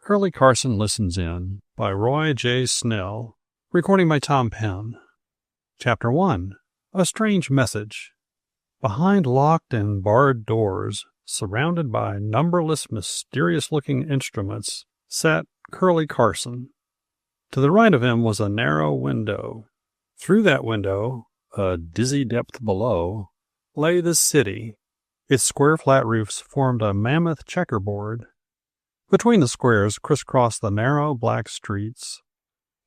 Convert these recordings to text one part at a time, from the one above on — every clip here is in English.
Curlie Carson Listens In by Roy J Snell. Recording by Tom Penn. Chapter 1. A Strange Message. Behind locked and barred doors, surrounded by numberless mysterious-looking instruments, sat Curlie Carson. To the right of him was a narrow window. Through that window, a dizzy depth below, lay the city. Its square flat roofs formed a mammoth checkerboard. Between the squares crisscrossed the narrow black streets.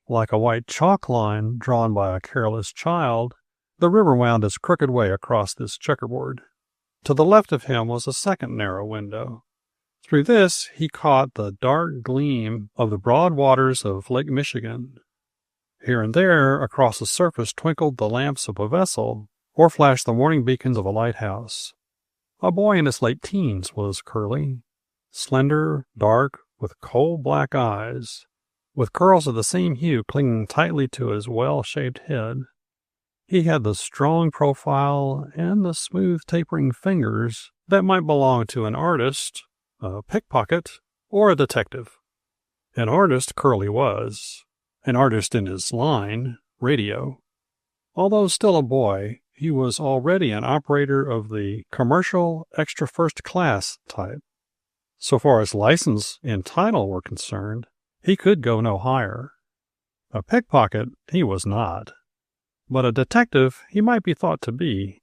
Like a white chalk line drawn by a careless child, the river wound its crooked way across this checkerboard. To the left of him was a second narrow window. Through this he caught the dark gleam of the broad waters of Lake Michigan. Here and there across the surface twinkled the lamps of a vessel, or flashed the warning beacons of a lighthouse. A boy in his late teens was Curlie, slender, dark, with coal-black eyes, with curls of the same hue clinging tightly to his well-shaped head. He had the strong profile and the smooth tapering fingers that might belong to an artist, a pickpocket, or a detective. An artist Curlie was, an artist in his line, radio. Although still a boy, he was already an operator of the commercial extra first class type. So far as license and title were concerned, he could go no higher. A pickpocket he was not. But a detective he might be thought to be.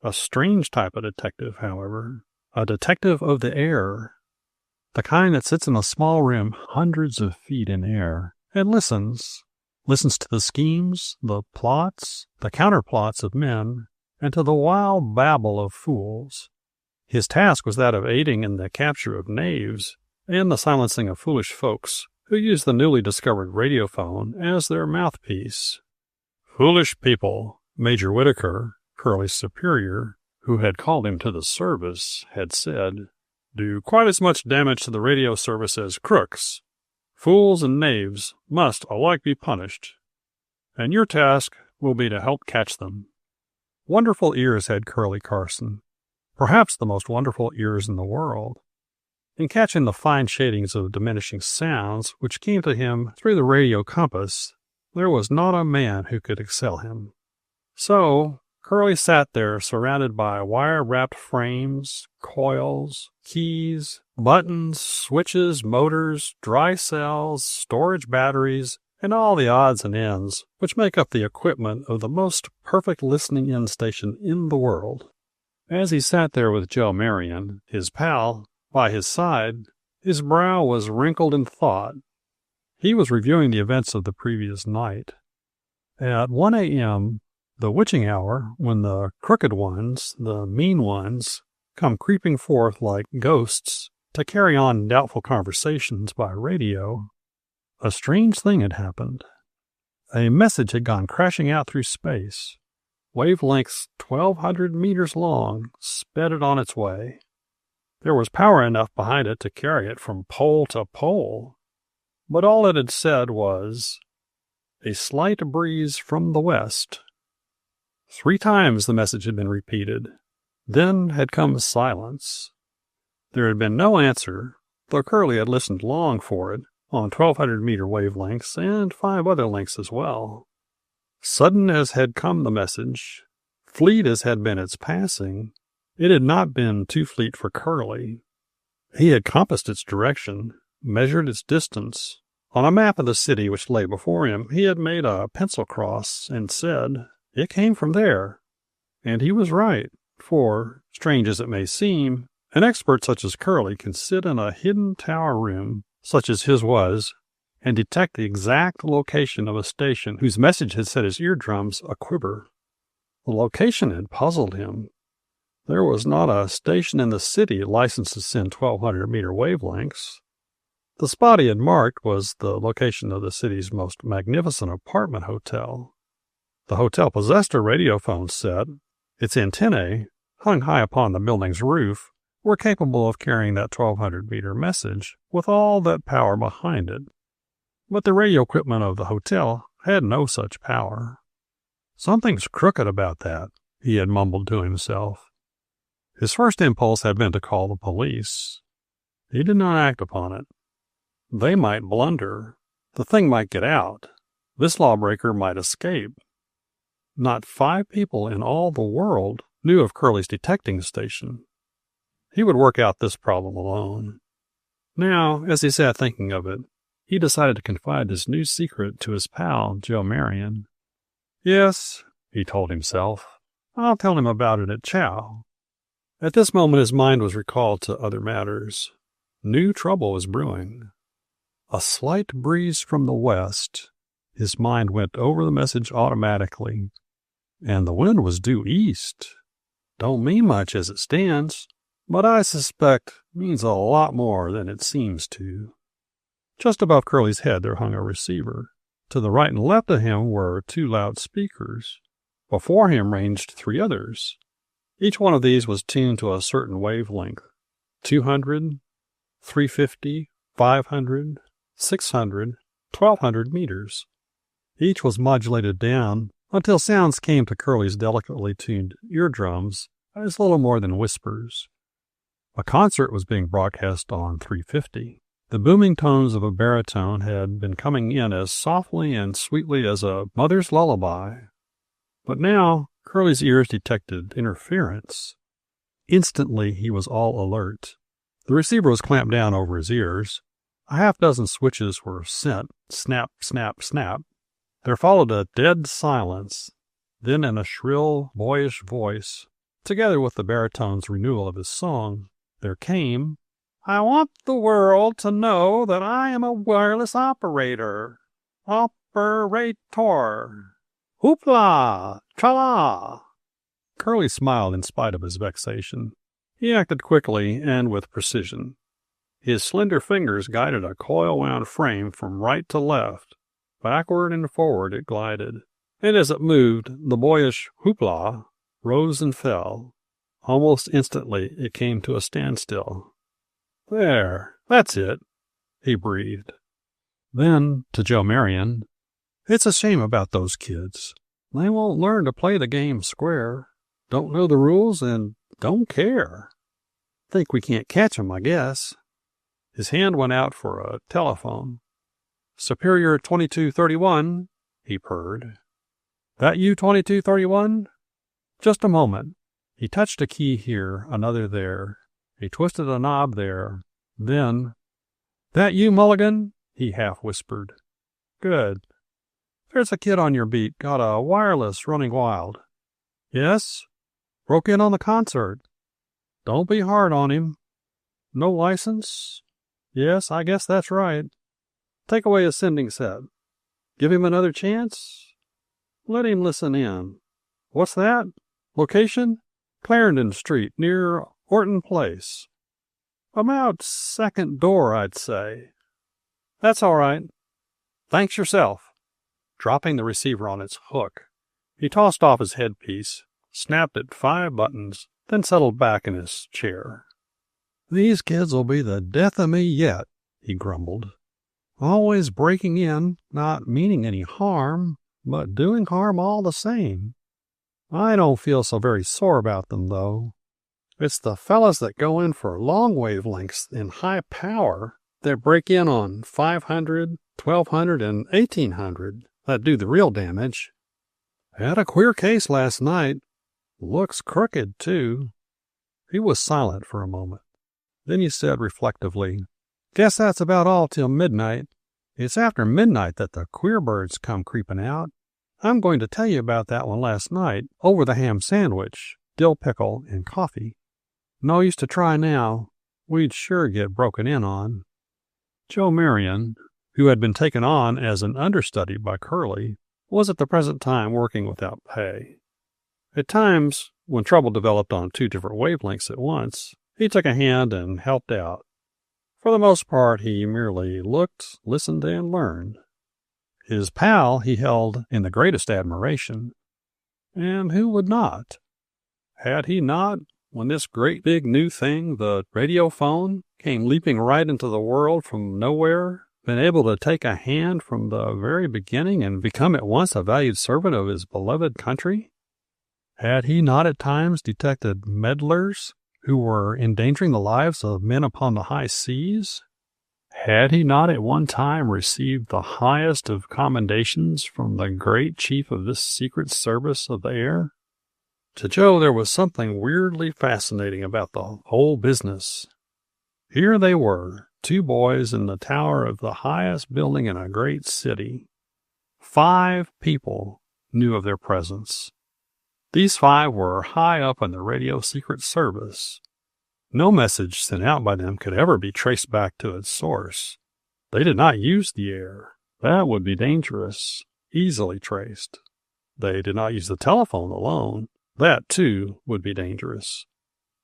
A strange type of detective, however. A detective of the air. The kind that sits in a small room hundreds of feet in air and listens to the schemes, the plots, the counterplots of men, and to the wild babble of fools. His task was that of aiding in the capture of knaves and the silencing of foolish folks who used the newly discovered radiophone as their mouthpiece. Foolish people, Major Whitaker, Curlie's superior, who had called him to the service, had said, do quite as much damage to the radio service as crooks. Fools and knaves must alike be punished, and your task will be to help catch them. Wonderful ears had Curlie Carson, perhaps the most wonderful ears in the world. In catching the fine shadings of diminishing sounds which came to him through the radio compass, there was not a man who could excel him. So Curlie sat there surrounded by wire-wrapped frames, coils, keys, buttons, switches, motors, dry cells, storage batteries, and all the odds and ends which make up the equipment of the most perfect listening-in station in the world. As he sat there with Joe Marion, his pal, by his side, his brow was wrinkled in thought. He was reviewing the events of the previous night. At 1 a.m., the witching hour, when the crooked ones, the mean ones, come creeping forth like ghosts to carry on doubtful conversations by radio, a strange thing had happened. A message had gone crashing out through space. Wavelengths 1,200 meters long sped it on its way. There was power enough behind it to carry it from pole to pole. But all it had said was, a slight breeze from the west. 3 times the message had been repeated. Then had come silence. There had been no answer, though Curlie had listened long for it, on 1,200-meter wavelengths and 5 other lengths as well. Sudden as had come the message, fleet as had been its passing, it had not been too fleet for Curlie. He had compassed its direction, measured its distance. On a map of the city which lay before him, he had made a pencil cross and said, it came from there. And he was right, for, strange as it may seem, an expert such as Curlie can sit in a hidden tower room, such as his was, and detect the exact location of a station whose message had set his eardrums a-quiver. The location had puzzled him. There was not a station in the city licensed to send 1,200-meter wavelengths. The spot he had marked was the location of the city's most magnificent apartment hotel. The hotel possessed a radiophone set. Its antennae, hung high upon the building's roof, were capable of carrying that 1,200-meter message with all that power behind it. But the radio equipment of the hotel had no such power. Something's crooked about that, he had mumbled to himself. His first impulse had been to call the police. He did not act upon it. They might blunder. The thing might get out. This lawbreaker might escape. Not 5 people in all the world knew of Curlie's detecting station. He would work out this problem alone. Now, as he sat thinking of it, he decided to confide his new secret to his pal, Joe Marion. Yes, he told himself, I'll tell him about it at chow. At this moment his mind was recalled to other matters. New trouble was brewing. A slight breeze from the west. His mind went over the message automatically. And the wind was due east. Don't mean much as it stands, but I suspect means a lot more than it seems to. Just above Curlie's head there hung a receiver. To the right and left of him were 2 loudspeakers. Before him ranged 3 others. Each one of these was tuned to a certain wavelength. 200, 350, 500, 600, 1200 meters. Each was modulated down until sounds came to Curlie's delicately tuned eardrums as little more than whispers. A concert was being broadcast on 350. The booming tones of a baritone had been coming in as softly and sweetly as a mother's lullaby. But now Curlie's ears detected interference. Instantly he was all alert. The receiver was clamped down over his ears. A half-dozen switches were sent, snap, snap, snap. There followed a dead silence. Then in a shrill, boyish voice, together with the baritone's renewal of his song, there came, I want the world to know that I am a wireless operator. Operator. Hoopla! Tra-la! Curlie smiled in spite of his vexation. He acted quickly and with precision. His slender fingers guided a coil-wound frame from right to left. Backward and forward it glided, and as it moved, the boyish hoopla rose and fell. Almost instantly it came to a standstill. There, that's it, he breathed. Then, to Joe Marion, it's a shame about those kids. They won't learn to play the game square, don't know the rules, and don't care. Think we can't catch 'em, I guess. His hand went out for a telephone. Superior 2231, he purred. That you, 2231? Just a moment. He touched a key here, another there. He twisted a knob there. Then, that you, Mulligan? He half-whispered. Good. There's a kid on your beat, got a wireless running wild. Yes? Broke in on the concert. Don't be hard on him. No license? Yes, I guess that's right. Take away his sending set. Give him another chance? Let him listen in. What's that? Location? Clarendon Street, near Orton Place. About second door, I'd say. That's all right. Thanks yourself. Dropping the receiver on its hook, he tossed off his headpiece, snapped at 5 buttons, then settled back in his chair. These kids will be the death of me yet, he grumbled. Always breaking in, not meaning any harm, but doing harm all the same. I don't feel so very sore about them, though. It's the fellas that go in for long wavelengths and high power that break in on 500, 1200, and 1800 that do the real damage. Had a queer case last night. Looks crooked, too. He was silent for a moment. Then he said reflectively, Guess that's about all till midnight. It's after midnight that the queer birds come creeping out. I'm going to tell you about that one last night over the ham sandwich, dill pickle, and coffee. No use to try now. We'd sure get broken in on. Joe Marion, who had been taken on as an understudy by Curlie, was at the present time working without pay. At times, when trouble developed on 2 different wavelengths at once, he took a hand and helped out. For the most part, he merely looked, listened, and learned. His pal he held in the greatest admiration. And who would not? Had he not, when this great big new thing, the radiophone, came leaping right into the world from nowhere, been able to take a hand from the very beginning and become at once a valued servant of his beloved country? Had he not at times detected meddlers who were endangering the lives of men upon the high seas? Had he not at one time received the highest of commendations from the great chief of this secret service of the air? To Joe, there was something weirdly fascinating about the whole business. Here they were, two boys in the tower of the highest building in a great city. 5 people knew of their presence. These 5 were high up in the radio secret service. No message sent out by them could ever be traced back to its source. They did not use the air. That would be dangerous, easily traced. They did not use the telephone alone. That, too, would be dangerous.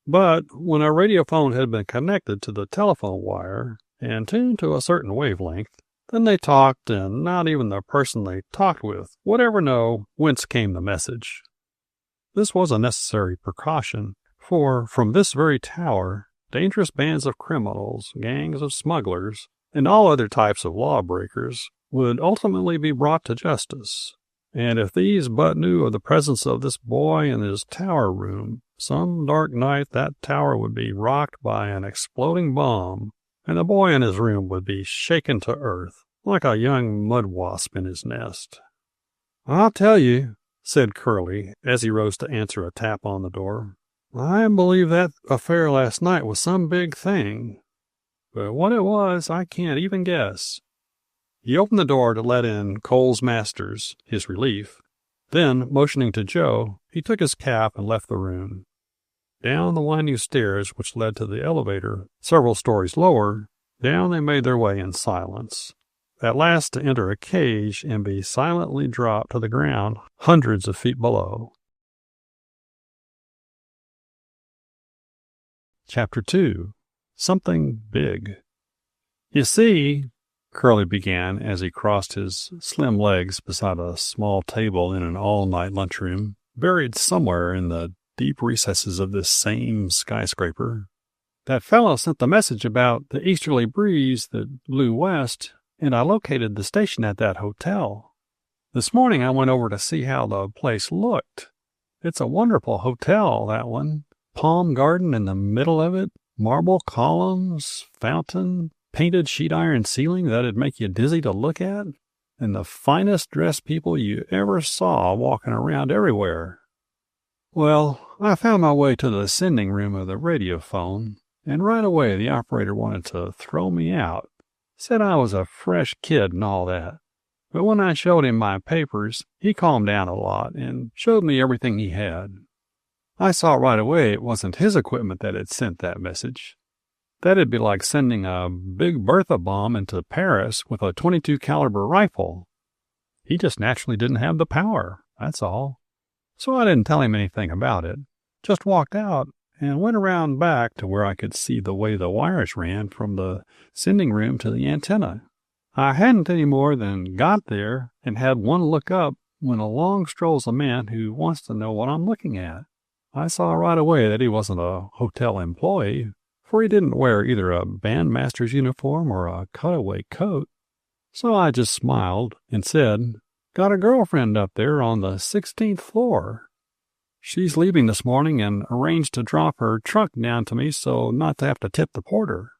But when a radiophone had been connected to the telephone wire and tuned to a certain wavelength, then they talked, and not even the person they talked with would ever know whence came the message. This was a necessary precaution, for from this very tower, dangerous bands of criminals, gangs of smugglers, and all other types of lawbreakers would ultimately be brought to justice. And if these but knew of the presence of this boy in his tower room, some dark night that tower would be rocked by an exploding bomb, and the boy in his room would be shaken to earth, like a young mud wasp in his nest. "I'll tell you," said Curlie, as he rose to answer a tap on the door, "I believe that affair last night was some big thing. But what it was, I can't even guess." He opened the door to let in Coles Masters, his relief. Then, motioning to Joe, he took his cap and left the room. Down the winding stairs which led to the elevator, several stories lower, down they made their way in silence, at last to enter a cage and be silently dropped to the ground hundreds of feet below. Chapter 2. Something Big. "You see," Curlie began as he crossed his slim legs beside a small table in an all-night lunchroom, buried somewhere in the deep recesses of this same skyscraper, "that fellow sent the message about the easterly breeze that blew west, and I located the station at that hotel. This morning I went over to see how the place looked. It's a wonderful hotel, that one. Palm garden in the middle of it, marble columns, fountain, painted sheet iron ceiling that'd make you dizzy to look at, and the finest dressed people you ever saw walking around everywhere. Well, I found my way to the sending room of the radiophone, and right away the operator wanted to throw me out. Said I was a fresh kid and all that. But when I showed him my papers, he calmed down a lot and showed me everything he had. I saw right away it wasn't his equipment that had sent that message. That'd be like sending a Big Bertha bomb into Paris with a .22 caliber rifle. He just naturally didn't have the power, that's all. So I didn't tell him anything about it. Just walked out and went around back to where I could see the way the wires ran from the sending room to the antenna. I hadn't any more than got there and had one look up when along strolls a man who wants to know what I'm looking at. I saw right away that he wasn't a hotel employee, for he didn't wear either a bandmaster's uniform or a cutaway coat. So I just smiled and said, "Got a girlfriend up there on the 16th floor. She's leaving this morning and arranged to drop her trunk down to me so not to have to tip the porter."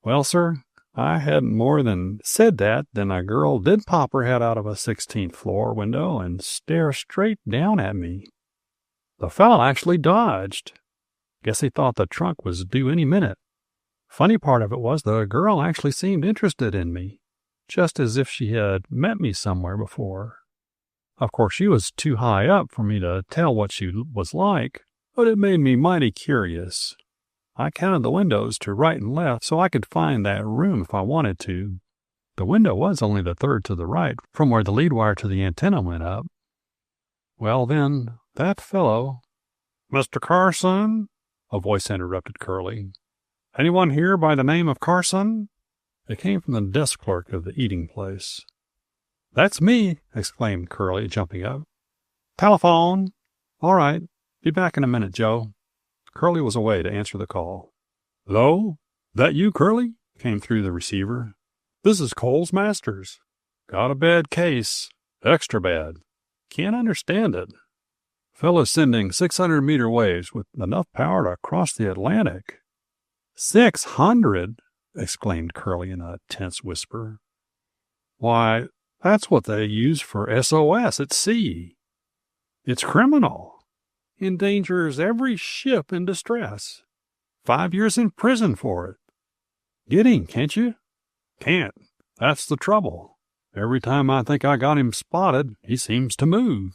Well, sir, I hadn't more than said that than a girl did pop her head out of a 16th floor window and stare straight down at me. The fellow actually dodged. Guess he thought the trunk was due any minute. Funny part of it was the girl actually seemed interested in me, just as if she had met me somewhere before. Of course, she was too high up for me to tell what she was like, but it made me mighty curious. I counted the windows to right and left so I could find that room if I wanted to. The window was only the third to the right from where the lead wire to the antenna went up. Well, then, that fellow— "Mr. Carson?" a voice interrupted Curlie. "Anyone here by the name of Carson?" It came from the desk clerk of the eating place. "That's me," exclaimed Curlie, jumping up. "Telephone." "All right. Be back in a minute, Joe." Curlie was away to answer the call. "Hello? That you, Curlie?" came through the receiver. "This is Coles Masters. Got a bad case. Extra bad. Can't understand it. Fellow's sending 600-meter waves with enough power to cross the Atlantic." 600? exclaimed Curlie in a tense whisper. Why, that's what they use for S.O.S. at sea. It's criminal. Endangers every ship in distress. 5 years in prison for it. Get him, can't you? Can't. That's the trouble. Every time I think I got him spotted, he seems to move.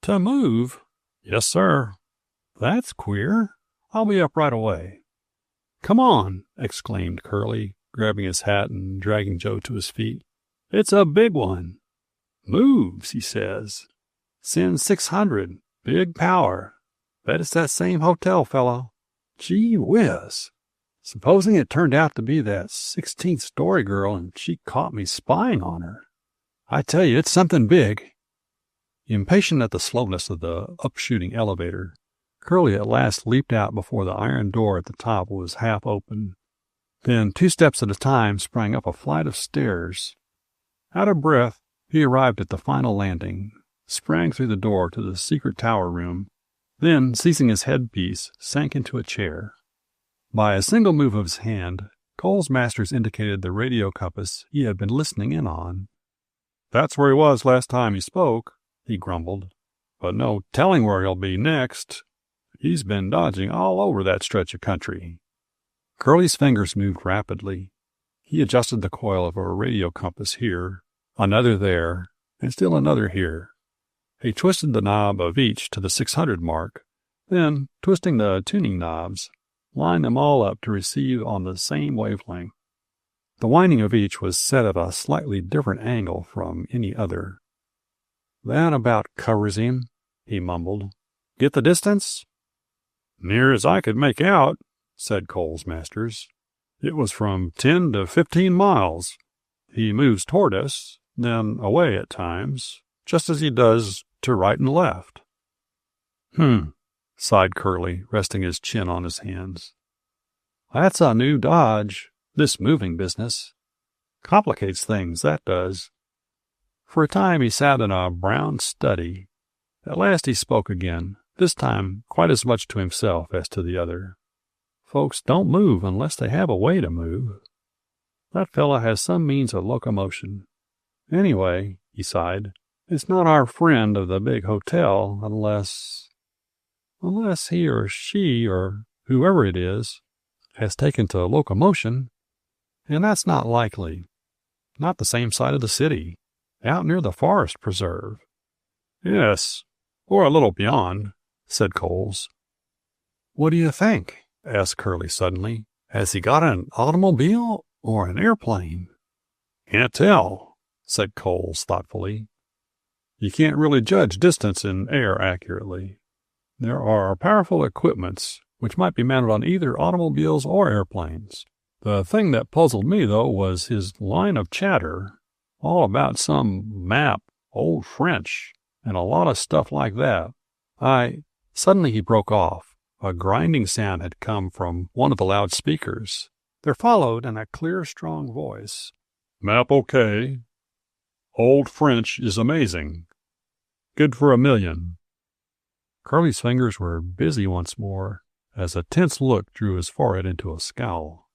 To move? Yes, sir. That's queer. I'll be up right away. Come on, exclaimed Curlie, grabbing his hat and dragging Joe to his feet. It's a big one. Moves, he says. Sends 600. Big power. Bet it's that same hotel fellow. Gee whiz. Supposing it turned out to be that 16th story girl and she caught me spying on her. I tell you, it's something big. Impatient at the slowness of the upshooting elevator, Curlie at last leaped out before the iron door at the top was half open. Then, 2 steps at a time, sprang up a flight of stairs. Out of breath, he arrived at the final landing, sprang through the door to the secret tower room, then, seizing his headpiece, sank into a chair. By a single move of his hand, Coles Masters indicated the radio compass he had been listening in on. That's where he was last time he spoke, he grumbled. But no telling where he'll be next. He's been dodging all over that stretch of country. Curlie's fingers moved rapidly. He adjusted the coil of a radio compass here, another there, and still another here. He twisted the knob of each to the 600 mark, then, twisting the tuning knobs, lined them all up to receive on the same wavelength. The winding of each was set at a slightly different angle from any other. That about covers him, he mumbled. Get the distance? Near as I could make out, said Coles Masters. It was from 10 to 15 miles. He moves toward us, then away at times, just as he does to right and left. Sighed Curlie, resting his chin on his hands. That's a new dodge, this moving business. Complicates things, that does. For a time he sat in a brown study. At last he spoke again, this time quite as much to himself as to the other. Folks don't move unless they have a way to move. That fellow has some means of locomotion. Anyway, he sighed, it's not our friend of the big hotel unless he or she or whoever it is has taken to locomotion, and that's not likely. Not the same side of the city, out near the forest preserve. Yes, or a little beyond, said Coles. What do you think? Asked Curlie suddenly. Has he got an automobile or an airplane? Can't tell, said Coles thoughtfully. You can't really judge distance in air accurately. There are powerful equipments which might be mounted on either automobiles or airplanes. The thing that puzzled me, though, was his line of chatter, all about some map, old French, and a lot of stuff like that. Suddenly he broke off. A grinding sound had come from one of the loudspeakers. There followed, in a clear, strong voice, Map okay. Old French is amazing. Good for $1 million. Curlie's fingers were busy once more, as a tense look drew his forehead into a scowl.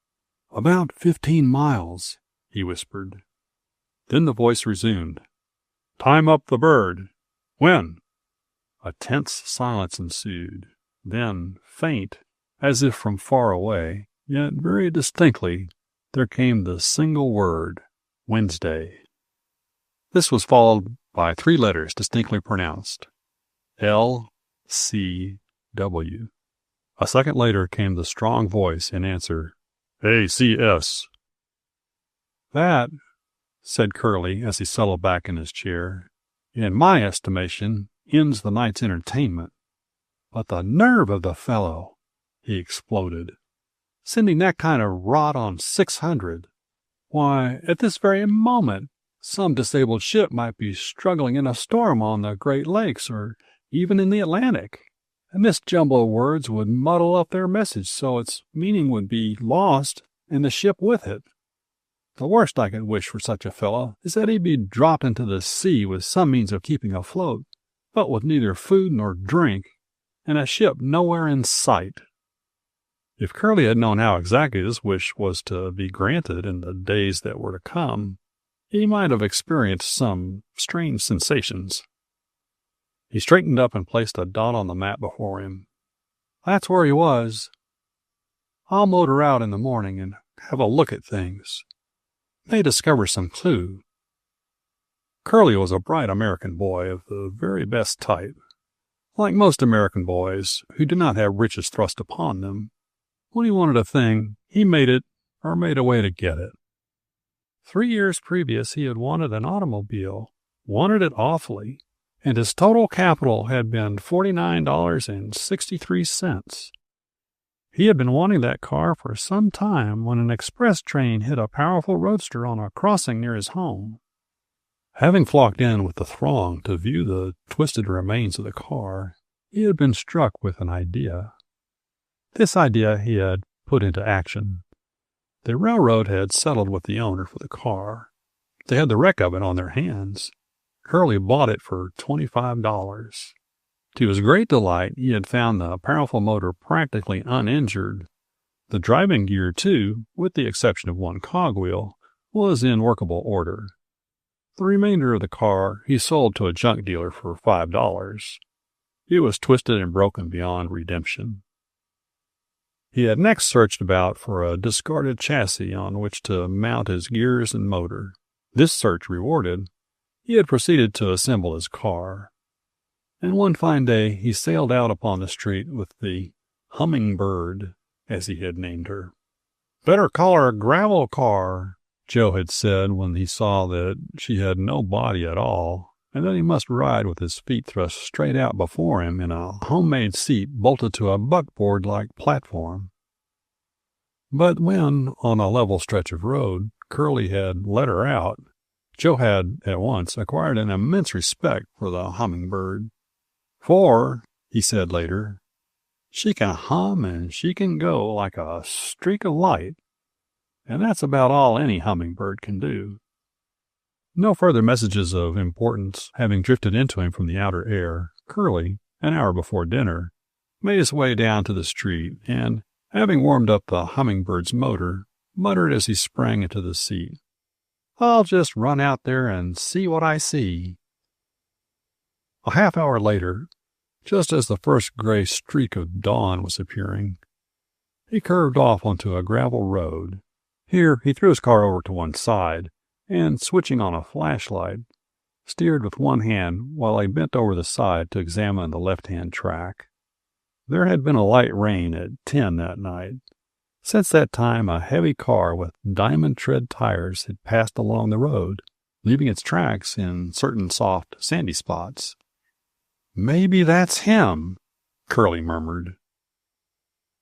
About 15 miles, he whispered. Then the voice resumed. Time up the bird. When? A tense silence ensued. Then, faint, as if from far away, yet very distinctly, there came the single word, Wednesday. This was followed by 3 letters distinctly pronounced, L-C-W. A second later came the strong voice in answer, A-C-S. That, said Curlie as he settled back in his chair, in my estimation, ends the night's entertainment. But the nerve of the fellow, he exploded. Sending that kind of rot on 600. Why, at this very moment, some disabled ship might be struggling in a storm on the Great Lakes or even in the Atlantic. And this jumble of words would muddle up their message so its meaning would be lost and the ship with it. The worst I could wish for such a fellow is that he be dropped into the sea with some means of keeping afloat, but with neither food nor drink, and a ship nowhere in sight. If Curlie had known how exactly this wish was to be granted in the days that were to come, he might have experienced some strange sensations. He straightened up and placed a dot on the map before him. That's where he was. I'll motor out in the morning and have a look at things. May discover some clue. Curlie was a bright American boy of the very best type. Like most American boys who do not have riches thrust upon them, when he wanted a thing, he made it or made a way to get it. 3 years previous, he had wanted an automobile, wanted it awfully, and his total capital had been $49.63. He had been wanting that car for some time when an express train hit a powerful roadster on a crossing near his home. Having flocked in with the throng to view the twisted remains of the car, he had been struck with an idea. This idea he had put into action. The railroad had settled with the owner for the car. They had the wreck of it on their hands. Curlie bought it for $25. To his great delight, he had found the powerful motor practically uninjured. The driving gear, too, with the exception of one cogwheel, was in workable order. The remainder of the car he sold to a junk dealer for $5. It was twisted and broken beyond redemption. He had next searched about for a discarded chassis on which to mount his gears and motor. This search rewarded, he had proceeded to assemble his car. And one fine day he sailed out upon the street with the Hummingbird, as he had named her. "Better call her a gravel car," Joe had said when he saw that she had no body at all, and that he must ride with his feet thrust straight out before him in a homemade seat bolted to a buckboard-like platform. But when, on a level stretch of road, Curlie had let her out, Joe had at once acquired an immense respect for the Hummingbird. "For," he said later, "she can hum and she can go like a streak of light, and that's about all any hummingbird can do." No further messages of importance having drifted into him from the outer air, Curlie, an hour before dinner, made his way down to the street, and, having warmed up the Hummingbird's motor, muttered as he sprang into the seat, "I'll just run out there and see what I see." A half hour later, just as the first gray streak of dawn was appearing, he curved off onto a gravel road. Here he threw his car over to one side, and, switching on a flashlight, steered with one hand while he bent over the side to examine the left-hand track. There had been a light rain at 10 that night. Since that time, a heavy car with diamond tread tires had passed along the road, leaving its tracks in certain soft, sandy spots. "Maybe that's him," Curlie murmured.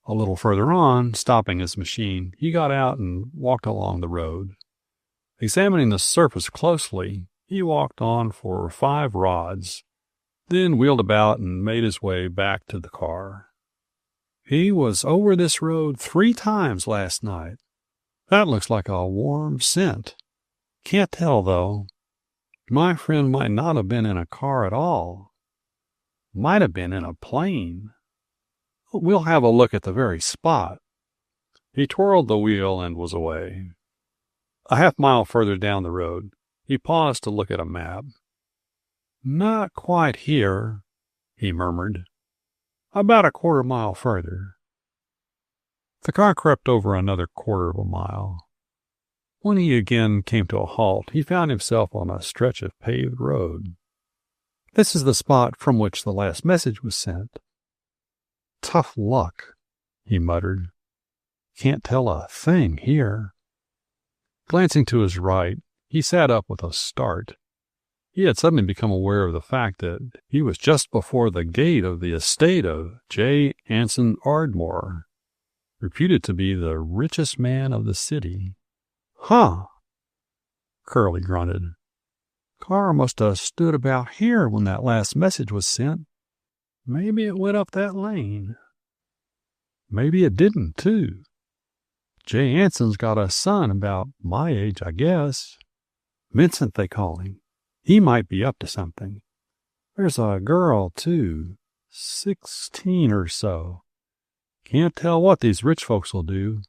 A little further on, stopping his machine, he got out and walked along the road. Examining the surface closely, he walked on for 5 rods, then wheeled about and made his way back to the car. "He was over this road 3 times last night. That looks like a warm scent. Can't tell, though. My friend might not have been in a car at all. Might have been in a plane. We'll have a look at the very spot." He twirled the wheel and was away. A half-mile further down the road, he paused to look at a map. "Not quite here," he murmured. "About a quarter-mile further." The car crept over another quarter of a mile. When he again came to a halt, he found himself on a stretch of paved road. "This is the spot from which the last message was sent." "Tough luck," he muttered. "Can't tell a thing here." Glancing to his right, he sat up with a start. He had suddenly become aware of the fact that he was just before the gate of the estate of J. Anson Ardmore, reputed to be the richest man of the city. "Huh," Curlie grunted. "Car must have stood about here when that last message was sent. Maybe it went up that lane. Maybe it didn't, too. J. Anson's got a son about my age, I guess. Vincent, they call him. He might be up to something. There's a girl, too, 16 or so. Can't tell what these rich folks will do."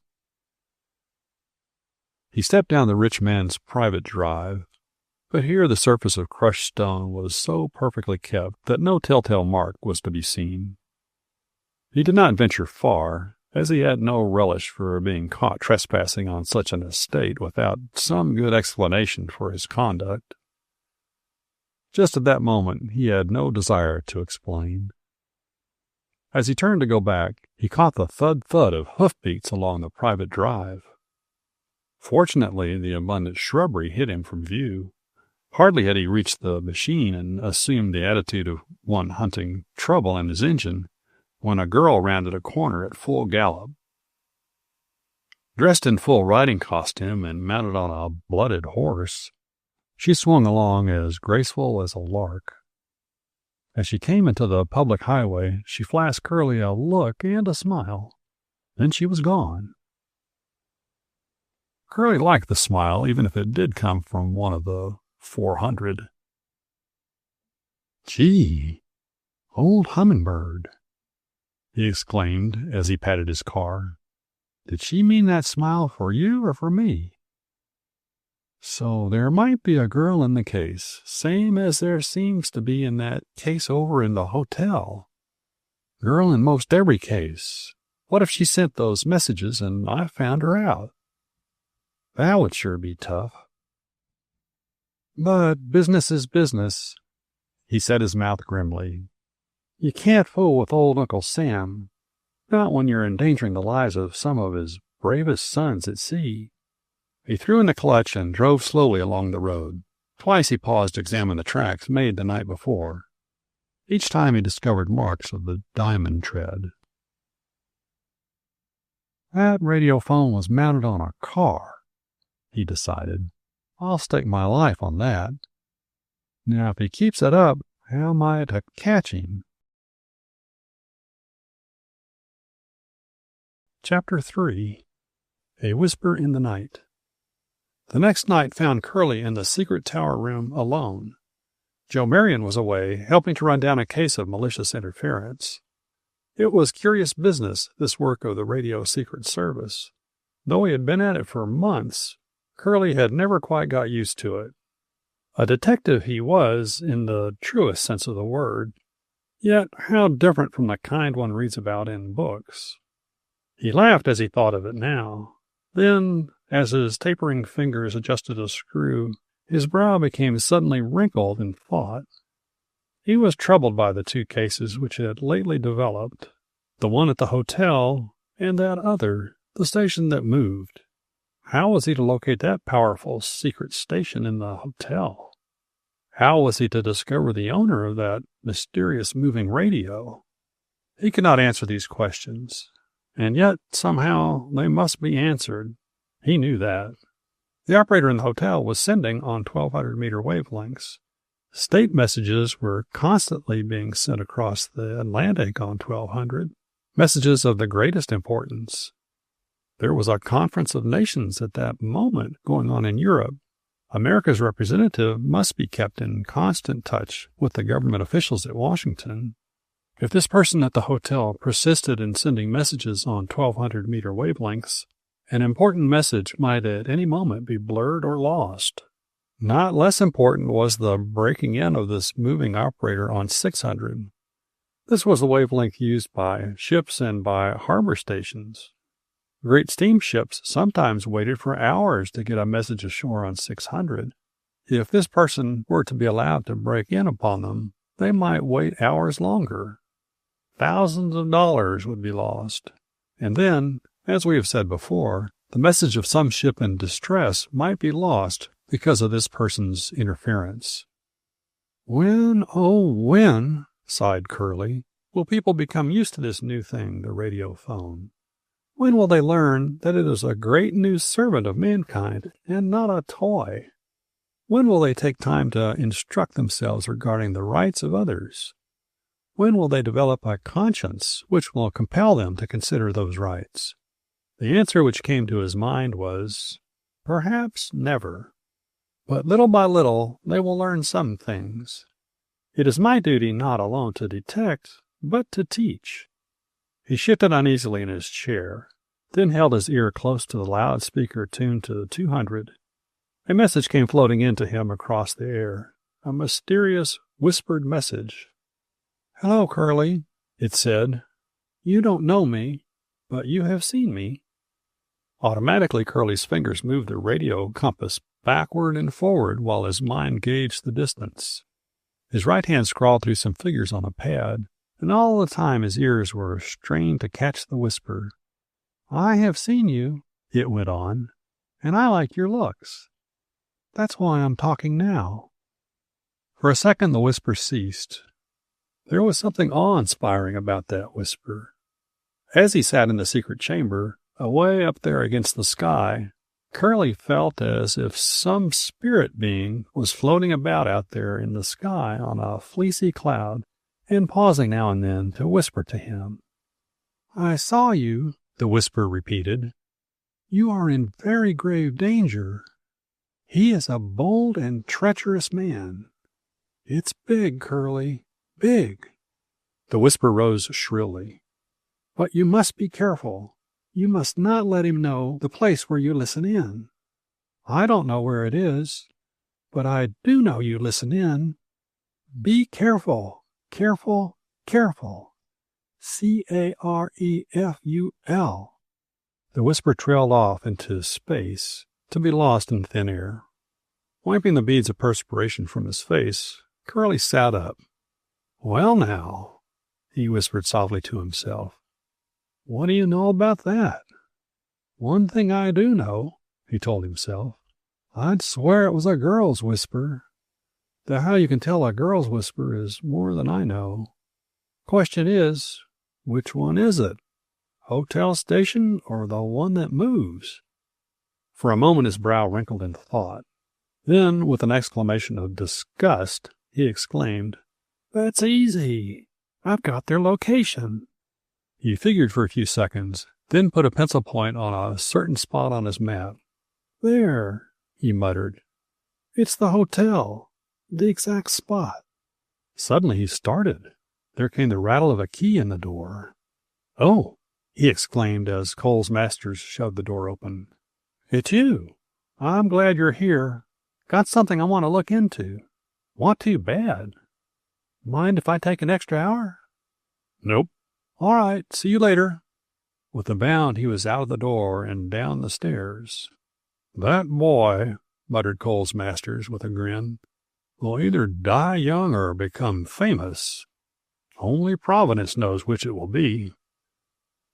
He stepped down the rich man's private drive, but here the surface of crushed stone was so perfectly kept that no telltale mark was to be seen. He did not venture far, as he had no relish for being caught trespassing on such an estate without some good explanation for his conduct. Just at that moment he had no desire to explain. As he turned to go back, he caught the thud-thud of hoofbeats along the private drive. Fortunately, the abundant shrubbery hid him from view. Hardly had he reached the machine and assumed the attitude of one hunting trouble in his engine, when a girl rounded a corner at full gallop. Dressed in full riding costume and mounted on a blooded horse, she swung along as graceful as a lark. As she came into the public highway, she flashed Curlie a look and a smile. Then she was gone. Curlie liked the smile, even if it did come from one of the 400. "Gee, old hummingbird," he exclaimed as he patted his car. "Did she mean that smile for you or for me? So there might be a girl in the case, same as there seems to be in that case over in the hotel. Girl in most every case. What if she sent those messages and I found her out? That would sure be tough. But business is business." He set his mouth grimly. "You can't fool with old Uncle Sam, not when you're endangering the lives of some of his bravest sons at sea." He threw in the clutch and drove slowly along the road. Twice he paused to examine the tracks made the night before. Each time he discovered marks of the diamond tread. That radiophone was mounted on a car, he decided. "I'll stake my life on that. Now, if he keeps it up, how am I to catch him?" Chapter 3. A Whisper in the Night. The next night found Curlie in the secret tower room alone. Joe Marion was away, helping to run down a case of malicious interference. It was curious business, this work of the Radio Secret Service. Though he had been at it for months, Curlie had never quite got used to it. A detective he was, in the truest sense of the word, yet how different from the kind one reads about in books. He laughed as he thought of it now. Then, as his tapering fingers adjusted a screw, his brow became suddenly wrinkled in thought. He was troubled by the two cases which had lately developed, the one at the hotel and that other, the station that moved. How was he to locate that powerful secret station in the hotel? How was he to discover the owner of that mysterious moving radio? He could not answer these questions, and yet somehow they must be answered. He knew that. The operator in the hotel was sending on 1,200-meter wavelengths. State messages were constantly being sent across the Atlantic on 1,200, messages of the greatest importance. There was a conference of nations at that moment going on in Europe. America's representative must be kept in constant touch with the government officials at Washington. If this person at the hotel persisted in sending messages on 1,200-meter wavelengths, an important message might at any moment be blurred or lost. Not less important was the breaking in of this moving operator on 600. This was the wavelength used by ships and by harbor stations. Great steamships sometimes waited for hours to get a message ashore on 600. If this person were to be allowed to break in upon them, they might wait hours longer. Thousands of dollars would be lost. And then, as we have said before, the message of some ship in distress might be lost because of this person's interference. "When, oh when," sighed Curlie, "will people become used to this new thing, the radiophone? When will they learn that it is a great new servant of mankind and not a toy? When will they take time to instruct themselves regarding the rights of others? When will they develop a conscience which will compel them to consider those rights?" The answer which came to his mind was, perhaps never. But little by little they will learn some things. It is my duty not alone to detect, but to teach. He shifted uneasily in his chair, then held his ear close to the loudspeaker tuned to 200. A message came floating in to him across the air, a mysterious, whispered message. "Hello, Curlie," it said. "You don't know me, but you have seen me." Automatically, Curlie's fingers moved the radio compass backward and forward while his mind gauged the distance. His right hand scrawled through some figures on a pad, and all the time his ears were strained to catch the whisper. "I have seen you," it went on, "and I like your looks. That's why I'm talking now." For a second the whisper ceased. There was something awe-inspiring about that whisper. As he sat in the secret chamber, away up there against the sky, Curlie felt as if some spirit being was floating about out there in the sky on a fleecy cloud and pausing now and then to whisper to him. "I saw you," the whisper repeated. "You are in very grave danger. He is a bold and treacherous man. It's big, Curlie, big." The whisper rose shrilly. "But you must be careful. You must not let him know the place where you listen in. I don't know where it is, but I do know you listen in. Be careful, careful, careful. Careful." The whisper trailed off into space to be lost in thin air. Wiping the beads of perspiration from his face, Curlie sat up. "Well now," he whispered softly to himself. "What do you know about that?" "One thing I do know," he told himself. "I'd swear it was a girl's whisper. Though how you can tell a girl's whisper is more than I know. Question is, which one is it? Hotel station or the one that moves?" For a moment his brow wrinkled in thought. Then, with an exclamation of disgust, he exclaimed, "That's easy. I've got their location." He figured for a few seconds, then put a pencil point on a certain spot on his map. "There," he muttered. "It's the hotel. The exact spot." Suddenly he started. There came the rattle of a key in the door. "Oh," he exclaimed as Coles Masters shoved the door open. "It's you. I'm glad you're here. Got something I want to look into. Want to bad. Mind if I take an extra hour?" "Nope." "All right. See you later." With a bound, he was out of the door and down the stairs. "That boy," muttered Coles Masters with a grin, "will either die young or become famous. Only Providence knows which it will be."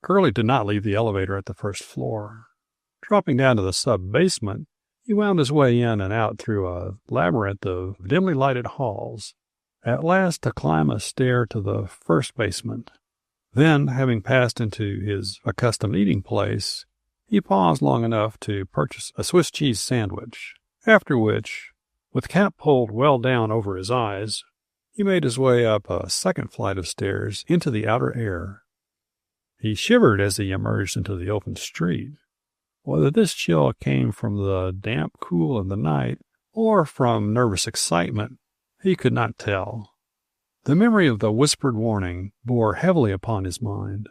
Curlie did not leave the elevator at the first floor. Dropping down to the sub-basement, he wound his way in and out through a labyrinth of dimly lighted halls, at last to climb a stair to the first basement. Then, having passed into his accustomed eating place, he paused long enough to purchase a Swiss cheese sandwich, after which, with cap pulled well down over his eyes, he made his way up a second flight of stairs into the outer air. He shivered as he emerged into the open street. Whether this chill came from the damp cool of the night or from nervous excitement, he could not tell. The memory of the whispered warning bore heavily upon his mind.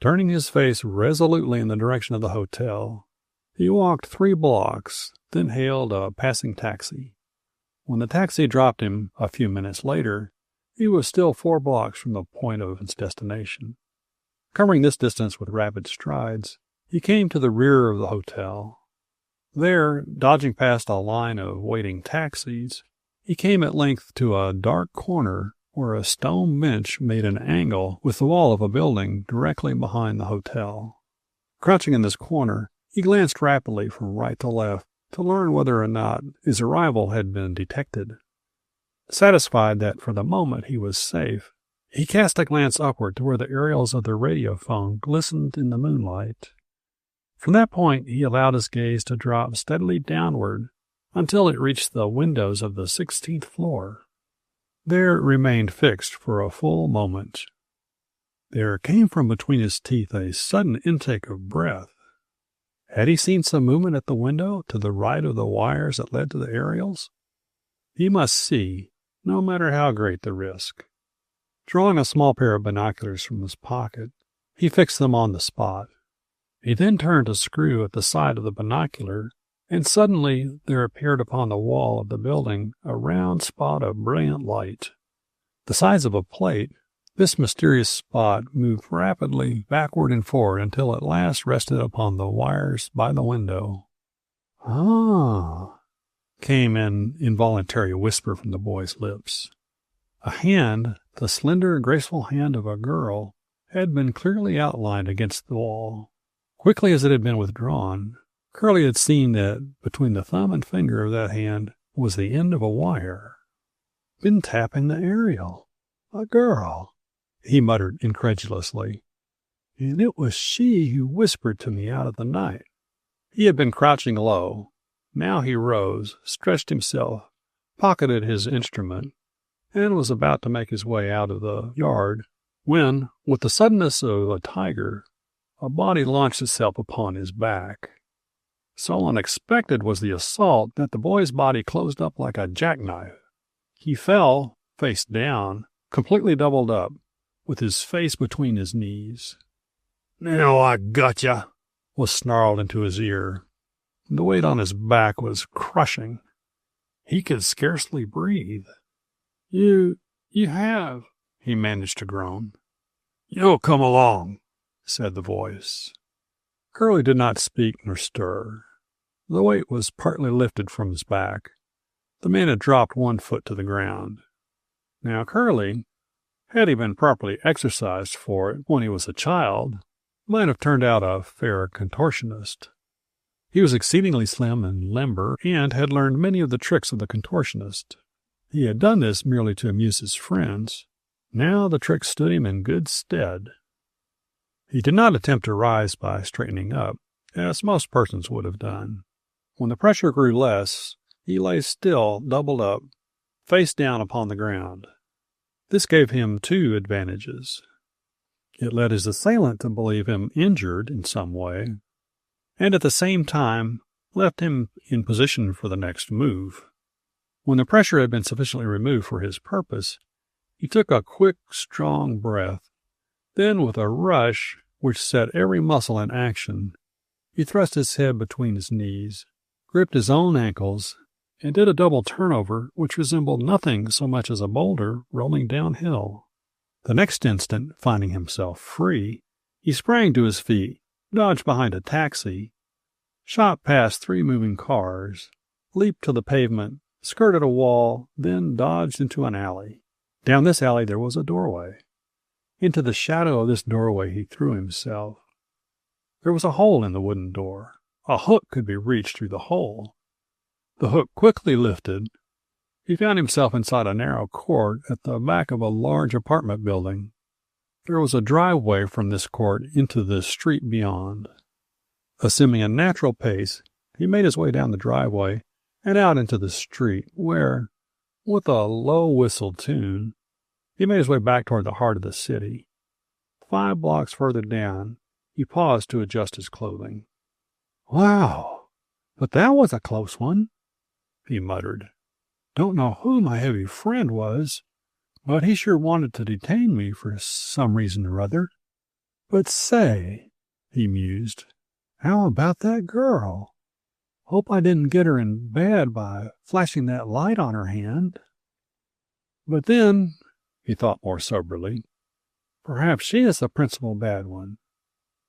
Turning his face resolutely in the direction of the hotel, he walked 3 blocks, then hailed a passing taxi. When the taxi dropped him a few minutes later, he was still 4 blocks from the point of his destination. Covering this distance with rapid strides, he came to the rear of the hotel. There, dodging past a line of waiting taxis, he came at length to a dark corner where a stone bench made an angle with the wall of a building directly behind the hotel. Crouching in this corner, he glanced rapidly from right to left to learn whether or not his arrival had been detected. Satisfied that for the moment he was safe, he cast a glance upward to where the aerials of the radiophone glistened in the moonlight. From that point he allowed his gaze to drop steadily downward until it reached the windows of the 16th floor. There it remained fixed for a full moment. There came from between his teeth a sudden intake of breath. Had he seen some movement at the window to the right of the wires that led to the aerials? He must see, no matter how great the risk. Drawing a small pair of binoculars from his pocket, He fixed them on the spot. He then turned a screw at the side of the binocular, and suddenly there appeared upon the wall of the building a round spot of brilliant light. The size of a plate, this mysterious spot moved rapidly backward and forward until at last rested upon the wires by the window. "Ah," came an involuntary whisper from the boy's lips. A hand, the slender, graceful hand of a girl, had been clearly outlined against the wall. Quickly as it had been withdrawn, Curlie had seen that between the thumb and finger of that hand was the end of a wire. "Been tapping the aerial. A girl," he muttered incredulously. "And it was she who whispered to me out of the night." He had been crouching low. Now he rose, stretched himself, pocketed his instrument, and was about to make his way out of the yard when, with the suddenness of a tiger, a body launched itself upon his back. So unexpected was the assault that the boy's body closed up like a jackknife. He fell, face down, completely doubled up, with his face between his knees. "Now I gotcha," was snarled into his ear. The weight on his back was crushing. He could scarcely breathe. You have," he managed to groan. "You'll come along," said the voice. Curlie did not speak nor stir. The weight was partly lifted from his back. The man had dropped one foot to the ground. Now Curlie, had he been properly exercised for it when he was a child, might have turned out a fair contortionist. He was exceedingly slim and limber, and had learned many of the tricks of the contortionist. He had done this merely to amuse his friends. Now the trick stood him in good stead. He did not attempt to rise by straightening up, as most persons would have done. When the pressure grew less, he lay still, doubled up, face down upon the ground. This gave him two advantages. It led his assailant to believe him injured in some way, and at the same time left him in position for the next move. When the pressure had been sufficiently removed for his purpose, he took a quick, strong breath. Then, with a rush which set every muscle in action, he thrust his head between his knees, gripped his own ankles, and did a double turnover which resembled nothing so much as a boulder rolling downhill. The next instant, finding himself free, he sprang to his feet, dodged behind a taxi, shot past 3 moving cars, leaped to the pavement, skirted a wall, then dodged into an alley. Down this alley there was a doorway. Into the shadow of this doorway he threw himself. There was a hole in the wooden door. A hook could be reached through the hole. The hook quickly lifted. He found himself inside a narrow court at the back of a large apartment building. There was a driveway from this court into the street beyond. Assuming a natural pace, he made his way down the driveway and out into the street, where, with a low whistle tune, he made his way back toward the heart of the city. 5 blocks further down, he paused to adjust his clothing. "Wow, but that was a close one," he muttered. "Don't know who my heavy friend was, but he sure wanted to detain me for some reason or other. But say," he mused, "how about that girl? Hope I didn't get her in bed by flashing that light on her hand. But then," he thought more soberly, "perhaps she is the principal bad one.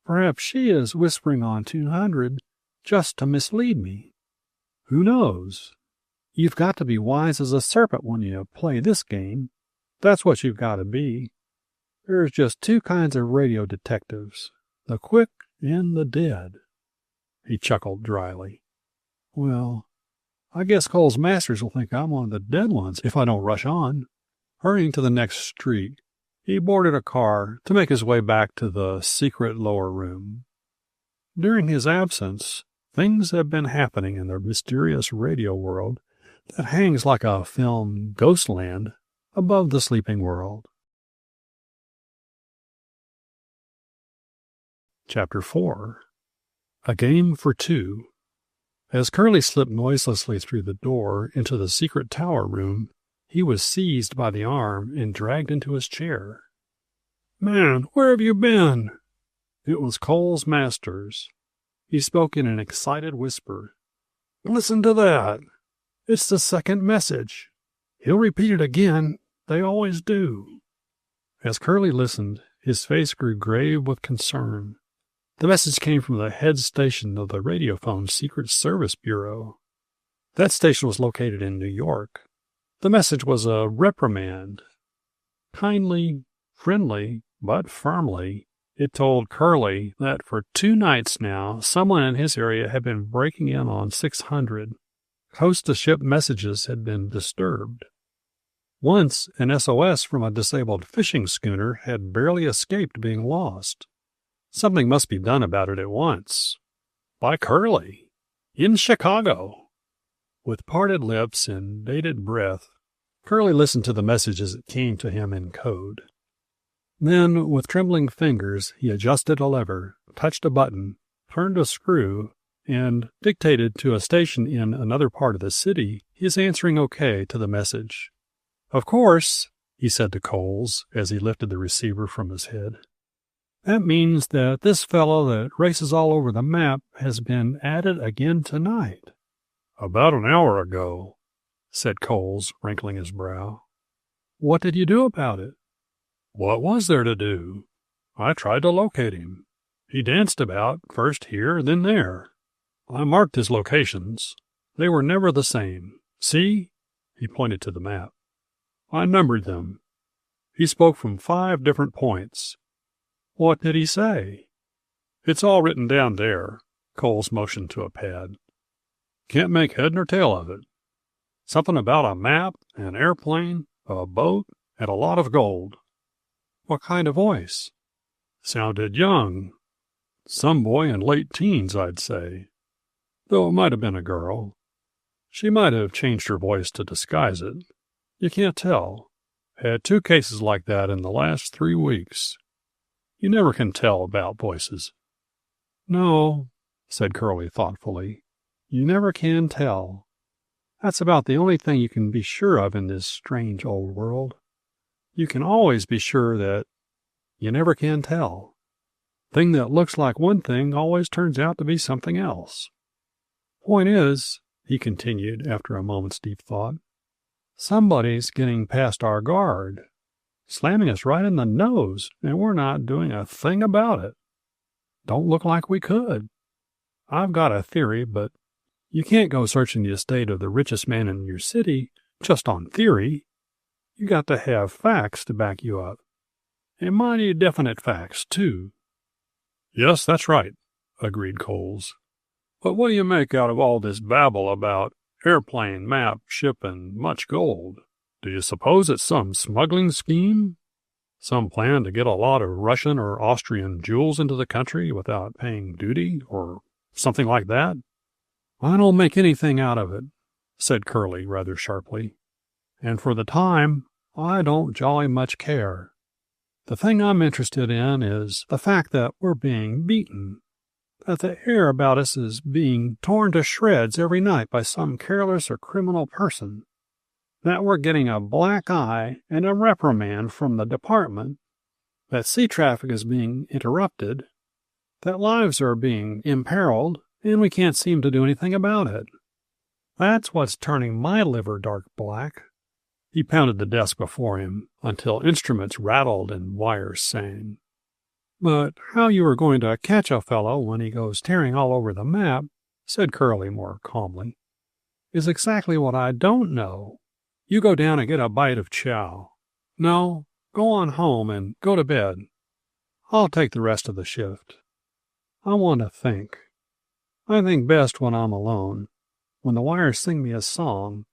Perhaps she is whispering on 200 just to mislead me. Who knows? You've got to be wise as a serpent when you play this game. That's what you've got to be. There's just 2 kinds of radio detectives, the quick and the dead." He chuckled dryly. "Well, I guess Cole's masters will think I'm one of the dead ones if I don't rush on." Hurrying to the next street, he boarded a car to make his way back to the secret lower room. During his absence, things had been happening in the mysterious radio world that hangs like a film ghostland above the sleeping world. Chapter 4. A Game for 2. As Curlie slipped noiselessly through the door into the secret tower room, he was seized by the arm and dragged into his chair. "Man, where have you been?" It was Coles Masters. He spoke in an excited whisper. "Listen to that. It's the second message. He'll repeat it again. They always do." As Curlie listened, his face grew grave with concern. The message came from the head station of the Radiophone's Secret Service Bureau. That station was located in New York. The message was a reprimand. Kindly, friendly, but firmly, it told Curlie that for 2 nights now, someone in his area had been breaking in on 600. Host-to-ship messages had been disturbed. Once, an S.O.S. from a disabled fishing schooner had barely escaped being lost. Something must be done about it at once. By Curlie. In Chicago. With parted lips and bated breath, Curlie listened to the message as it came to him in code. Then, with trembling fingers, he adjusted a lever, touched a button, turned a screw, and dictated to a station in another part of the city his answering okay to the message. "Of course," he said to Coles as he lifted the receiver from his head. "That means that this fellow that races all over the map has been at it again tonight." "About an hour ago," said Coles, wrinkling his brow. "What did you do about it?" "What was there to do? I tried to locate him. He danced about, first here, then there. I marked his locations. They were never the same. See?" He pointed to the map. "I numbered them. He spoke from 5 different points." "What did he say?" "It's all written down there." Coles motioned to a pad. "Can't make head nor tail of it. Something about a map, an airplane, a boat, and a lot of gold." "What kind of voice?" "Sounded young. Some boy in late teens, I'd say. Though it might have been a girl. She might have changed her voice to disguise it. You can't tell. Had 2 cases like that in the last 3 weeks. You never can tell about voices." "No," said Curlie thoughtfully. "You never can tell. That's about the only thing you can be sure of in this strange old world. You can always be sure that you never can tell. Thing that looks like one thing always turns out to be something else. Point is," he continued after a moment's deep thought, "somebody's getting past our guard, slamming us right in the nose, and we're not doing a thing about it. Don't look like we could. I've got a theory, but you can't go searching the estate of the richest man in your city just on theory. You got to have facts to back you up. And mighty definite facts, too." "Yes, that's right," agreed Coles. "But what do you make out of all this babble about airplane, map, ship, and much gold? Do you suppose it's some smuggling scheme? Some plan to get a lot of Russian or Austrian jewels into the country without paying duty, or something like that?" "I don't make anything out of it," said Curlie rather sharply. "And for the time, I don't jolly much care. The thing I'm interested in is the fact that we're being beaten, that the air about us is being torn to shreds every night by some careless or criminal person, that we're getting a black eye and a reprimand from the department, that sea traffic is being interrupted, that lives are being imperiled, and we can't seem to do anything about it. That's what's turning my liver dark black." He pounded the desk before him until instruments rattled and wires sang. "But how you are going to catch a fellow when he goes tearing all over the map," said Curlie more calmly, "is exactly what I don't know. You go down and get a bite of chow. No, go on home and go to bed. I'll take the rest of the shift. I want to think. I think best when I'm alone, when the wires sing me a song,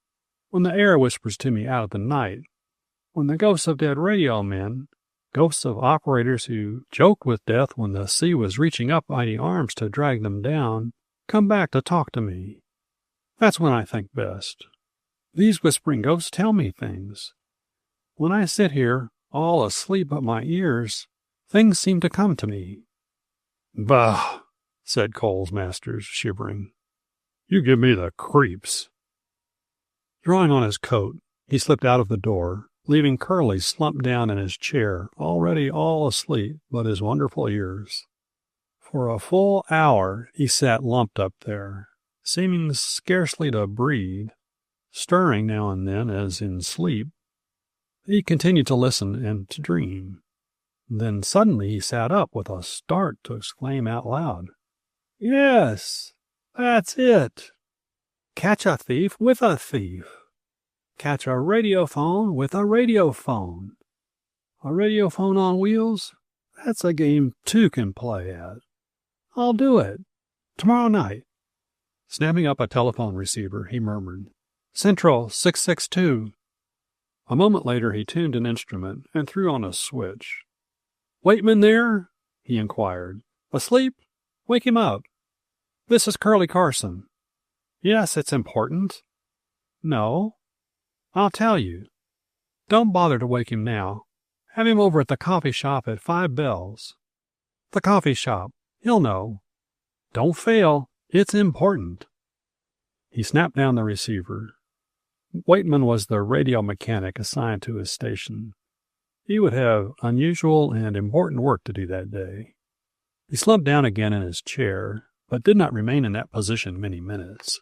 when the air whispers to me out of the night, when the ghosts of dead radio men, ghosts of operators who joked with death when the sea was reaching up mighty arms to drag them down, come back to talk to me. That's when I think best. These whispering ghosts tell me things. When I sit here, all asleep but my ears, things seem to come to me." "Bah!" said Coles Masters, shivering. "You give me the creeps." Drawing on his coat, he slipped out of the door, leaving Curlie slumped down in his chair, already all asleep but his wonderful ears. For a full hour he sat lumped up there, seeming scarcely to breathe, stirring now and then as in sleep. He continued to listen and to dream. Then suddenly he sat up with a start to exclaim out loud, "Yes, that's it. Catch a thief with a thief. Catch a radiophone with a radiophone. A radiophone on wheels? That's a game two can play at. I'll do it. Tomorrow night." Snapping up a telephone receiver, he murmured, "Central 662. A moment later he tuned an instrument and threw on a switch. "Waitman there?" he inquired. "Asleep? Wake him up. This is Curlie Carson." "Yes, it's important." "No. I'll tell you. Don't bother to wake him now. Have him over at the coffee shop at 5 bells. The coffee shop. He'll know. Don't fail. It's important." He snapped down the receiver. Waitman was the radio mechanic assigned to his station. He would have unusual and important work to do that day. He slumped down again in his chair, but did not remain in that position many minutes.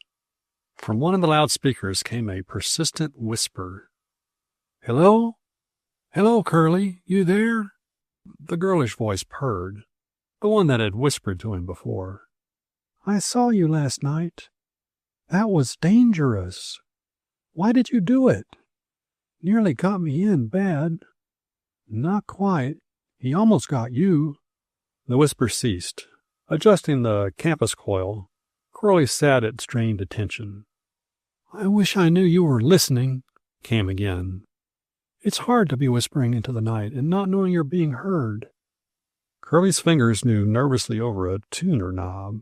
From one of the loudspeakers came a persistent whisper. "Hello? Hello, Curlie, you there?" The girlish voice purred, the one that had whispered to him before. "I saw you last night. That was dangerous. Why did you do it? Nearly got me in bad." "Not quite. He almost got you." The whisper ceased. Adjusting the campus coil, Curlie sat at strained attention. "I wish I knew you were listening," came again. "It's hard to be whispering into the night and not knowing you're being heard." Curlie's fingers moved nervously over a tuner knob.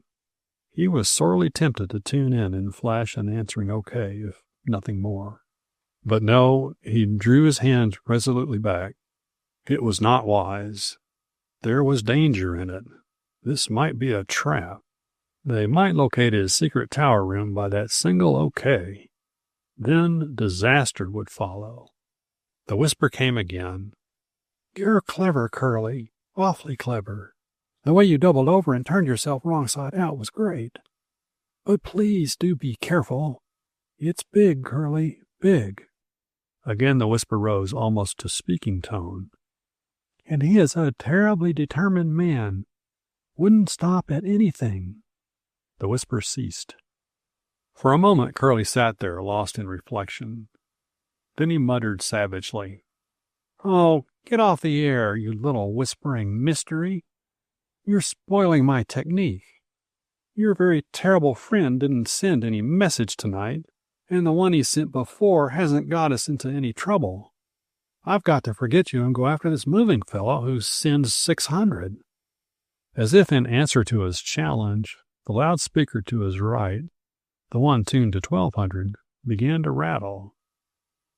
He was sorely tempted to tune in and flash an answering okay, if nothing more. But no, he drew his hand resolutely back. It was not wise. There was danger in it. This might be a trap. They might locate his secret tower room by that single okay. Then disaster would follow. The whisper came again. "You're clever, Curlie. Awfully clever. The way you doubled over and turned yourself wrong side out was great. But please do be careful. It's big, Curlie, big." Again the whisper rose almost to speaking tone. "And he is a terribly determined man. Wouldn't stop at anything." The whisper ceased. For a moment Curlie sat there, lost in reflection. Then he muttered savagely, "Oh, get off the air, you little whispering mystery. You're spoiling my technique. Your very terrible friend didn't send any message tonight, and the one he sent before hasn't got us into any trouble. I've got to forget you and go after this moving fellow who sends 600. As if in answer to his challenge, the loudspeaker to his right, the one tuned to 1200, began to rattle.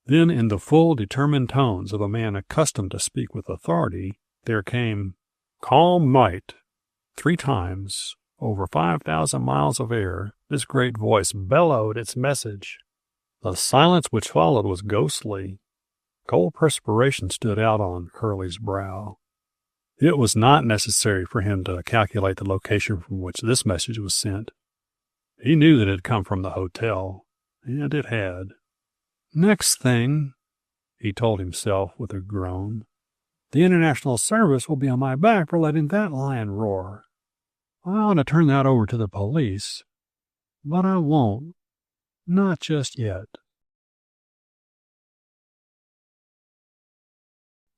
Then, in the full, determined tones of a man accustomed to speak with authority, there came, "Calm night." 3 times, over 5,000 miles of air, this great voice bellowed its message. The silence which followed was ghostly. Cold perspiration stood out on Curlie's brow. It was not necessary for him to calculate the location from which this message was sent. He knew that it had come from the hotel, and it had. "Next thing," he told himself with a groan, "the International Service will be on my back for letting that lion roar. I ought to turn that over to the police, but I won't. Not just yet."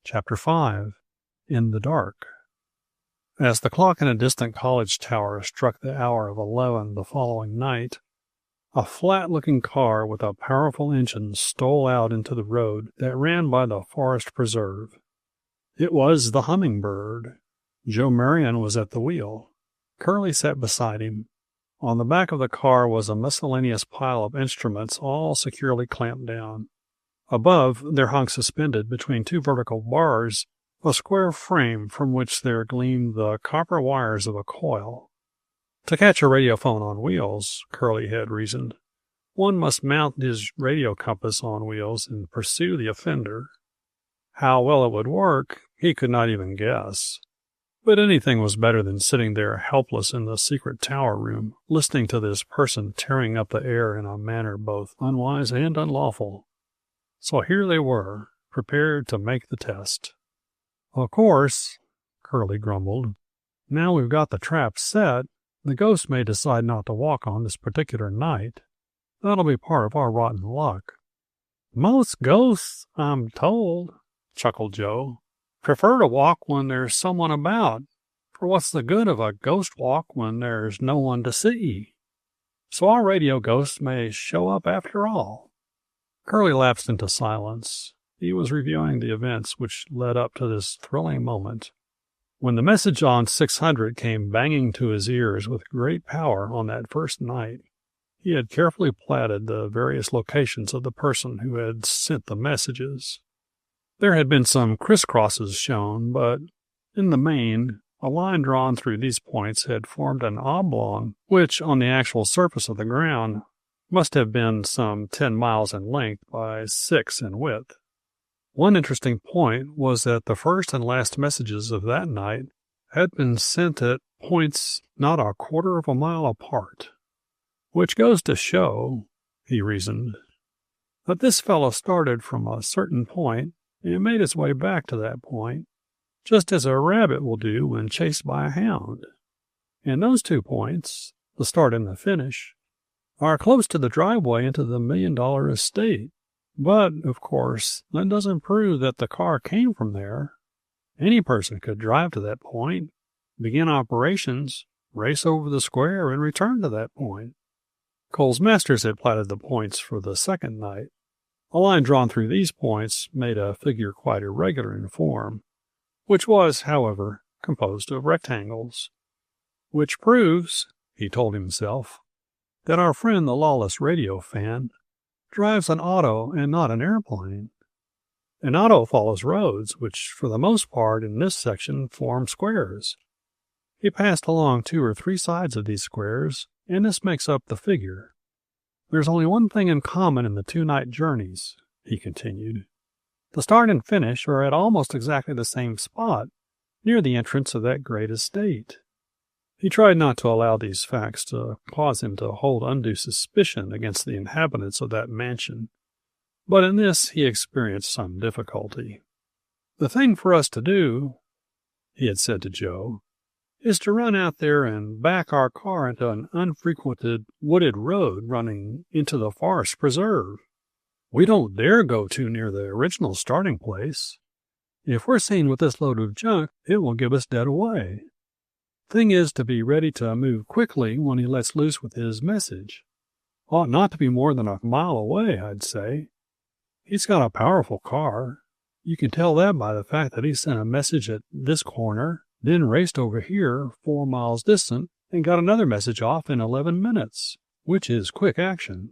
Chapter 5. In the Dark. As the clock in a distant college tower struck the hour of 11 the following night, a flat-looking car with a powerful engine stole out into the road that ran by the forest preserve. It was the Hummingbird. Joe Marion was at the wheel. Curlie sat beside him. On the back of the car was a miscellaneous pile of instruments, all securely clamped down. Above, there hung suspended between 2 vertical bars a square frame from which there gleamed the copper wires of a coil. To catch a radiophone on wheels, Curlie had reasoned, one must mount his radio compass on wheels and pursue the offender. How well it would work, he could not even guess. But anything was better than sitting there helpless in the secret tower room, listening to this person tearing up the air in a manner both unwise and unlawful. So here they were, prepared to make the test. Of course, Curlie grumbled, now we've got the trap set, the ghost may decide not to walk on this particular night. That'll be part of our rotten luck. Most ghosts, I'm told, chuckled Joe, prefer to walk when there's someone about, for what's the good of a ghost walk when there's no one to see? So our radio ghost may show up after all. Curlie lapsed into silence. He was reviewing the events which led up to this thrilling moment. When the message on 600 came banging to his ears with great power on that first night, he had carefully platted the various locations of the person who had sent the messages. There had been some crisscrosses shown, but in the main, a line drawn through these points had formed an oblong, which, on the actual surface of the ground, must have been some 10 miles in length by 6 in width. One interesting point was that the first and last messages of that night had been sent at points not a quarter of a mile apart, which goes to show, he reasoned, that this fellow started from a certain point and made his way back to that point, just as a rabbit will do when chased by a hound. And those 2 points, the start and the finish, are close to the driveway into the $1 million estate. But, of course, that doesn't prove that the car came from there. Any person could drive to that point, begin operations, race over the square, and return to that point. Cole's masters had platted the points for the second night. A line drawn through these points made a figure quite irregular in form, which was, however, composed of rectangles. Which proves, he told himself, that our friend the lawless radio fan drives an auto and not an airplane. An auto follows roads, which for the most part in this section form squares. He passed along 2 or 3 sides of these squares, and this makes up the figure. There's only one thing in common in the 2 night journeys, he continued. The start and finish are at almost exactly the same spot, near the entrance of that great estate. He tried not to allow these facts to cause him to hold undue suspicion against the inhabitants of that mansion, but in this he experienced some difficulty. The thing for us to do, he had said to Joe, is to run out there and back our car into an unfrequented, wooded road running into the forest preserve. We don't dare go too near the original starting place. If we're seen with this load of junk, it will give us dead away. Thing is to be ready to move quickly when he lets loose with his message. Ought not to be more than a mile away, I'd say. He's got a powerful car. You can tell that by the fact that he sent a message at this corner, then raced over here 4 miles distant, and got another message off in 11 minutes, which is quick action.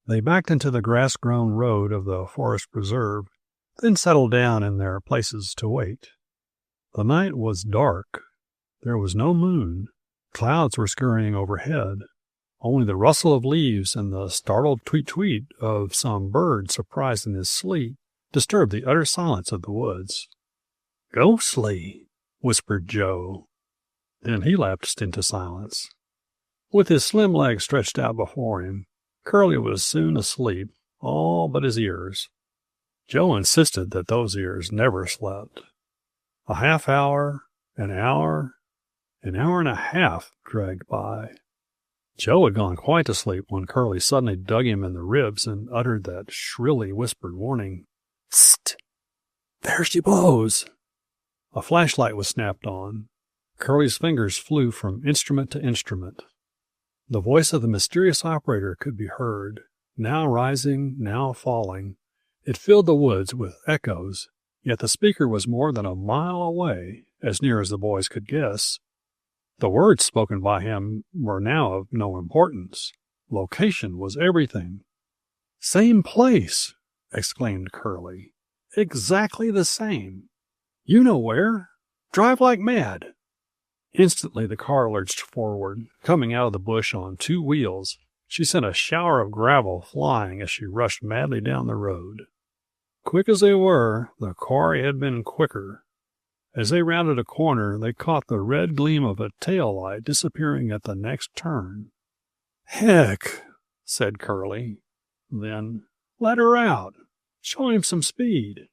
They backed into the grass-grown road of the forest preserve, then settled down in their places to wait. The night was dark. There was no moon. Clouds were scurrying overhead. Only the rustle of leaves and the startled tweet-tweet of some bird surprised in his sleep disturbed the utter silence of the woods. "Ghostly," whispered Joe. Then he lapsed into silence. With his slim legs stretched out before him, Curlie was soon asleep, all but his ears. Joe insisted that those ears never slept. A half hour, an hour and a half dragged by. Joe had gone quite to sleep when Curlie suddenly dug him in the ribs and uttered that shrilly whispered warning, "Psst! There she blows!" A flashlight was snapped on. Curlie's fingers flew from instrument to instrument. The voice of the mysterious operator could be heard, now rising, now falling. It filled the woods with echoes, yet the speaker was more than a mile away, as near as the boys could guess. The words spoken by him were now of no importance. Location was everything. "Same place!" exclaimed Curlie. "Exactly the same. You know where. Drive like mad." Instantly the car lurched forward, coming out of the bush on 2 wheels. She sent a shower of gravel flying as she rushed madly down the road. Quick as they were, the quarry had been quicker. As they rounded a corner, they caught the red gleam of a tail light disappearing at the next turn. "Heck," said Curlie. Then, "Let her out. Show him some speed."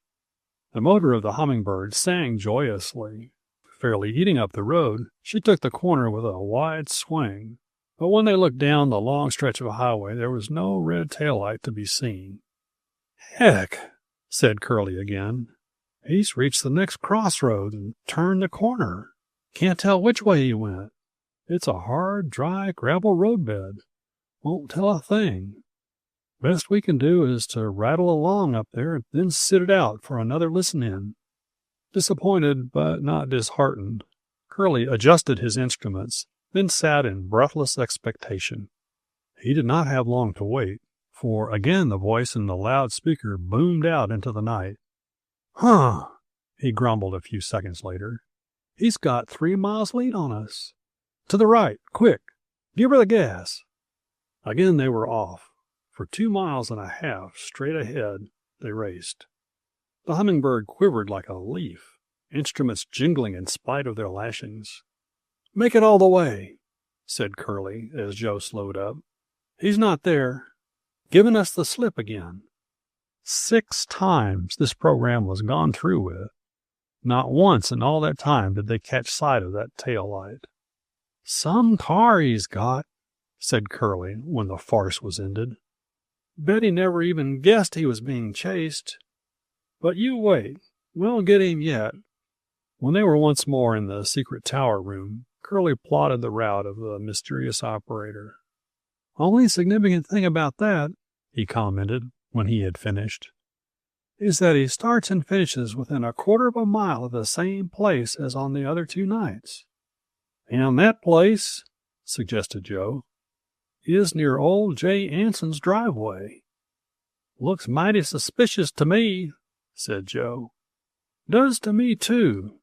The motor of the Hummingbird sang joyously. Fairly eating up the road, she took the corner with a wide swing. But when they looked down the long stretch of highway, there was no red taillight to be seen. "Heck," said Curlie again. "He's reached the next crossroad and turned the corner. Can't tell which way he went. It's a hard, dry gravel roadbed. Won't tell a thing. Best we can do is to rattle along up there and then sit it out for another listen-in." Disappointed but not disheartened, Curlie adjusted his instruments, then sat in breathless expectation. He did not have long to wait, for again the voice in the loudspeaker boomed out into the night. "Huh," he grumbled a few seconds later. "He's got 3 miles lead on us. To the right, quick. Give her the gas." Again they were off. For 2.5 miles straight ahead they raced. The Hummingbird quivered like a leaf, instruments jingling in spite of their lashings. "Make it all the way," said Curlie as Joe slowed up. "He's not there. Giving us the slip again." 6 times this program was gone through with. Not once in all that time did they catch sight of that tail light. "Some car he's got," said Curlie when the farce was ended. "Bet he never even guessed he was being chased. But you wait. We'll get him yet." When they were once more in the secret tower room, Curlie plotted the route of the mysterious operator. "Only significant thing about that," he commented when he had finished, "is that he starts and finishes within 1/4 mile of the same place as on the other 2 nights." "And that place," suggested Joe, "is near old J. Anson's driveway." "Looks mighty suspicious to me," said Joe. "Does to me, too.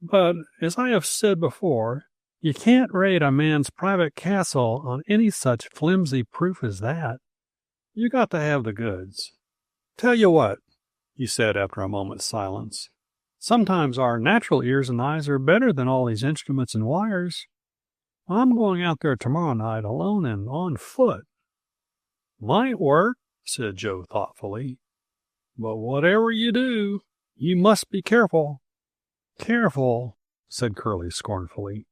But, as I have said before, you can't raid a man's private castle on any such flimsy proof as that. You got to have the goods. Tell you what," he said after a moment's silence, "sometimes our natural ears and eyes are better than all these instruments and wires. I'm going out there tomorrow night alone and on foot." "Might work," said Joe thoughtfully. "But whatever you do, you must be careful." "Careful," said Curlie scornfully.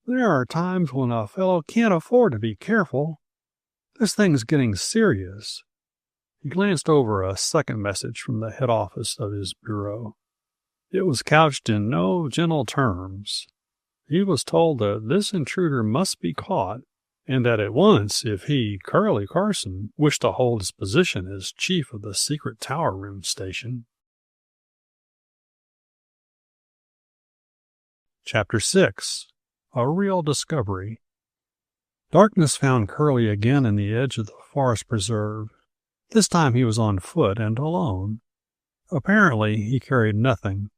"There are times when a fellow can't afford to be careful. This thing's getting serious." He glanced over a second message from the head office of his bureau. It was couched in no gentle terms. He was told that this intruder must be caught, and that at once if he, Curlie Carson, wished to hold his position as chief of the secret tower room station. Chapter 6. A Real Discovery. Darkness found Curlie again in the edge of the forest preserve. This time he was on foot and alone. Apparently he carried nothing.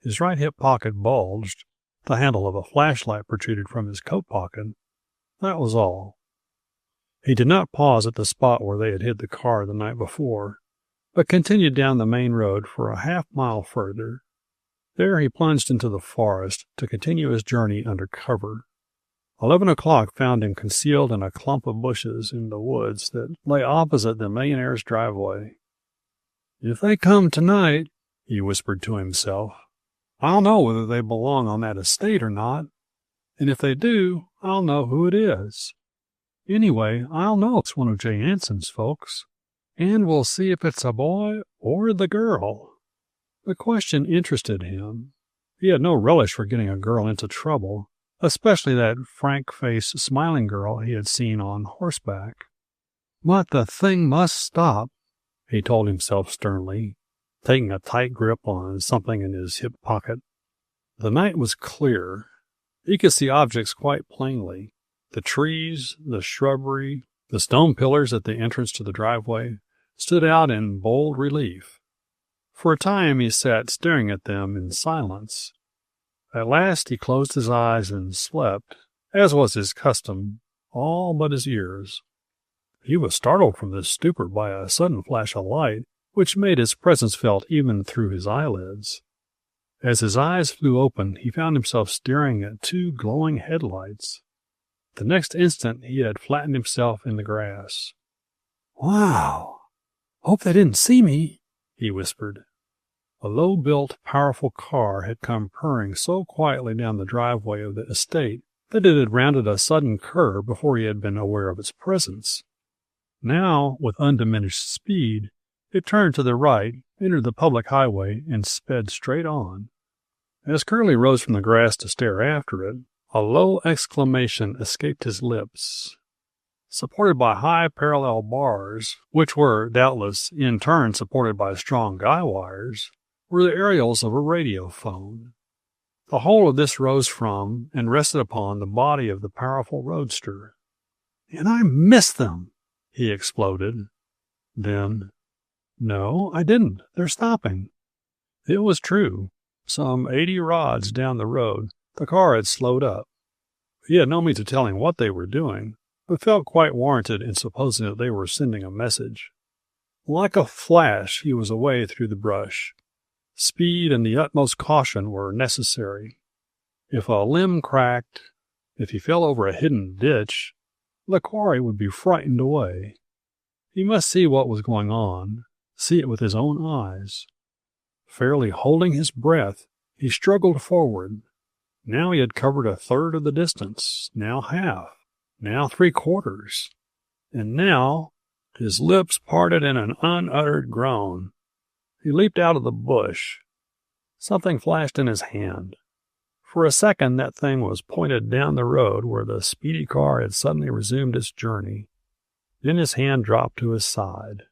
His right hip pocket bulged. The handle of a flashlight protruded from his coat pocket. That was all. He did not pause at the spot where they had hid the car the night before, but continued down the main road for a 1/2 mile further. There he plunged into the forest to continue his journey under cover. 11 o'clock found him concealed in a clump of bushes in the woods that lay opposite the Millionaire's driveway. "If they come tonight," he whispered to himself, "I'll know whether they belong on that estate or not. And if they do, I'll know who it is. Anyway, I'll know it's one of J. Anson's folks, and we'll see if it's a boy or the girl." The question interested him. He had no relish for getting a girl into trouble, especially that frank-faced, smiling girl he had seen on horseback. "But the thing must stop," he told himself sternly, taking a tight grip on something in his hip pocket. The night was clear. He could see objects quite plainly. The trees, the shrubbery, the stone pillars at the entrance to the driveway stood out in bold relief. For a time he sat staring at them in silence. At last he closed his eyes and slept, as was his custom, all but his ears. He was startled from this stupor by a sudden flash of light, which made his presence felt even through his eyelids. As his eyes flew open, he found himself staring at two glowing headlights. The next instant, he had flattened himself in the grass. "Wow! Hope they didn't see me," he whispered. A low-built, powerful car had come purring so quietly down the driveway of the estate that it had rounded a sudden curve before he had been aware of its presence. Now, with undiminished speed, it turned to the right, entered the public highway, and sped straight on. As Curlie rose from the grass to stare after it, a low exclamation escaped his lips. Supported by high parallel bars, which were, doubtless, in turn supported by strong guy wires, were the aerials of a radio phone. The whole of this rose from and rested upon the body of the powerful roadster. "And I missed them!" he exploded. Then, "No, I didn't. They're stopping." It was true. Some 80 rods down the road, the car had slowed up. He had no means of telling what they were doing, but felt quite warranted in supposing that they were sending a message. Like a flash, he was away through the brush. Speed and the utmost caution were necessary. If a limb cracked, if he fell over a hidden ditch, the quarry would be frightened away. He must see what was going on, see it with his own eyes. Fairly holding his breath, he struggled forward. Now he had covered a third of the distance, now half, now 3/4, and now his lips parted in an unuttered groan. He leaped out of the bush. Something flashed in his hand. For a second, that thing was pointed down the road where the speedy car had suddenly resumed its journey. Then his hand dropped to his side.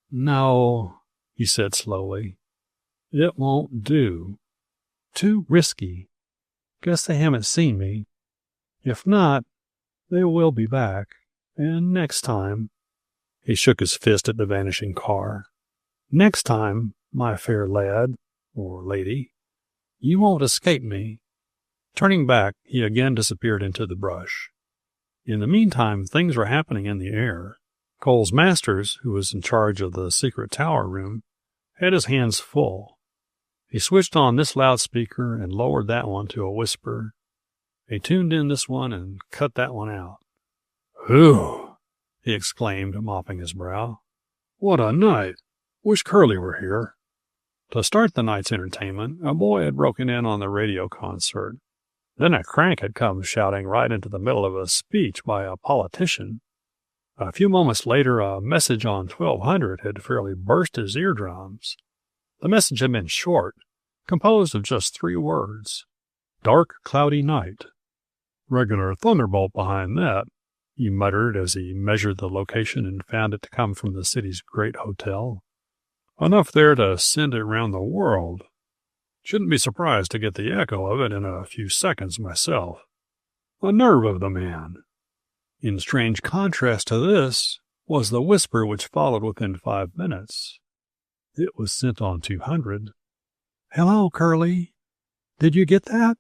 "No," he said slowly. "It won't do. Too risky. Guess they haven't seen me. If not, they will be back. And next time—" He shook his fist at the vanishing car. "Next time, my fair lad, or lady, you won't escape me." Turning back, he again disappeared into the brush. In the meantime, things were happening in the air. Coles Masters, who was in charge of the secret tower room, had his hands full. He switched on this loudspeaker and lowered that one to a whisper. He tuned in this one and cut that one out. "Whew!" he exclaimed, mopping his brow. "What a night! Wish Curlie were here." To start the night's entertainment, a boy had broken in on the radio concert. Then a crank had come shouting right into the middle of a speech by a politician. A few moments later, a message on 1200 had fairly burst his eardrums. The message had been short, composed of just 3 words. "Dark, cloudy night." "Regular thunderbolt behind that," he muttered as he measured the location and found it to come from the city's great hotel. "Enough there to send it round the world. Shouldn't be surprised to get the echo of it in a few seconds myself. The nerve of the man!" In strange contrast to this was the whisper which followed within 5 minutes. It was sent on 200. "Hello, Curlie. Did you get that?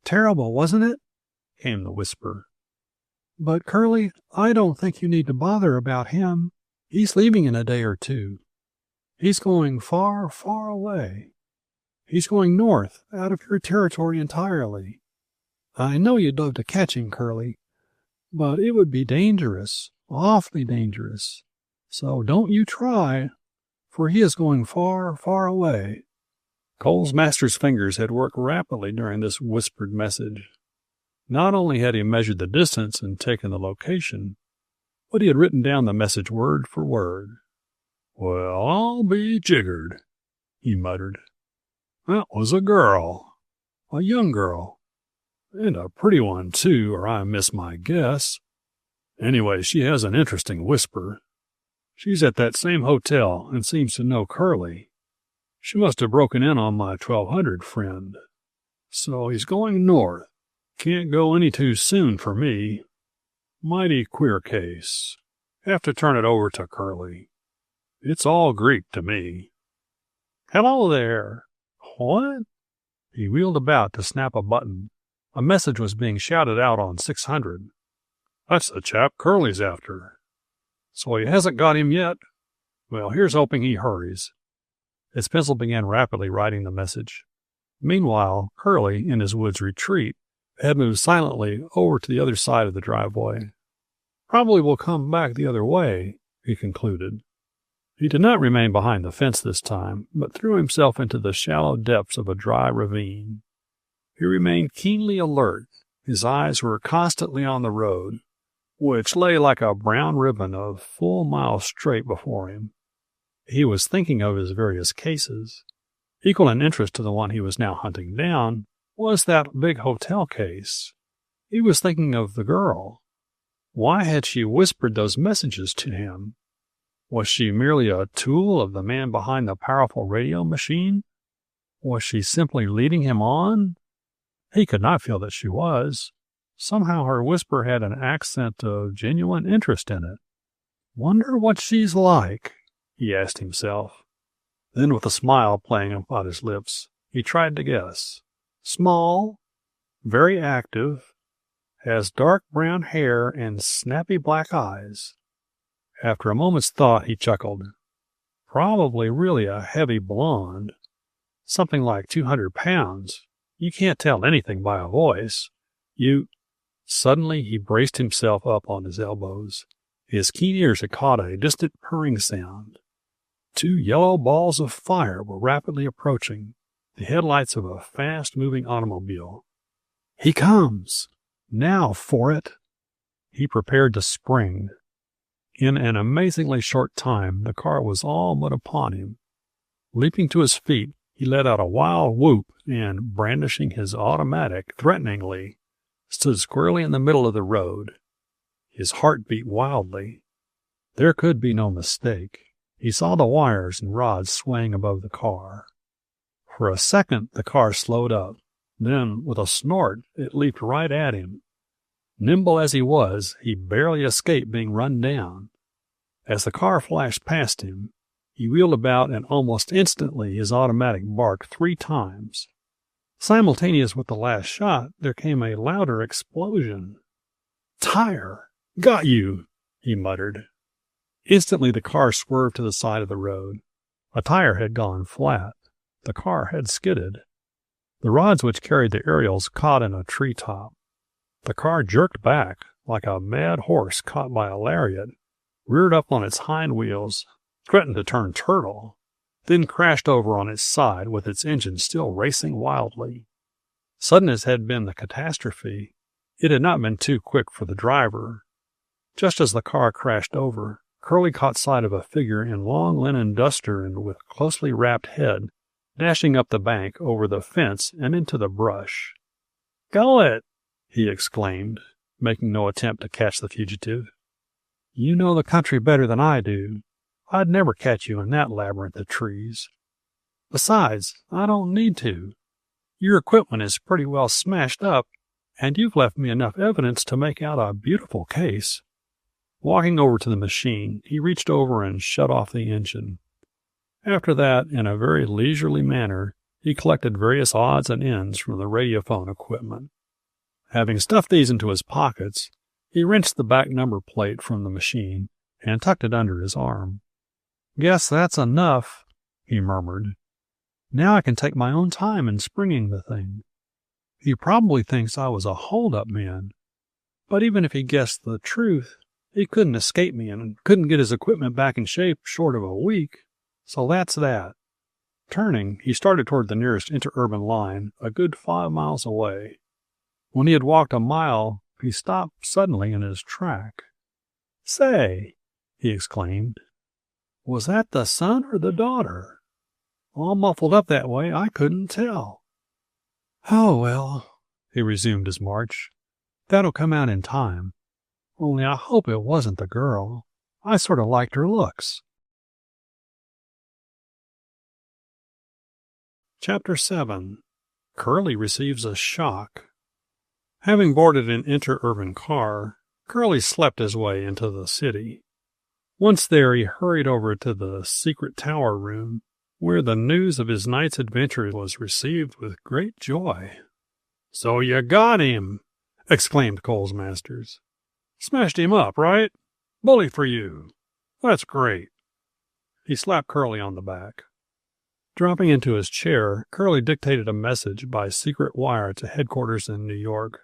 Terrible, wasn't it?" came the whisper. "But, Curlie, I don't think you need to bother about him. He's leaving in a day or 2. He's going far, far away. He's going north, out of your territory entirely. I know you'd love to catch him, Curlie, but it would be dangerous, awfully dangerous. So don't you try, for he is going far, far away." Coles Masters' fingers had worked rapidly during this whispered message. Not only had he measured the distance and taken the location, but he had written down the message word for word. "Well, I'll be jiggered," he muttered. "That was a girl. A young girl. And a pretty one, too, or I miss my guess. Anyway, she has an interesting whisper. She's at that same hotel and seems to know Curlie. She must have broken in on my 1200 friend. So he's going north. Can't go any too soon for me. Mighty queer case. Have to turn it over to Curlie. It's all Greek to me." "Hello there." "What?" He wheeled about to snap a button. A message was being shouted out on 600. "That's the chap Curlie's after." "So he hasn't got him yet? Well, here's hoping he hurries." His pencil began rapidly writing the message. Meanwhile, Curlie, in his woods retreat, had moved silently over to the other side of the driveway. Probably will come back the other way, he concluded. He did not remain behind the fence this time, but threw himself into the shallow depths of a dry ravine. He remained keenly alert. His eyes were constantly on the road, which lay like a brown ribbon a full mile straight before him. He was thinking of his various cases. Equal in interest to the one he was now hunting down was that big hotel case. He was thinking of the girl. Why had she whispered those messages to him? Was she merely a tool of the man behind the powerful radio machine? Was she simply leading him on? He could not feel that she was. Somehow her whisper had an accent of genuine interest in it. Wonder what she's like, he asked himself. Then, with a smile playing about his lips, he tried to guess. Small, very active, has dark brown hair and snappy black eyes. After a moment's thought, he chuckled. Probably really a heavy blonde. Something like 200 pounds. You can't tell anything by a voice. Suddenly he braced himself up on his elbows. His keen ears had caught a distant purring sound. 2 yellow balls of fire were rapidly approaching, the headlights of a fast-moving automobile. He comes! Now for it! He prepared to spring. In an amazingly short time, the car was all but upon him. Leaping to his feet, he let out a wild whoop and, brandishing his automatic threateningly, stood squarely in the middle of the road. His heart beat wildly. There could be no mistake. He saw the wires and rods swaying above the car. For a second, the car slowed up. Then, with a snort, it leaped right at him. Nimble as he was, he barely escaped being run down. As the car flashed past him, he wheeled about and almost instantly his automatic barked 3 times. Simultaneous with the last shot, there came a louder explosion. "Tire! Got you!" he muttered. Instantly the car swerved to the side of the road. A tire had gone flat. The car had skidded. The rods which carried the aerials caught in a treetop. The car jerked back like a mad horse caught by a lariat, reared up on its hind wheels, threatened to turn turtle, then crashed over on its side with its engine still racing wildly. Sudden as had been the catastrophe, it had not been too quick for the driver. Just as the car crashed over, Curlie caught sight of a figure in long linen duster and with closely wrapped head, dashing up the bank, over the fence, and into the brush. "Go it!" he exclaimed, making no attempt to catch the fugitive. "You know the country better than I do. I'd never catch you in that labyrinth of trees. Besides, I don't need to. Your equipment is pretty well smashed up, and you've left me enough evidence to make out a beautiful case." Walking over to the machine, he reached over and shut off the engine. After that, in a very leisurely manner, he collected various odds and ends from the radiophone equipment. Having stuffed these into his pockets, he wrenched the back number plate from the machine and tucked it under his arm. "Guess that's enough," he murmured. "Now I can take my own time in springing the thing. He probably thinks I was a hold-up man, but even if he guessed the truth, he couldn't escape me and couldn't get his equipment back in shape short of a week. So that's that." Turning, he started toward the nearest interurban line, a good 5 miles away. When he had walked a mile, he stopped suddenly in his track. "Say," he exclaimed, "was that the son or the daughter? All muffled up that way, I couldn't tell." "Oh, well," he resumed his march, "that'll come out in time. Only I hope it wasn't the girl. I sort of liked her looks." Chapter 7. Curlie receives a shock. Having boarded an interurban car, Curlie slept his way into the city. Once there, he hurried over to the secret tower room, where the news of his night's adventure was received with great joy. "So you got him!" exclaimed Coles Masters. "Smashed him up, right? Bully for you. That's great." He slapped Curlie on the back. Dropping into his chair, Curlie dictated a message by secret wire to headquarters in New York.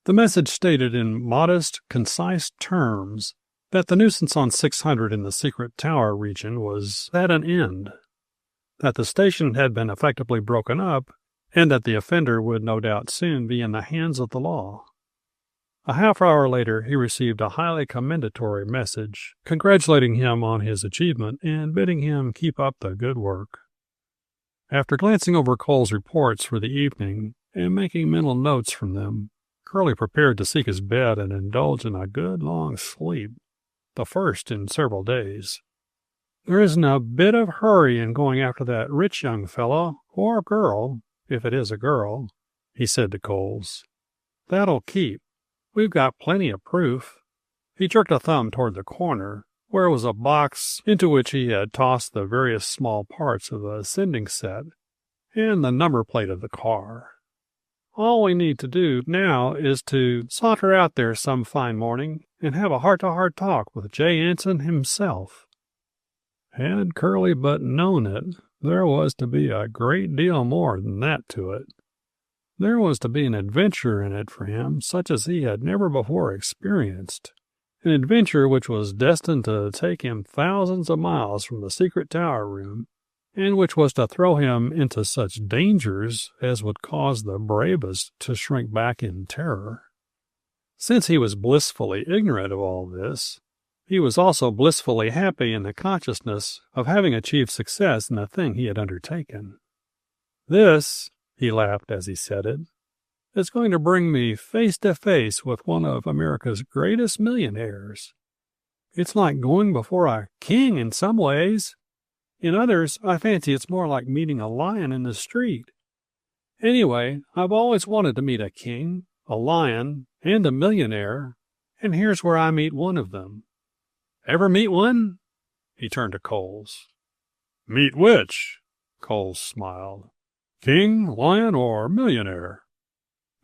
The message stated in modest, concise terms that the nuisance on 600 in the secret tower region was at an end, that the station had been effectively broken up, and that the offender would no doubt soon be in the hands of the law. A half-hour later, he received a highly commendatory message congratulating him on his achievement and bidding him keep up the good work. After glancing over Cole's reports for the evening and making mental notes from them, Curlie prepared to seek his bed and indulge in a good long sleep, the first in several days. There isn't a bit of hurry in going after that rich young fellow, or girl, if it is a girl, he said to Coles. That'll keep. We've got plenty of proof. He jerked a thumb toward the corner, where was a box into which he had tossed the various small parts of a sending set and the number plate of the car. All we need to do now is to saunter out there some fine morning and have a heart-to-heart talk with J. Anson himself. Had Curlie but known it, there was to be a great deal more than that to it. There was to be an adventure in it for him such as he had never before experienced. An adventure which was destined to take him thousands of miles from the secret tower room, and which was to throw him into such dangers as would cause the bravest to shrink back in terror. Since he was blissfully ignorant of all this, he was also blissfully happy in the consciousness of having achieved success in the thing he had undertaken. This, he laughed as he said it, is going to bring me face to face with one of America's greatest millionaires. It's like going before a king in some ways. In others, I fancy it's more like meeting a lion in the street. Anyway, I've always wanted to meet a king, a lion, and a millionaire, and here's where I meet one of them. Ever meet one? He turned to Coles. Meet which? Coles smiled. King, lion, or millionaire?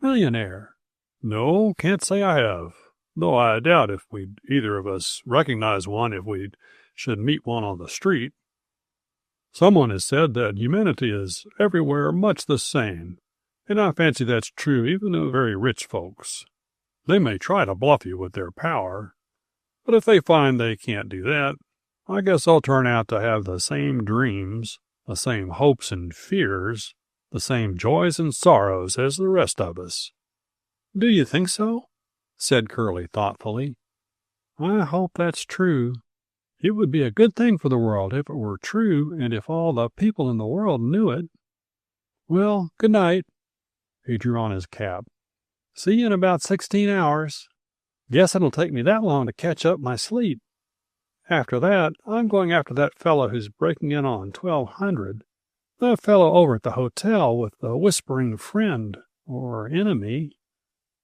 Millionaire. No, can't say I have, though I doubt if we'd either of us recognize one if we should meet one on the street. Someone has said that humanity is everywhere much the same, and I fancy that's true even of very rich folks. They may try to bluff you with their power, but if they find they can't do that, I guess they'll turn out to have the same dreams, the same hopes and fears, the same joys and sorrows as the rest of us. Do you think so? Said Curlie thoughtfully. I hope that's true. It would be a good thing for the world if it were true and if all the people in the world knew it. Well, good night. He drew on his cap. See you in about 16 hours. Guess it'll take me that long to catch up my sleep. After that, I'm going after that fellow who's breaking in on 1200. The fellow over at the hotel with the whispering friend, or enemy,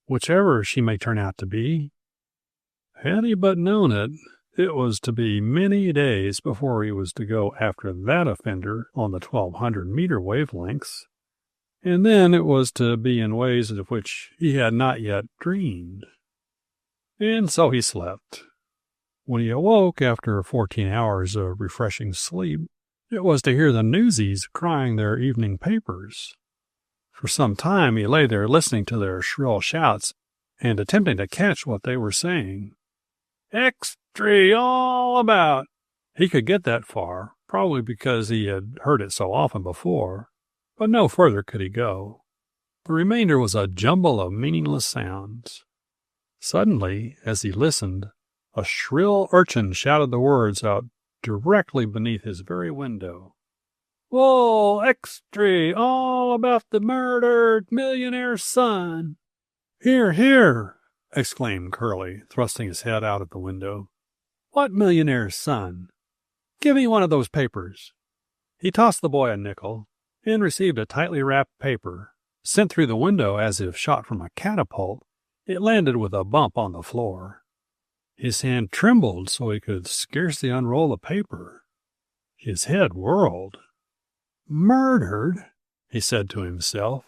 whichever she may turn out to be. Had he but known it, it was to be many days before he was to go after that offender on the 1200-meter wavelengths, and then it was to be in ways of which he had not yet dreamed. And so he slept. When he awoke after 14 hours of refreshing sleep, it was to hear the newsies crying their evening papers. For some time he lay there listening to their shrill shouts and attempting to catch what they were saying. Extra all about. He could get that far, probably because he had heard it so often before, but no further could he go. The remainder was a jumble of meaningless sounds. Suddenly, as he listened, a shrill urchin shouted the words out directly beneath his very window. Whoa, extra, all about the murdered millionaire's son. Here, here, exclaimed Curlie, thrusting his head out at the window. What millionaire's son? Give me one of those papers. He tossed the boy a nickel and received a tightly wrapped paper. Sent through the window as if shot from a catapult, it landed with a bump on the floor. His hand trembled so he could scarcely unroll the paper. His head whirled. Murdered, he said to himself.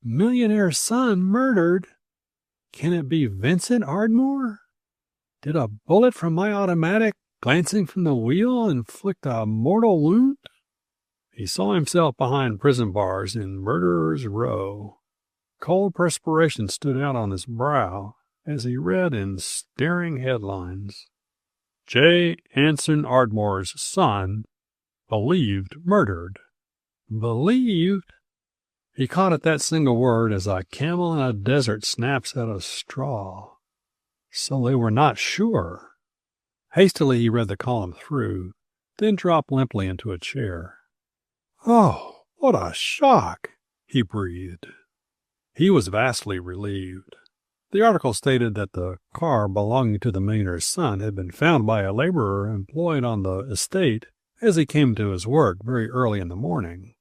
Millionaire's son murdered? Can it be Vincent Ardmore? Did a bullet from my automatic, glancing from the wheel, inflict a mortal wound? He saw himself behind prison bars in Murderer's Row. Cold perspiration stood out on his brow as he read in staring headlines, J. Anson Ardmore's son, believed murdered. Believed? He caught at that single word as a camel in a desert snaps at a straw. So they were not sure. Hastily he read the column through, then dropped limply into a chair. Oh, what a shock, he breathed. He was vastly relieved. The article stated that the car belonging to the millionaire's son had been found by a laborer employed on the estate as he came to his work very early in the morning.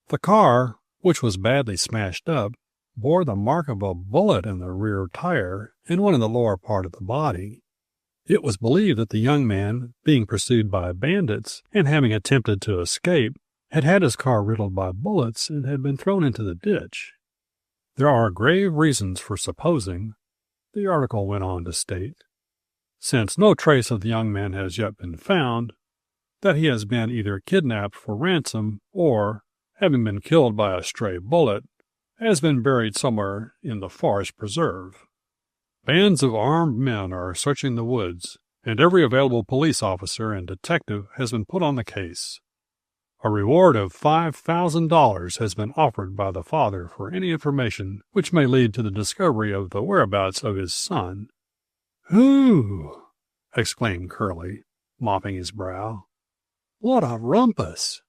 The car, which was badly smashed up, bore the mark of a bullet in the rear tire and one in the lower part of the body. It was believed that the young man, being pursued by bandits and having attempted to escape, had had his car riddled by bullets and had been thrown into the ditch. There are grave reasons for supposing, the article went on to state, since no trace of the young man has yet been found, that he has been either kidnapped for ransom or, having been killed by a stray bullet, has been buried somewhere in the forest preserve. Bands of armed men are searching the woods, and every available police officer and detective has been put on the case. A reward of $5,000 has been offered by the father for any information which may lead to the discovery of the whereabouts of his son. "Whew!" exclaimed Curlie, mopping his brow. "What a rumpus!"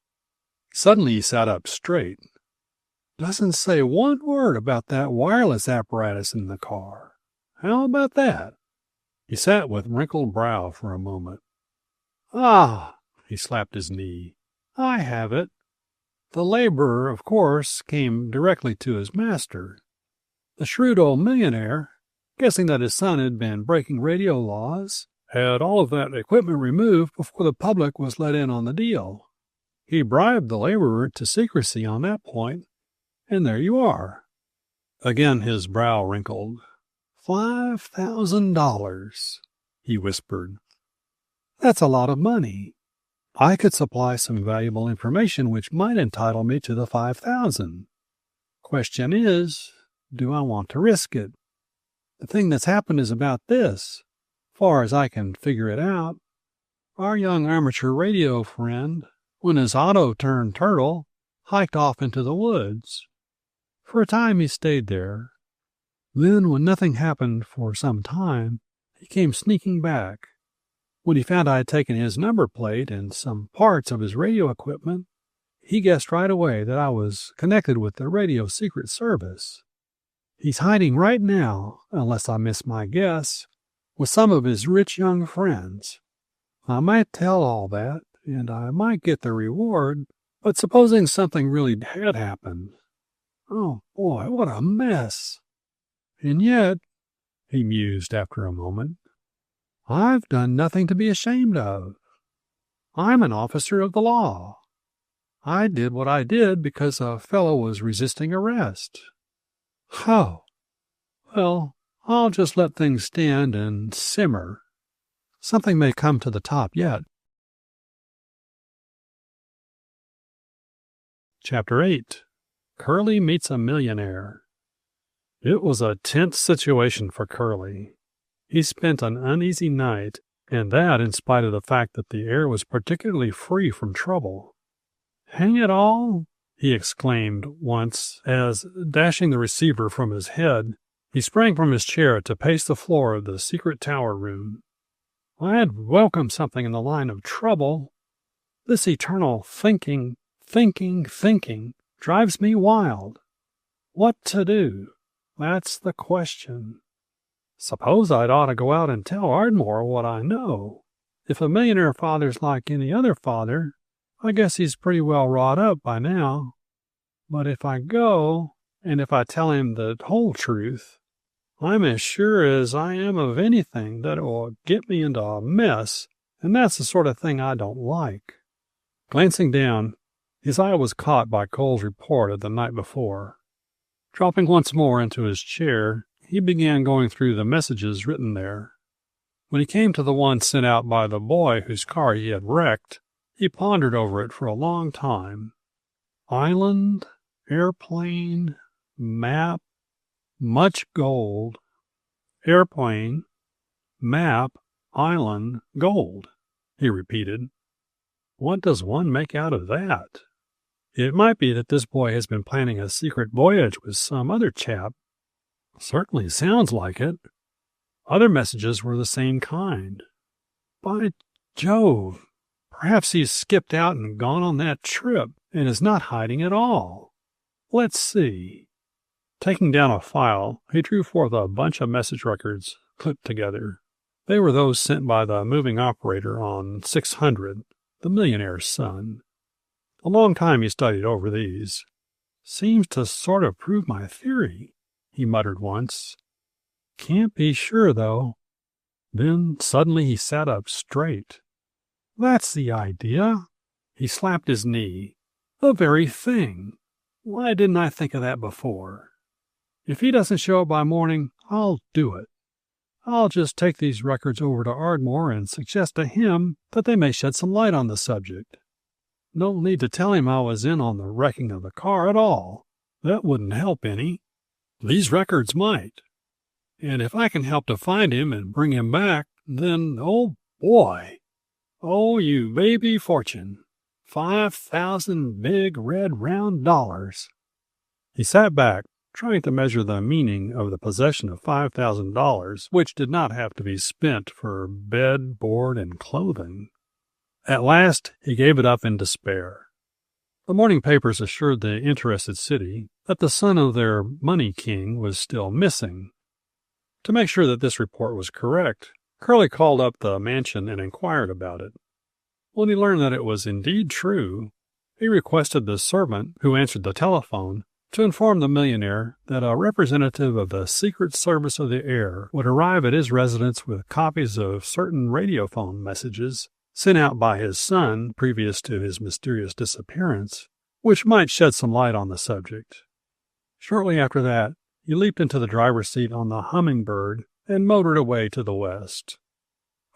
Suddenly he sat up straight. "Doesn't say one word about that wireless apparatus in the car. How about that?" He sat with wrinkled brow for a moment. "Ah!" he slapped his knee. "I have it. The laborer, of course, came directly to his master. The shrewd old millionaire, guessing that his son had been breaking radio laws, had all of that equipment removed before the public was let in on the deal. He bribed the laborer to secrecy on that point, and there you are." Again his brow wrinkled. $5,000, he whispered. "That's a lot of money. I could supply some valuable information which might entitle me to the $5,000. Question is, do I want to risk it? The thing that's happened is about this. Far as I can figure it out, our young amateur radio friend, when his auto turned turtle, hiked off into the woods. For a time he stayed there. Then, when nothing happened for some time, he came sneaking back. When he found I had taken his number plate and some parts of his radio equipment, he guessed right away that I was connected with the radio secret service. He's hiding right now, unless I miss my guess, with some of his rich young friends. I might tell all that, and I might get the reward, but supposing something really had happened. Oh, boy, what a mess. And yet, he mused after a moment, I've done nothing to be ashamed of. I'm an officer of the law. I did what I did because a fellow was resisting arrest. Oh, well, I'll just let things stand and simmer. Something may come to the top yet. Chapter 8. Curlie Meets a Millionaire. It was a tense situation for Curlie. He spent an uneasy night, and that in spite of the fact that the air was particularly free from trouble. "Hang it all!" he exclaimed once as, dashing the receiver from his head, he sprang from his chair to pace the floor of the secret tower room. "I'd welcome something in the line of trouble. This eternal thinking drives me wild. What to do? That's the question. Suppose I'd ought to go out and tell Ardmore what I know. If a millionaire father's like any other father, I guess he's pretty well wrought up by now. But if I go, and if I tell him the whole truth, I'm as sure as I am of anything that it will get me into a mess, and that's the sort of thing I don't like." Glancing down, his eye was caught by Cole's report of the night before. Dropping once more into his chair, he began going through the messages written there. When he came to the one sent out by the boy whose car he had wrecked, He pondered over it for a long time. Island, airplane, map, much gold, airplane, map, island, gold, he repeated. What does one make out of that? It might be that this boy has been planning a secret voyage with some other chap. Certainly sounds like it. Other messages were the same kind. By Jove, perhaps he's skipped out and gone on that trip and is not hiding at all. Let's see. Taking down a file, he drew forth a bunch of message records clipped together. They were those sent by the moving operator on 600, the Millionaire's son. A long time he studied over these. Seems to sort of prove my theory, he muttered once. Can't be sure, though. Then suddenly he sat up straight. That's the idea. He slapped his knee. The very thing. Why didn't I think of that before? If he doesn't show up by morning, I'll do it. I'll just take these records over to Ardmore and suggest to him that they may shed some light on the subject. No need to tell him I was in on the wrecking of the car at all. That wouldn't help any. These records might. And if I can help to find him and bring him back, then, oh boy. Oh, you baby fortune. 5,000 big red round dollars. He sat back, trying to measure the meaning of the possession of $5,000, which did not have to be spent for bed, board, and clothing. At last, he gave it up in despair. The morning papers assured the interested city that the son of their money king was still missing. To make sure that this report was correct, Curlie called up the mansion and inquired about it. When he learned that it was indeed true, he requested the servant who answered the telephone to inform the millionaire that a representative of the Secret Service of the Air would arrive at his residence with copies of certain radiophone messages sent out by his son previous to his mysterious disappearance, which might shed some light on the subject. Shortly after that, he leaped into the driver's seat on the Hummingbird and motored away to the west.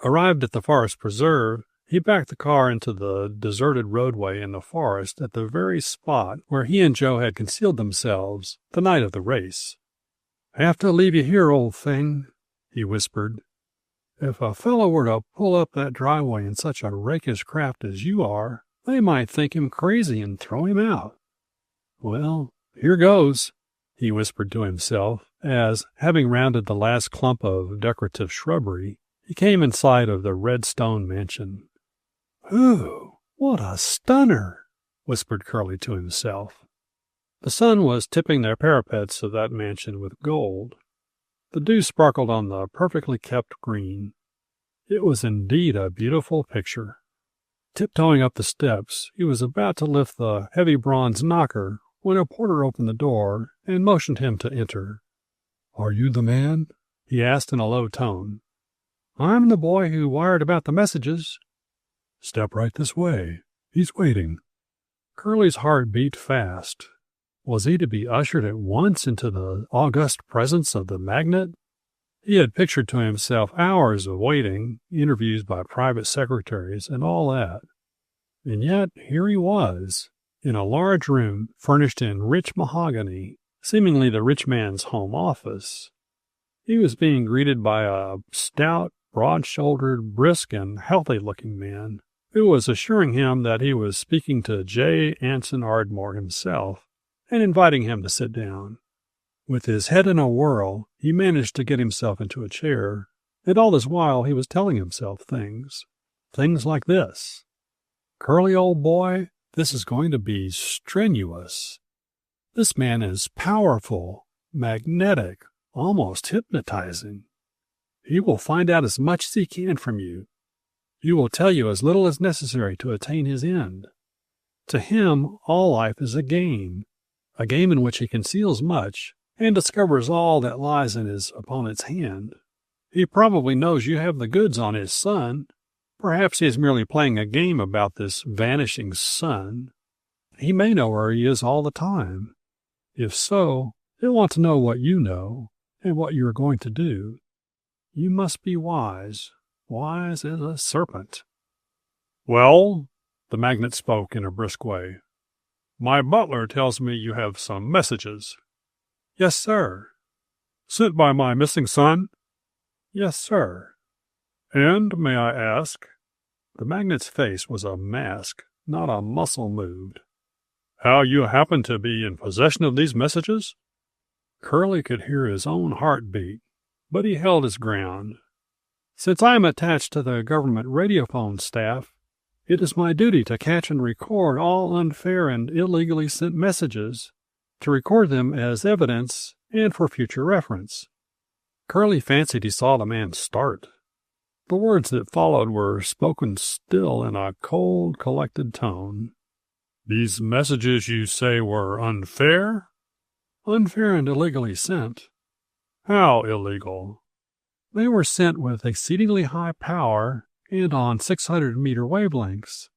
Arrived at the forest preserve, he backed the car into the deserted roadway in the forest at the very spot where he and Joe had concealed themselves the night of the race. "Have to leave you here, old thing," he whispered. "If a fellow were to pull up that driveway in such a rakish craft as you are, they might think him crazy and throw him out. Well, here goes," he whispered to himself as, having rounded the last clump of decorative shrubbery, he came in sight of the red stone mansion. "Whew, what a stunner," whispered Curlie to himself. The sun was tipping the parapets of that mansion with gold. The dew sparkled on the perfectly kept green. It was indeed a beautiful picture. Tiptoeing up the steps, he was about to lift the heavy bronze knocker when a porter opened the door and motioned him to enter. "Are you the man?" he asked in a low tone. "I'm the boy who wired about the messages." "Step right this way. He's waiting." Curlie's heart beat fast. Was he to be ushered at once into the august presence of the magnate? He had pictured to himself hours of waiting, interviews by private secretaries, and all that. And yet here he was, in a large room furnished in rich mahogany, seemingly the rich man's home office. He was being greeted by a stout, broad-shouldered, brisk, and healthy-looking man, who was assuring him that he was speaking to J. Anson Ardmore himself, and inviting him to sit down. With his head in a whirl, he managed to get himself into a chair, and all this while he was telling himself things like this. "Curlie, old boy, this is going to be strenuous. This man is powerful, magnetic, almost hypnotizing. He will find out as much as he can from you. He will tell you as little as necessary to attain his end. To him, all life is a game in which he conceals much and discovers all that lies in his opponent's hand. He probably knows you have the goods on his son. Perhaps he is merely playing a game about this vanishing son. He may know where he is all the time. If so, he'll want to know what you know and what you are going to do. You must be wise as a serpent." "Well, The magnate spoke in a brisk way. "My butler tells me you have some messages." "Yes, sir." "Sent by my missing son?" "Yes, sir." "And, may I ask—" The magnate's face was a mask, not a muscle moved. "How you happen to be in possession of these messages?" Curlie could hear his own heart beat, but he held his ground. "Since I am attached to the government radiophone staff, it is my duty to catch and record all unfair and illegally sent messages, to record them as evidence and for future reference." Curlie fancied he saw the man start. The words that followed were spoken still in a cold, collected tone. "These messages you say were unfair?" "Unfair and illegally sent." "How illegal?" "They were sent with exceedingly high power and on 600-meter wavelengths.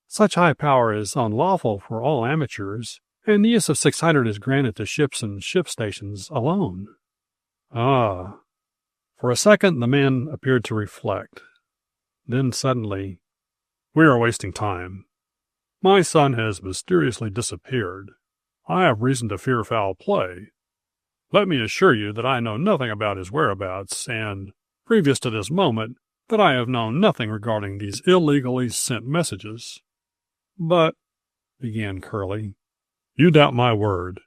Such high power is unlawful for all amateurs, and the use of 600 is granted to ships and ship stations alone." "Ah." For a second the man appeared to reflect. Then suddenly, "We are wasting time. My son has mysteriously disappeared. I have reason to fear foul play. Let me assure you that I know nothing about his whereabouts, and, previous to this moment, that I have known nothing regarding these illegally sent messages." "But—" began Curlie. "You doubt my word."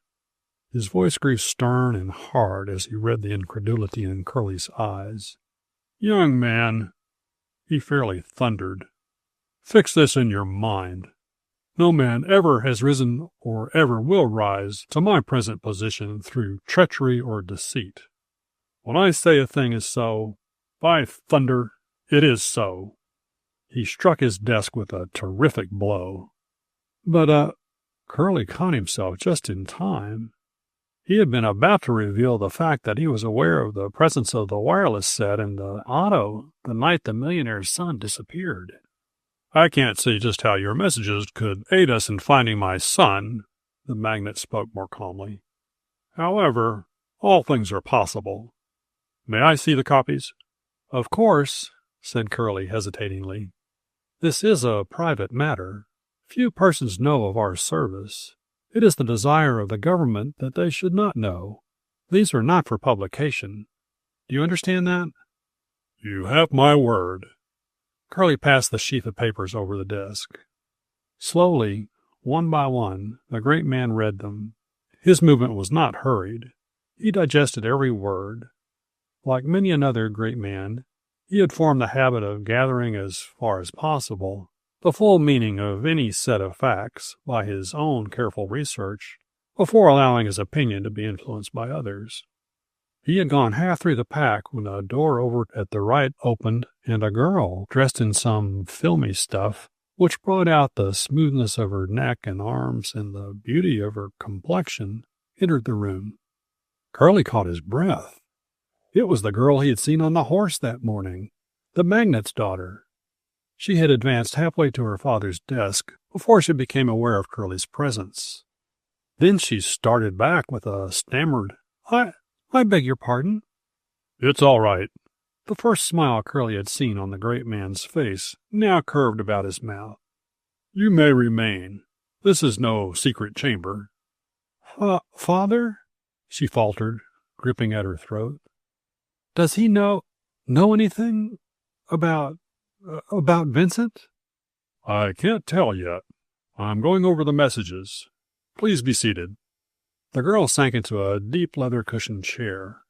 His voice grew stern and hard as he read the incredulity in Curlie's eyes. "Young man," he fairly thundered, "fix this in your mind. No man ever has risen or ever will rise to my present position through treachery or deceit. When I say a thing is so, by thunder, it is so." He struck his desk with a terrific blow. But, Curlie caught himself just in time. He had been about to reveal the fact that he was aware of the presence of the wireless set in the auto the night the millionaire's son disappeared. "I can't see just how your messages could aid us in finding my son," the magnate spoke more calmly. "However, all things are possible. May I see the copies?" "Of course," said Curlie hesitatingly. "This is a private matter. Few persons know of our service. It is the desire of the government that they should not know. These are not for publication. Do you understand that?" "You have my word." Curlie passed the sheaf of papers over the desk. Slowly, one by one, the great man read them. His movement was not hurried. He digested every word. Like many another great man, he had formed the habit of gathering as far as possible the full meaning of any set of facts by his own careful research before allowing his opinion to be influenced by others. He had gone half through the pack when a door over at the right opened and a girl, dressed in some filmy stuff, which brought out the smoothness of her neck and arms and the beauty of her complexion, entered the room. Curlie caught his breath. It was the girl he had seen on the horse that morning, the magnate's daughter. She had advanced halfway to her father's desk before she became aware of Curlie's presence. Then she started back with a stammered, I beg your pardon." "It's all right." The first smile Curlie had seen on the great man's face now curved about his mouth. "You may remain. This is no secret chamber." "Father?" she faltered, gripping at her throat. "Does he know anything about Vincent?" "I can't tell yet. I'm going over the messages. Please be seated." The girl sank into a deep leather-cushioned chair.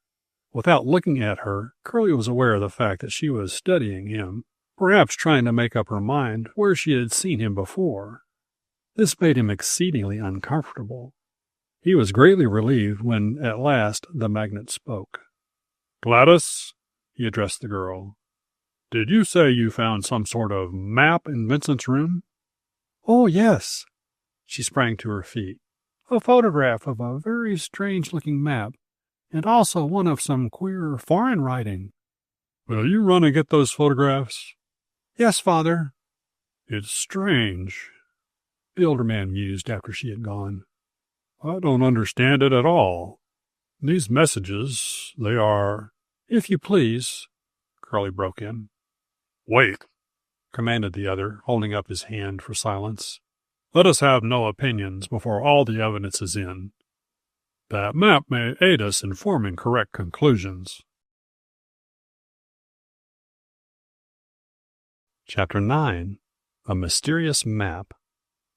Without looking at her, Curlie was aware of the fact that she was studying him, perhaps trying to make up her mind where she had seen him before. This made him exceedingly uncomfortable. He was greatly relieved when, at last, the magnate spoke. "Gladys," he addressed the girl, "did you say you found some sort of map in Vincent's room?" "Oh, yes." She sprang to her feet. "A photograph of a very strange-looking map, and also one of some queer foreign writing." "Will you run and get those photographs?" "Yes, Father." "It's strange," the older man mused after she had gone. "I don't understand it at all. These messages, they are—" "If you please," Curlie broke in. "Wait." commanded the other, holding up his hand for silence. "Let us have no opinions before all the evidence is in. That map may aid us in forming correct conclusions." Chapter 9. A Mysterious Map.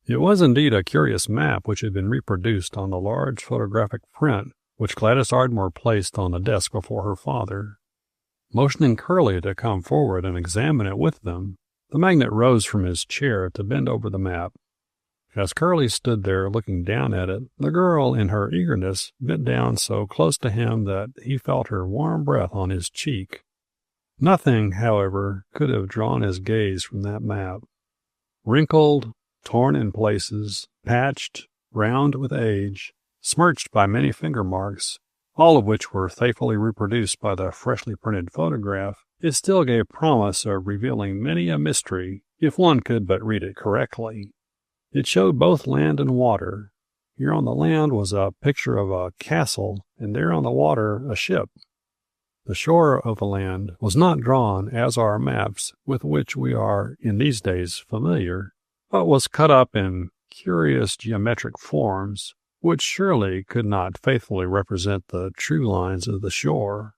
It was indeed a curious map which had been reproduced on the large photographic print which Gladys Ardmore placed on the desk before her father. Motioning Curlie to come forward and examine it with them, the magnate rose from his chair to bend over the map. As Curlie stood there looking down at it, the girl, in her eagerness, bent down so close to him that he felt her warm breath on his cheek. Nothing, however, could have drawn his gaze from that map. Wrinkled, torn in places, patched, round with age, smirched by many finger marks, all of which were faithfully reproduced by the freshly printed photograph, it still gave promise of revealing many a mystery if one could but read it correctly. It showed both land and water. Here on the land was a picture of a castle, and there on the water a ship. The shore of the land was not drawn as are maps with which we are in these days familiar, but was cut up in curious geometric forms, which surely could not faithfully represent the true lines of the shore.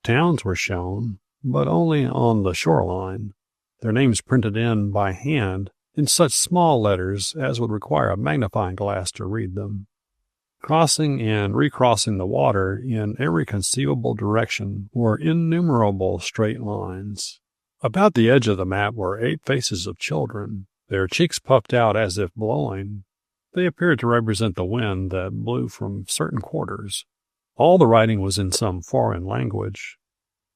Towns were shown, but only on the shoreline, their names printed in by hand in such small letters as would require a magnifying glass to read them. Crossing and recrossing the water in every conceivable direction were innumerable straight lines. About the edge of the map were 8 faces of children, their cheeks puffed out as if blowing. They appeared to represent the wind that blew from certain quarters. All the writing was in some foreign language.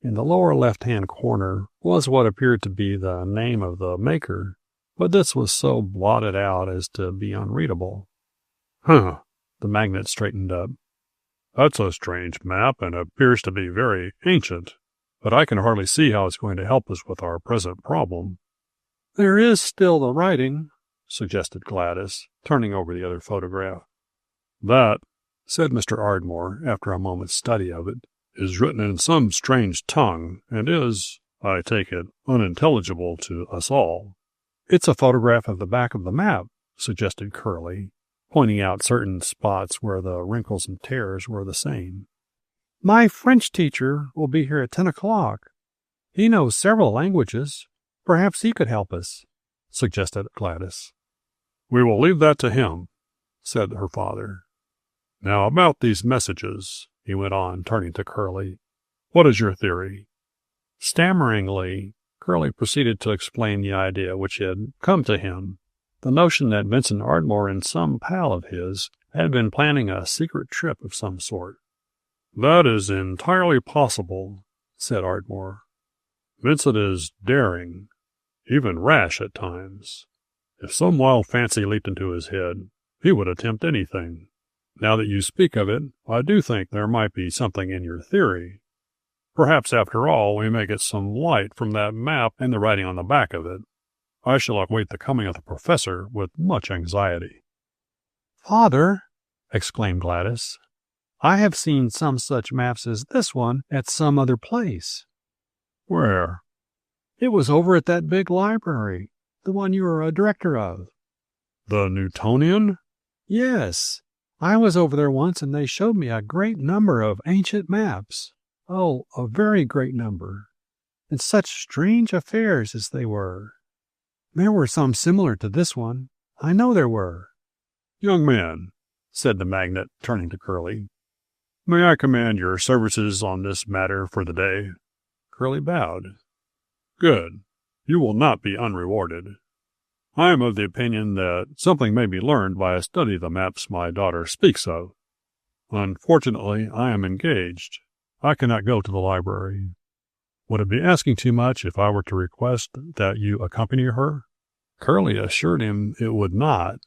In the lower left-hand corner was what appeared to be the name of the maker, but this was so blotted out as to be unreadable. "Huh," the magnate straightened up. "That's a strange map and appears to be very ancient, but I can hardly see how it's going to help us with our present problem." "There is still the writing," suggested Gladys, turning over the other photograph. "That," said Mr. Ardmore, after a moment's study of it, "is written in some strange tongue, and is, I take it, unintelligible to us all." "It's a photograph of the back of the map," suggested Curlie, pointing out certain spots where the wrinkles and tears were the same. "My French teacher will be here at 10 o'clock. He knows several languages. Perhaps he could help us," suggested Gladys. "We will leave that to him," said her father. "Now about these messages," he went on, turning to Curlie. "What is your theory?" Stammeringly, Curlie proceeded to explain the idea which had come to him, the notion that Vincent Ardmore and some pal of his had been planning a secret trip of some sort. "That is entirely possible," said Ardmore. "Vincent is daring, even rash at times. If some wild fancy leaped into his head, he would attempt anything. Now that you speak of it, I do think there might be something in your theory. Perhaps, after all, we may get some light from that map and the writing on the back of it. I shall await the coming of the professor with much anxiety." "Father," exclaimed Gladys, "I have seen some such maps as this one at some other place." "Where?" "It was over at that big library, the one you are a director of." "The Newtonian?" "Yes. I was over there once, and they showed me a great number of ancient maps. Oh, a very great number. And such strange affairs as they were. There were some similar to this one. I know there were." "Young man," said the magnate, turning to Curlie, "may I command your services on this matter for the day?" Curlie bowed. "Good. You will not be unrewarded. I am of the opinion that something may be learned by a study of the maps my daughter speaks of. Unfortunately, I am engaged. I cannot go to the library. Would it be asking too much if I were to request that you accompany her?" Curlie assured him it would not.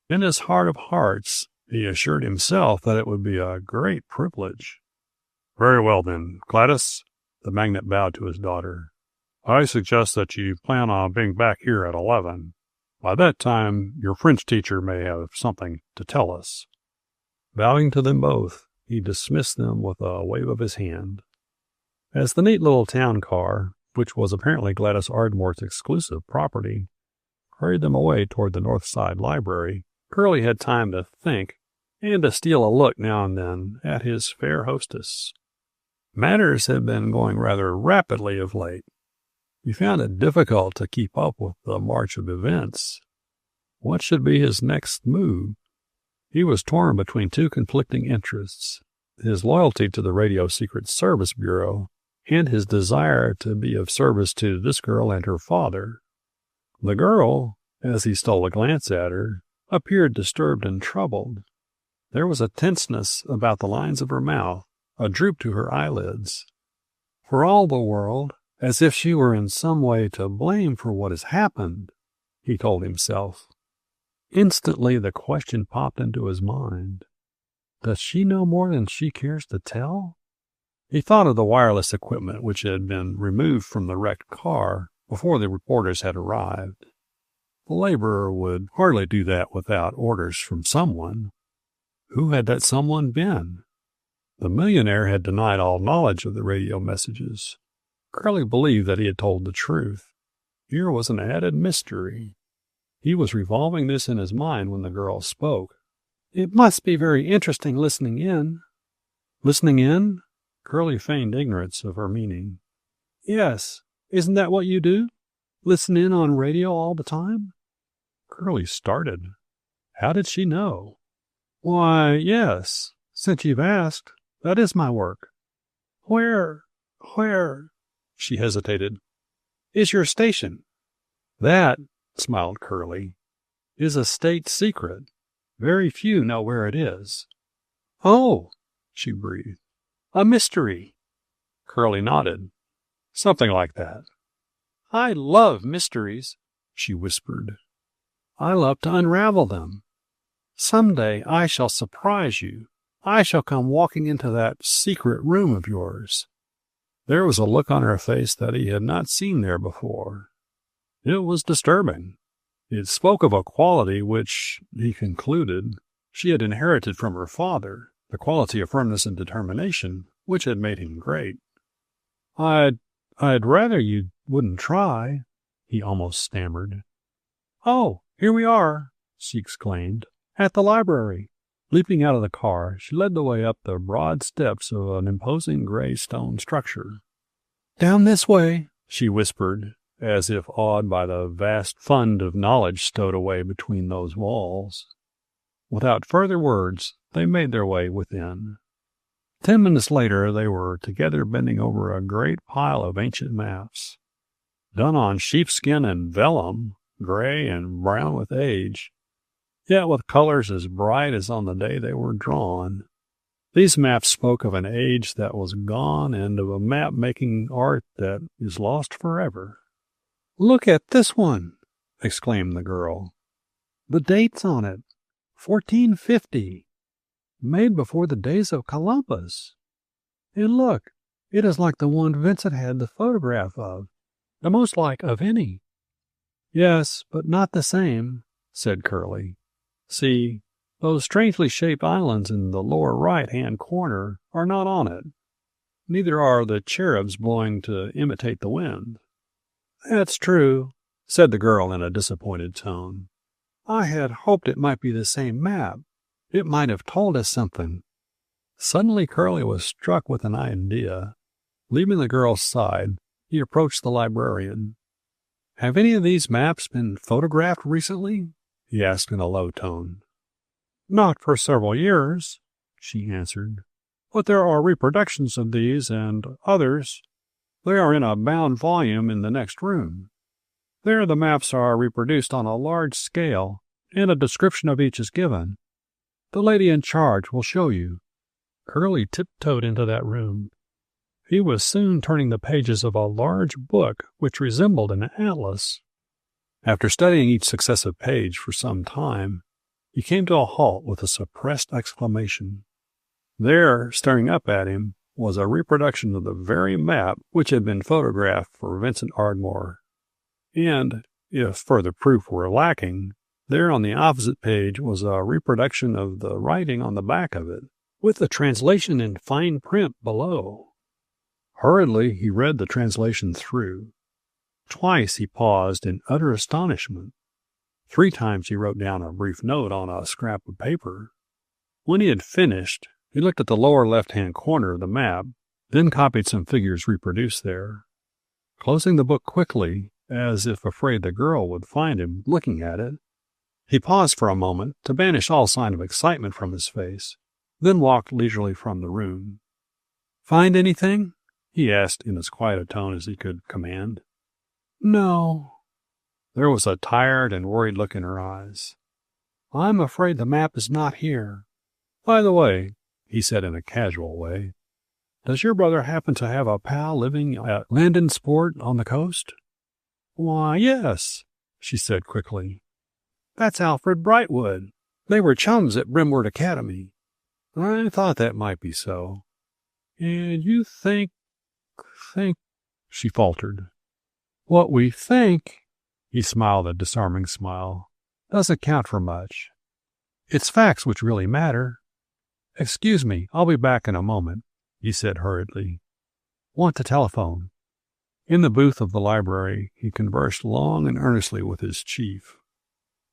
In his heart of hearts, he assured himself that it would be a great privilege. "Very well, then, Gladys," the magnate bowed to his daughter. "I suggest that you plan on being back here at 11. By that time, your French teacher may have something to tell us." Bowing to them both, he dismissed them with a wave of his hand. As the neat little town car, which was apparently Gladys Ardmore's exclusive property, hurried them away toward the North Side Library, Curlie had time to think and to steal a look now and then at his fair hostess. Matters had been going rather rapidly of late. He found it difficult to keep up with the march of events. What should be his next move? He was torn between two conflicting interests, his loyalty to the Radio Secret Service Bureau and his desire to be of service to this girl and her father. The girl, as he stole a glance at her, appeared disturbed and troubled. There was a tenseness about the lines of her mouth, a droop to her eyelids. For all the world, as if she were in some way to blame for what has happened, he told himself. Instantly the question popped into his mind. Does she know more than she cares to tell? He thought of the wireless equipment which had been removed from the wrecked car before the reporters had arrived. The laborer would hardly do that without orders from someone. Who had that someone been? The millionaire had denied all knowledge of the radio messages. Curlie believed that he had told the truth. Here was an added mystery. He was revolving this in his mind when the girl spoke. It must be very interesting listening in. Listening in? Curlie feigned ignorance of her meaning. Yes. Isn't that what you do? Listen in on radio all the time? Curlie started. How did she know? Why, yes. Since you've asked, that is my work. Where, she hesitated, is your station? That, smiled Curlie, is a state secret. Very few know where it is. Oh, she breathed. A mystery. Curlie nodded. Something like that. I love mysteries, she whispered. I love to unravel them. Some day I shall surprise you. I shall come walking into that secret room of yours. There was a look on her face that he had not seen there before. It was disturbing. It spoke of a quality which, he concluded, she had inherited from her father, the quality of firmness and determination which had made him great. I'd rather you wouldn't try, he almost stammered. Oh, here we are, she exclaimed, at the library. Leaping out of the car, she led the way up the broad steps of an imposing gray stone structure. Down this way, she whispered, as if awed by the vast fund of knowledge stowed away between those walls. Without further words, they made their way within. 10 minutes later, they were together bending over a great pile of ancient maps. Done on sheepskin and vellum, gray and brown with age, yet with colors as bright as on the day they were drawn. These maps spoke of an age that was gone and of a map-making art that is lost forever. Look at this one, exclaimed the girl. The date's on it, 1450. Made before the days of Columbus. And look, it is like the one Vincent had the photograph of, the most like of any. Yes, but not the same, said Curlie. See, those strangely shaped islands in the lower right-hand corner are not on it. Neither are the cherubs blowing to imitate the wind. That's true, said the girl in a disappointed tone. I had hoped it might be the same map. It might have told us something. Suddenly Curlie was struck with an idea. Leaving the girl's side, he approached the librarian. Have any of these maps been photographed recently? He asked in a low tone. Not for several years, she answered. But there are reproductions of these and others. They are in a bound volume in the next room. There the maps are reproduced on a large scale, and a description of each is given. The lady in charge will show you. Curlie tiptoed into that room. He was soon turning the pages of a large book which resembled an atlas. After studying each successive page for some time, he came to a halt with a suppressed exclamation. There, staring up at him, was a reproduction of the very map which had been photographed for Vincent Ardmore. And, if further proof were lacking, there on the opposite page was a reproduction of the writing on the back of it, with the translation in fine print below. Hurriedly, he read the translation through. Twice he paused in utter astonishment. 3 times he wrote down a brief note on a scrap of paper. When he had finished, he looked at the lower left-hand corner of the map, then copied some figures reproduced there. Closing the book quickly, as if afraid the girl would find him looking at it, he paused for a moment to banish all sign of excitement from his face, then walked leisurely from the room. "Find anything?" he asked in as quiet a tone as he could command. "No." There was a tired and worried look in her eyes. "I'm afraid the map is not here. By the way," he said in a casual way, "does your brother happen to have a pal living at Landensport on the coast?" "Why, yes," she said quickly. "That's Alfred Brightwood. They were chums at Brimward Academy." "I thought that might be so." "And you think, she faltered. "What we think," he smiled a disarming smile, "doesn't count for much. It's facts which really matter. Excuse me, I'll be back in a moment," he said hurriedly. "Want to telephone." In the booth of the library, he conversed long and earnestly with his chief.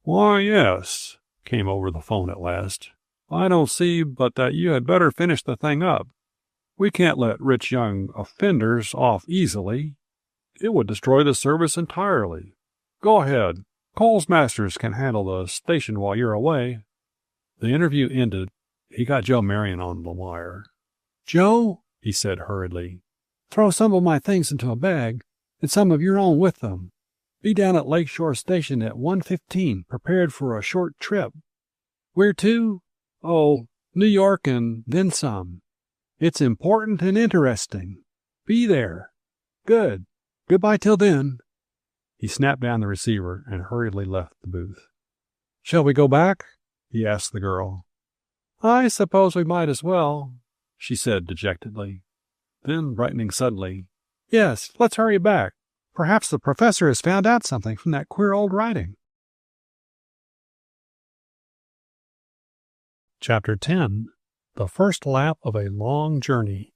"Why, yes," came over the phone at last. "I don't see but that you had better finish the thing up. We can't let rich young offenders off easily. It would destroy the service entirely. Go ahead. Coles Masters can handle the station while you're away." The interview ended. He got Joe Marion on the wire. "Joe," he said hurriedly, "throw some of my things into a bag, and some of your own with them. Be down at Lakeshore Station at 1:15, prepared for a short trip." "Where to?" "Oh, New York and then some. It's important and interesting. Be there." "Good. Goodbye till then." He snapped down the receiver and hurriedly left the booth. "Shall we go back?" he asked the girl. "I suppose we might as well," she said dejectedly. Then, brightening suddenly, "Yes, let's hurry back. Perhaps the professor has found out something from that queer old writing." Chapter 10. The First Lap of a Long Journey.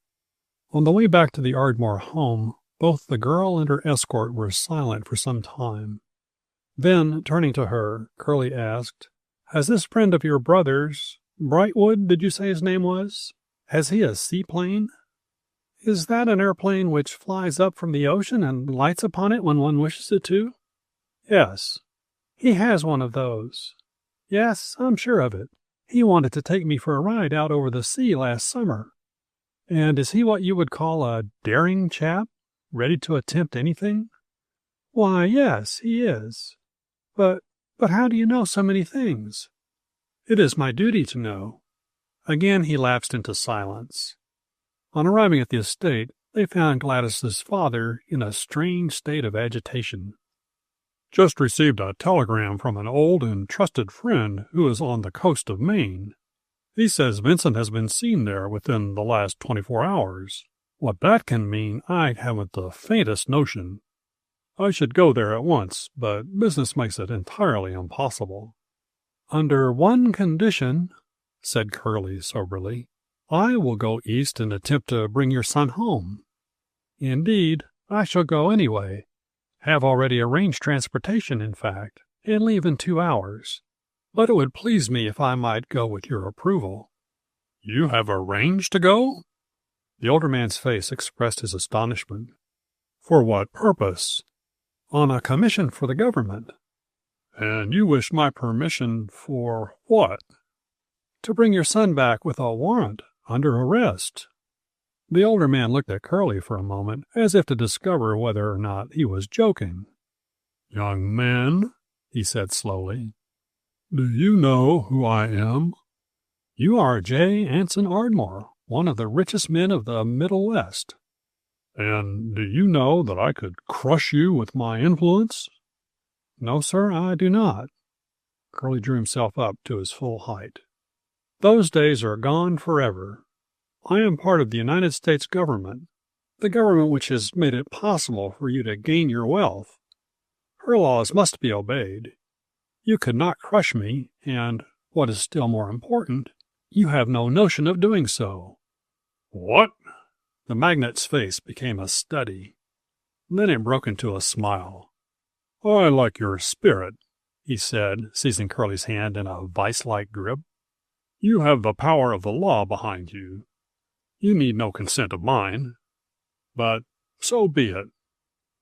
On the way back to the Ardmore home, both the girl and her escort were silent for some time. Then, turning to her, Curlie asked, "Has this friend of your brother's, Brightwood, did you say his name was? Has he a seaplane?" "Is that an airplane which flies up from the ocean and lights upon it when one wishes it to?" "Yes." "He has one of those." "Yes, I'm sure of it. He wanted to take me for a ride out over the sea last summer." "And is he what you would call a daring chap, ready to attempt anything?" "Why, yes, he is. But how do you know so many things?" "It is my duty to know." Again he lapsed into silence. On arriving at the estate, they found Gladys's father in a strange state of agitation. "Just received a telegram from an old and trusted friend who is on the coast of Maine. He says Vincent has been seen there within the last 24 hours. What that can mean, I haven't the faintest notion. I should go there at once, but business makes it entirely impossible." "Under one condition," said Curlie soberly. "I will go east and attempt to bring your son home. Indeed, I shall go anyway. Have already arranged transportation, in fact, and leave in 2 hours. But it would please me if I might go with your approval." "You have arranged to go?" The older man's face expressed his astonishment. "For what purpose?" "On a commission for the government." "And you wish my permission for what?" "To bring your son back with a warrant, under arrest." The older man looked at Curlie for a moment, as if to discover whether or not he was joking. "Young man," he said slowly, "do you know who I am?" "You are J. Anson Ardmore, one of the richest men of the Middle West." "And do you know that I could crush you with my influence?" "No, sir, I do not." Curlie drew himself up to his full height. "Those days are gone forever. I am part of the United States government, the government which has made it possible for you to gain your wealth. Her laws must be obeyed. You could not crush me, and, what is still more important, you have no notion of doing so." "What?" The magnate's face became a study. Then it broke into a smile. I like your spirit, he said, seizing Curlie's hand in a vice-like grip. You have the power of the law behind you. You need no consent of mine. But so be it.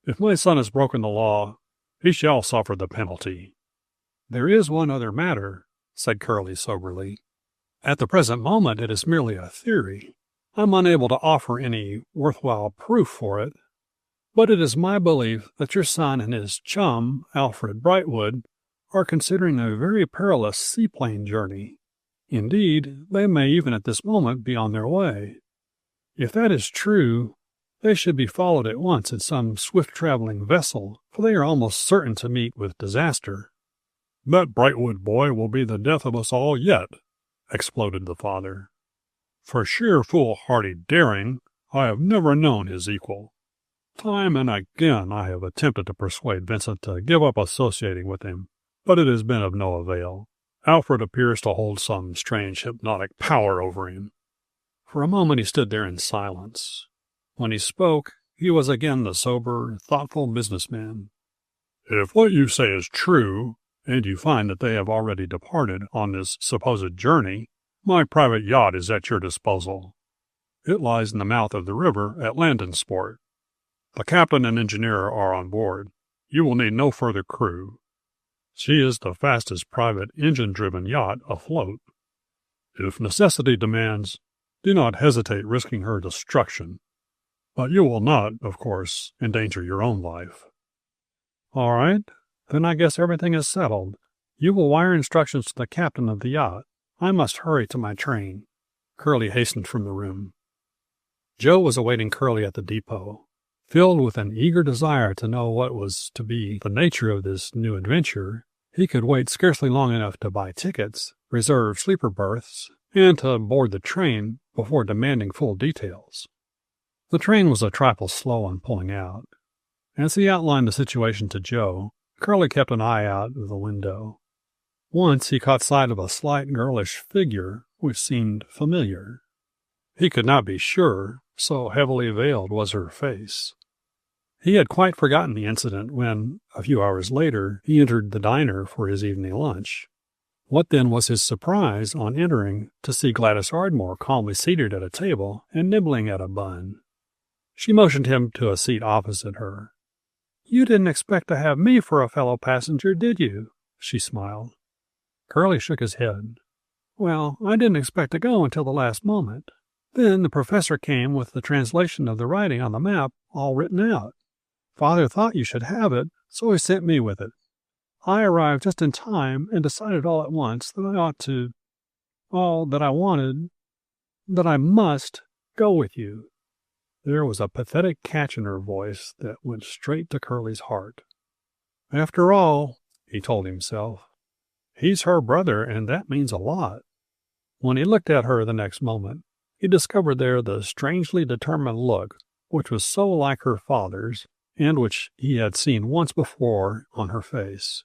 If my son has broken the law, he shall suffer the penalty. There is one other matter, said Curlie soberly. At the present moment it is merely a theory. I'm unable to offer any worthwhile proof for it. But it is my belief that your son and his chum, Alfred Brightwood, are considering a very perilous seaplane journey. Indeed, they may even at this moment be on their way. If that is true, they should be followed at once in some swift-traveling vessel, for they are almost certain to meet with disaster. That Brightwood boy will be the death of us all yet, exploded the father. For sheer foolhardy daring, I have never known his equal. Time and again I have attempted to persuade Vincent to give up associating with him, but it has been of no avail. Alfred appears to hold some strange hypnotic power over him. For a moment he stood there in silence. When he spoke, he was again the sober, thoughtful businessman. If what you say is true, and you find that they have already departed on this supposed journey, my private yacht is at your disposal. It lies in the mouth of the river at Landensport. The captain and engineer are on board. You will need no further crew. She is the fastest private engine-driven yacht afloat. If necessity demands, do not hesitate risking her destruction. But you will not, of course, endanger your own life. All right. Then I guess everything is settled. You will wire instructions to the captain of the yacht. I must hurry to my train. Curlie hastened from the room. Joe was awaiting Curlie at the depot. Filled with an eager desire to know what was to be the nature of this new adventure, he could wait scarcely long enough to buy tickets, reserve sleeper berths, and to board the train before demanding full details. The train was a trifle slow on pulling out. As he outlined the situation to Joe, Curlie kept an eye out of the window. Once he caught sight of a slight girlish figure which seemed familiar. He could not be sure, so heavily veiled was her face. He had quite forgotten the incident when, a few hours later, he entered the diner for his evening lunch. What then was his surprise on entering to see Gladys Ardmore calmly seated at a table and nibbling at a bun. She motioned him to a seat opposite her. "You didn't expect to have me for a fellow passenger, did you?" she smiled. Curlie shook his head. "Well, I didn't expect to go until the last moment. Then the professor came with the translation of the writing on the map all written out. Father thought you should have it, so he sent me with it. I arrived just in time and decided all at once that I ought to, that I wanted, that I must go with you." There was a pathetic catch in her voice that went straight to Curlie's heart. After all, he told himself, he's her brother, and that means a lot. When he looked at her the next moment, he discovered there the strangely determined look which was so like her father's, and which he had seen once before on her face.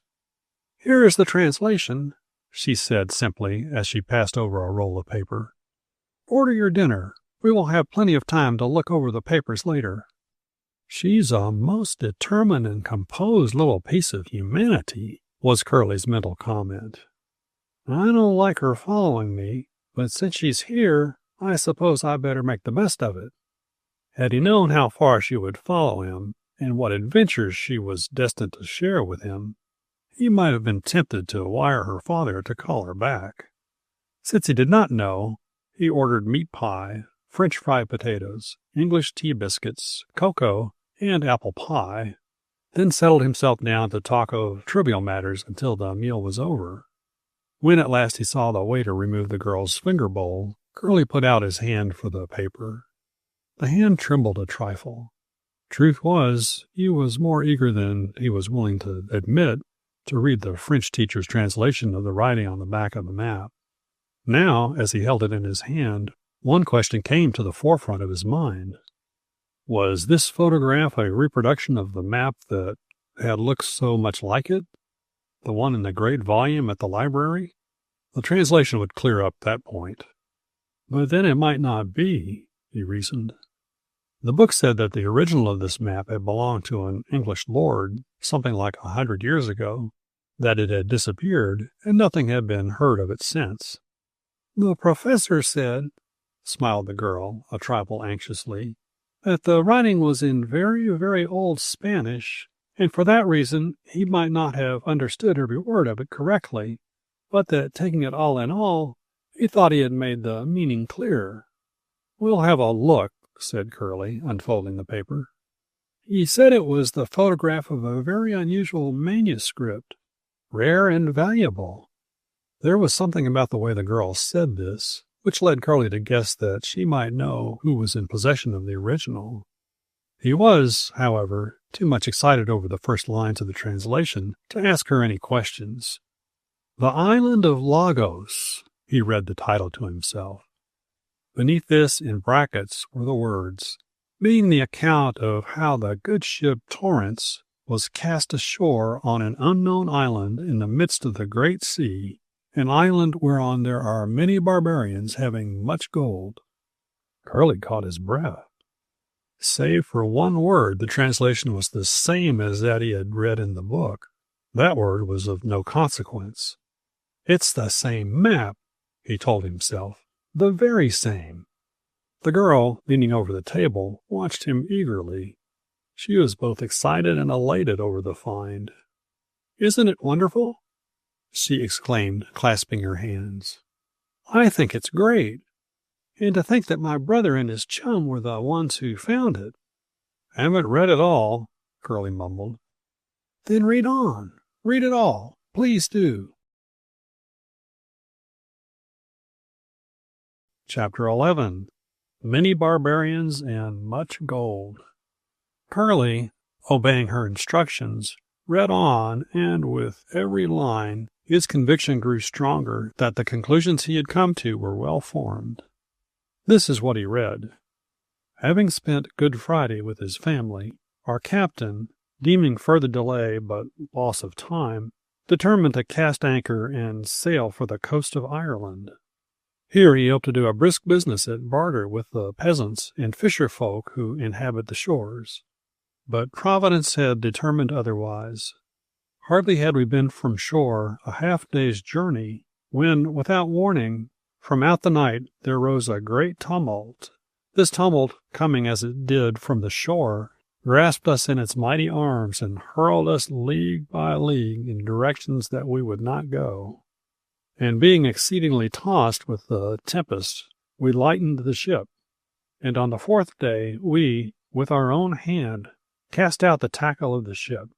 "Here is the translation," she said simply as she passed over a roll of paper. "Order your dinner. We will have plenty of time to look over the papers later." "She's a most determined and composed little piece of humanity," was Curlie's mental comment. "I don't like her following me, but since she's here, I suppose I better make the best of it." Had he known how far she would follow him, and what adventures she was destined to share with him, he might have been tempted to wire her father to call her back. Since he did not know, he ordered meat pie, French fried potatoes, English tea biscuits, cocoa, and apple pie, then settled himself down to talk of trivial matters until the meal was over. When at last he saw the waiter remove the girl's finger bowl, Curlie put out his hand for the paper. The hand trembled a trifle. Truth was, he was more eager than he was willing to admit to read the French teacher's translation of the writing on the back of the map. Now, as he held it in his hand, one question came to the forefront of his mind. Was this photograph a reproduction of the map that had looked so much like it? The one in the great volume at the library? The translation would clear up that point. But then it might not be, he reasoned. The book said that the original of this map had belonged to an English lord something like 100 years ago, that it had disappeared, and nothing had been heard of it since. The professor said, smiled the girl, a trifle anxiously, that the writing was in very, very old Spanish, and for that reason he might not have understood every word of it correctly, but that taking it all in all, he thought he had made the meaning clear. We'll have a look, said Curlie, unfolding the paper. He said it was the photograph of a very unusual manuscript, rare and valuable. There was something about the way the girl said this, which led Curlie to guess that she might know who was in possession of the original. He was, however, too much excited over the first lines of the translation to ask her any questions. The Island of Lagos, he read the title to himself. Beneath this, in brackets, were the words, being the account of how the good ship Torrance was cast ashore on an unknown island in the midst of the great sea, an island whereon there are many barbarians having much gold. Curlie caught his breath. Save for one word, the translation was the same as that he had read in the book. That word was of no consequence. It's the same map, he told himself, the very same. The girl, leaning over the table, watched him eagerly. She was both excited and elated over the find. Isn't it wonderful? She exclaimed, clasping her hands. I think it's great. And to think that my brother and his chum were the ones who found it. Haven't read it all, Curlie mumbled. Then read on. Read it all. Please do. Chapter 11. Many Barbarians and Much Gold. Curlie, obeying her instructions, read on, and with every line his conviction grew stronger that the conclusions he had come to were well formed. This is what he read. Having spent Good Friday with his family, our captain, deeming further delay but loss of time, determined to cast anchor and sail for the coast of Ireland. Here he hoped to do a brisk business at barter with the peasants and fisher folk who inhabit the shores. But Providence had determined otherwise. Hardly had we been from shore a half-day's journey, when, without warning, from out the night there rose a great tumult. This tumult, coming as it did from the shore, grasped us in its mighty arms and hurled us league by league in directions that we would not go. And being exceedingly tossed with the tempest, we lightened the ship. And on the fourth day we, with our own hand, cast out the tackle of the ship.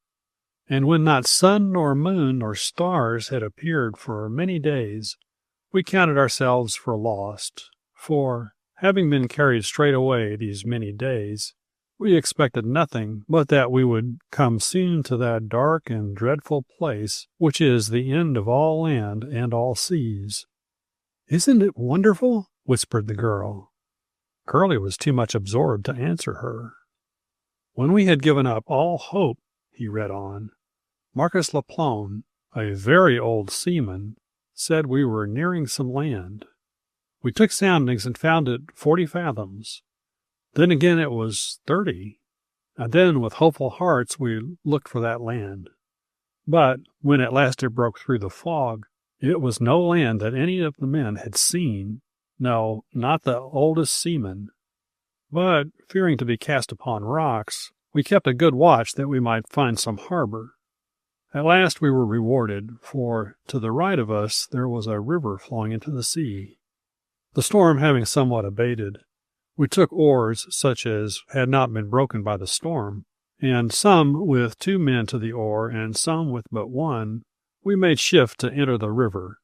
And when not sun nor moon nor stars had appeared for many days, we counted ourselves for lost, for, having been carried straight away these many days, we expected nothing but that we would come soon to that dark and dreadful place which is the end of all land and all seas. Isn't it wonderful? Whispered the girl. Curlie was too much absorbed to answer her. When we had given up all hope, he read on, Marcus Laplone, a very old seaman, said we were nearing some land. We took soundings and found it 40 fathoms. Then again it was 30, and then with hopeful hearts we looked for that land. But when at last it broke through the fog, it was no land that any of the men had seen, no, not the oldest seaman. But, fearing to be cast upon rocks, we kept a good watch that we might find some harbor. At last we were rewarded, for to the right of us there was a river flowing into the sea. The storm having somewhat abated, we took oars such as had not been broken by the storm, and some with 2 men to the oar and some with but 1, we made shift to enter the river.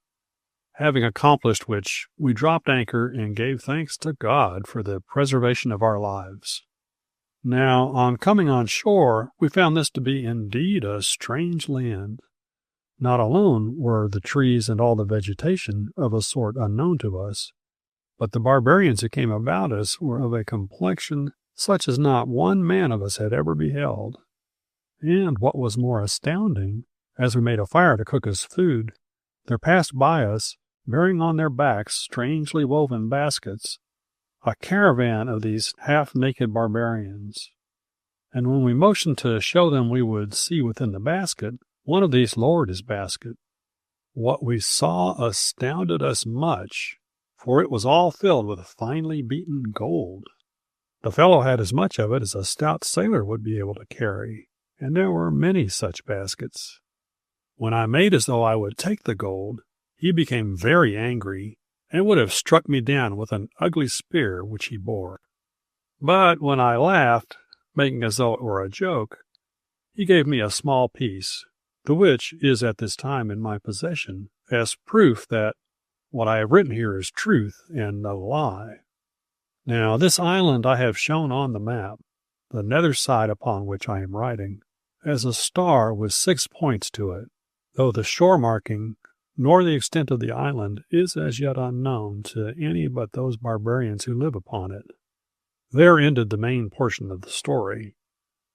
Having accomplished which, we dropped anchor and gave thanks to God for the preservation of our lives. Now, on coming on shore, we found this to be indeed a strange land. Not alone were the trees and all the vegetation of a sort unknown to us, but the barbarians who came about us were of a complexion such as not one man of us had ever beheld. And what was more astounding, as we made a fire to cook us food, there passed by us, bearing on their backs strangely woven baskets, a caravan of these half-naked barbarians. And when we motioned to show them we would see within the basket, one of these lowered his basket. What we saw astounded us much, for it was all filled with finely beaten gold. The fellow had as much of it as a stout sailor would be able to carry, and there were many such baskets. When I made as though I would take the gold, he became very angry, and would have struck me down with an ugly spear which he bore. But when I laughed, making as though it were a joke, he gave me a small piece, the which is at this time in my possession, as proof that what I have written here is truth and no lie. Now this island I have shown on the map, the nether side upon which I am writing, as a star with 6 points to it, though the shore marking nor the extent of the island is as yet unknown to any but those barbarians who live upon it. There ended the main portion of the story,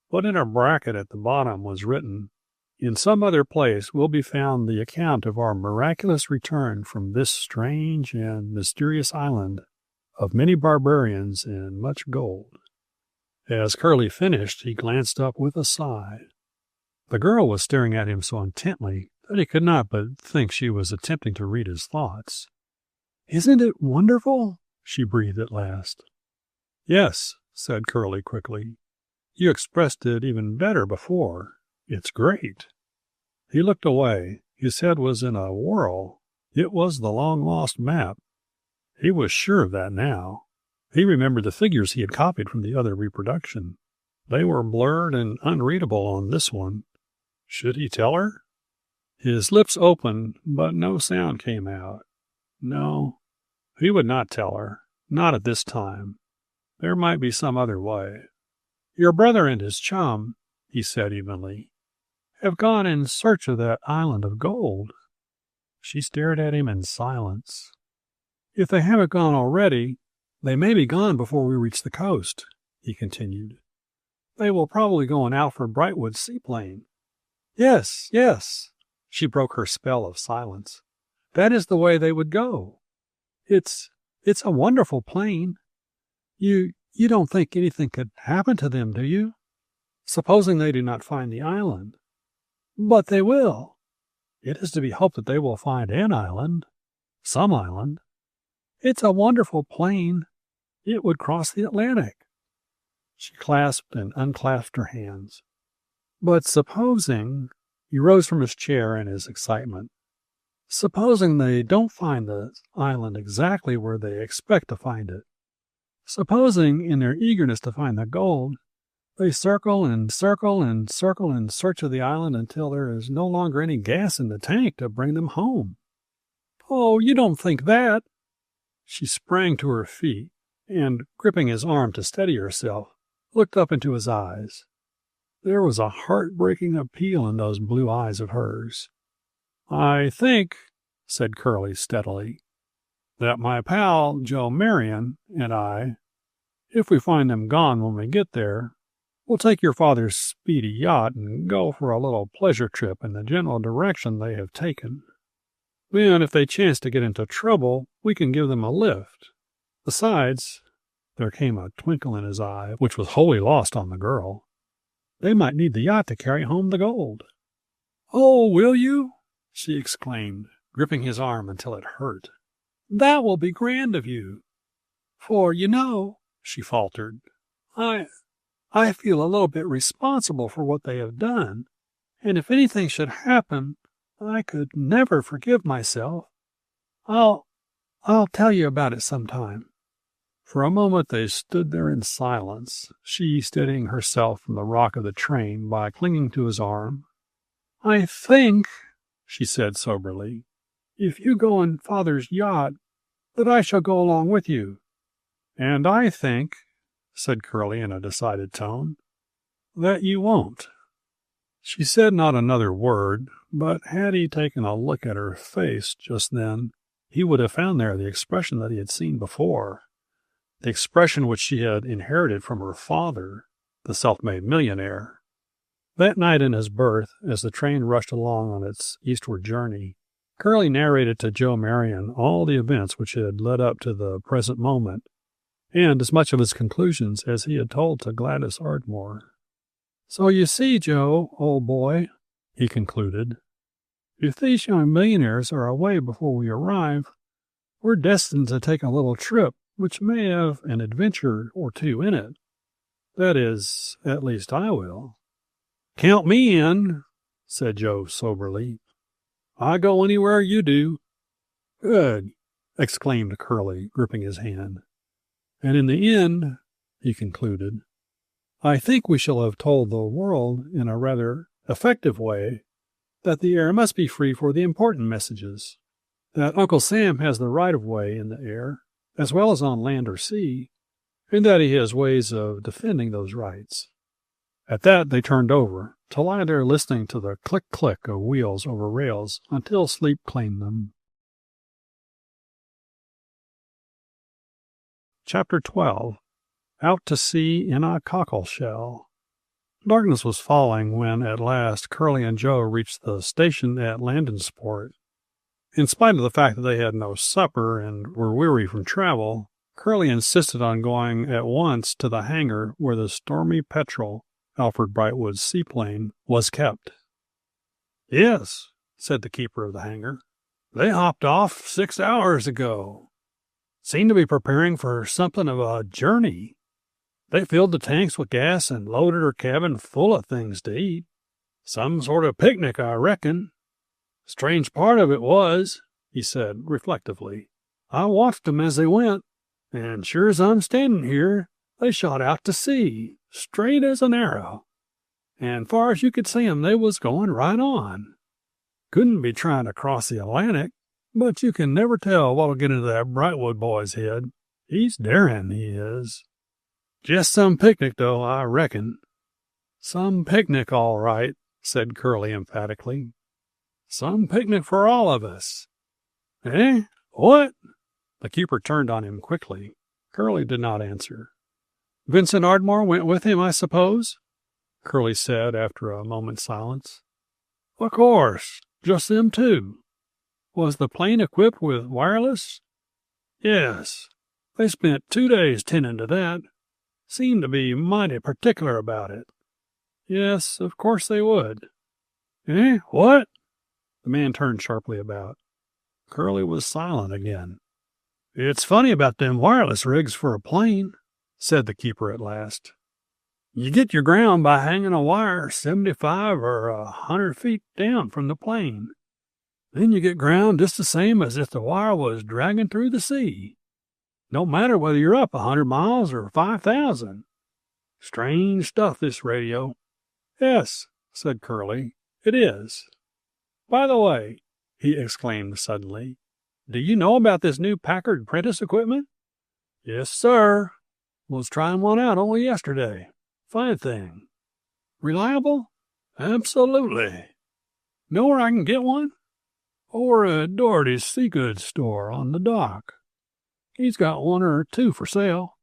but in a bracket at the bottom was written, "In some other place will be found the account of our miraculous return from this strange and mysterious island, of many barbarians and much gold." As Curlie finished, he glanced up with a sigh. The girl was staring at him so intently that he could not but think she was attempting to read his thoughts. "Isn't it wonderful?" she breathed at last. "Yes," said Curlie quickly. "You expressed it even better before. It's great." He looked away. His head was in a whirl. It was the long-lost map. He was sure of that now. He remembered the figures he had copied from the other reproduction. They were blurred and unreadable on this one. Should he tell her? His lips opened, but no sound came out. No, he would not tell her. Not at this time. There might be some other way. "Your brother and his chum," he said evenly, "have gone in search of that island of gold." She stared at him in silence. "If they haven't gone already, they may be gone before we reach the coast," he continued. "They will probably go on Alfred Brightwood's seaplane." "Yes, yes," she broke her spell of silence. "That is the way they would go. It's a wonderful plane. You don't think anything could happen to them, do you? Supposing they do not find the island." "But they will." "It is to be hoped that they will find an island. Some island. It's a wonderful plane. It would cross the Atlantic." She clasped and unclasped her hands. "But supposing," he rose from his chair in his excitement, "supposing they don't find the island exactly where they expect to find it. Supposing, in their eagerness to find the gold, they circle and circle and circle in search of the island until there is no longer any gas in the tank to bring them home." "Oh, you don't think that!" She sprang to her feet, and, gripping his arm to steady herself, looked up into his eyes. There was a heart-breaking appeal in those blue eyes of hers. "I think," said Curlie steadily, "that my pal, Joe Marion, and I, if we find them gone when we get there, will take your father's speedy yacht and go for a little pleasure trip in the general direction they have taken. Then, if they chance to get into trouble, we can give them a lift. Besides," there came a twinkle in his eye which was wholly lost on the girl, "they might need the yacht to carry home the gold." "Oh, will you?" she exclaimed, gripping his arm until it hurt. "That will be grand of you. For, you know," she faltered, I feel a little bit responsible for what they have done, and if anything should happen, I could never forgive myself. I'll tell you about it sometime." For a moment they stood there in silence, she steadying herself from the rock of the train by clinging to his arm. "I think," she said soberly, "if you go in Father's yacht, that I shall go along with you." "And I think," said Curlie in a decided tone, "that you won't." She said not another word, but had he taken a look at her face just then, he would have found there the expression that he had seen before, the expression which she had inherited from her father, the self-made millionaire. That night in his berth, as the train rushed along on its eastward journey, Curlie narrated to Joe Marion all the events which had led up to the present moment, and as much of his conclusions as he had told to Gladys Ardmore. "So you see, Joe, old boy," he concluded, "if these young millionaires are away before we arrive, we're destined to take a little trip which may have an adventure or two in it. That is, at least I will." "Count me in," said Joe soberly. "I go anywhere you do." "Good," exclaimed Curlie, gripping his hand. "And in the end," he concluded, "I think we shall have told the world in a rather effective way that the air must be free for the important messages, that Uncle Sam has the right-of-way in the air, as well as on land or sea, and that he has ways of defending those rights." At that they turned over, to lie there listening to the click-click of wheels over rails until sleep claimed them. Chapter 12. Out to Sea in a Cockleshell. Darkness was falling when, at last, Curlie and Joe reached the station at Landensport. In spite of the fact that they had no supper and were weary from travel, Curlie insisted on going at once to the hangar where the Stormy Petrel, Alfred Brightwood's seaplane, was kept. "Yes," said the keeper of the hangar. "They hopped off 6 hours ago. Seem to be preparing for something of a journey. They filled the tanks with gas and loaded her cabin full of things to eat. Some sort of picnic, I reckon. Strange part of it was," he said reflectively, "I watched 'em as they went, and sure as I'm standing here, they shot out to sea, straight as an arrow. And far as you could see 'em, they was going right on. Couldn't be trying to cross the Atlantic, but you can never tell what'll get into that Brightwood boy's head. He's daring, he is. Just some picnic, though, I reckon." "Some picnic, all right," said Curlie emphatically. "Some picnic for all of us." "Eh? What?" The keeper turned on him quickly. Curlie did not answer. "Vincent Ardmore went with him, I suppose?" Curlie said after a moment's silence. "Of course. Just them two." "Was the plane equipped with wireless?" "Yes. They spent 2 days tending to that. Seemed to be mighty particular about it." "Yes, of course they would." "Eh? What?" The man turned sharply about. Curlie was silent again. "It's funny about them wireless rigs for a plane," said the keeper at last. "You get your ground by hanging a wire 75 or 100 feet down from the plane. Then you get ground just the same as if the wire was dragging through the sea. Don't matter whether you're up 100 miles or 5,000. Strange stuff, this radio." "Yes," said Curlie, "it is. By the way," he exclaimed suddenly, "do you know about this new Packard Prentice equipment?" "Yes, sir. Was trying one out only yesterday. Fine thing." "Reliable?" "Absolutely." "Know where I can get one?" "Over at Doherty's Seagoods store on the dock. He's got 1 or 2 for sale."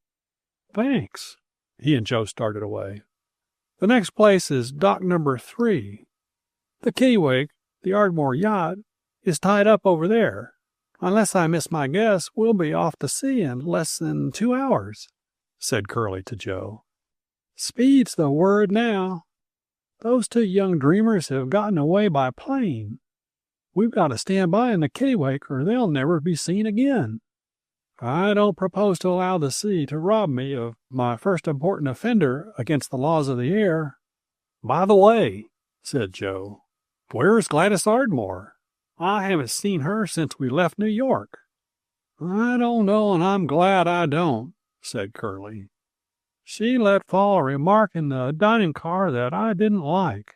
"Thanks." He and Joe started away. "The next place is dock number 3. The Kittlewake, the Ardmore yacht, is tied up over there. Unless I miss my guess, we'll be off to sea in less than 2 hours," said Curlie to Joe. "Speed's the word now. Those 2 young dreamers have gotten away by plane. We've got to stand by in the Kittlewake or they'll never be seen again. I don't propose to allow the sea to rob me of my first important offender against the laws of the air." "By the way," said Joe, "where's Gladys Ardmore? I haven't seen her since we left New York." "I don't know, and I'm glad I don't," said Curlie. "She let fall a remark in the dining car that I didn't like.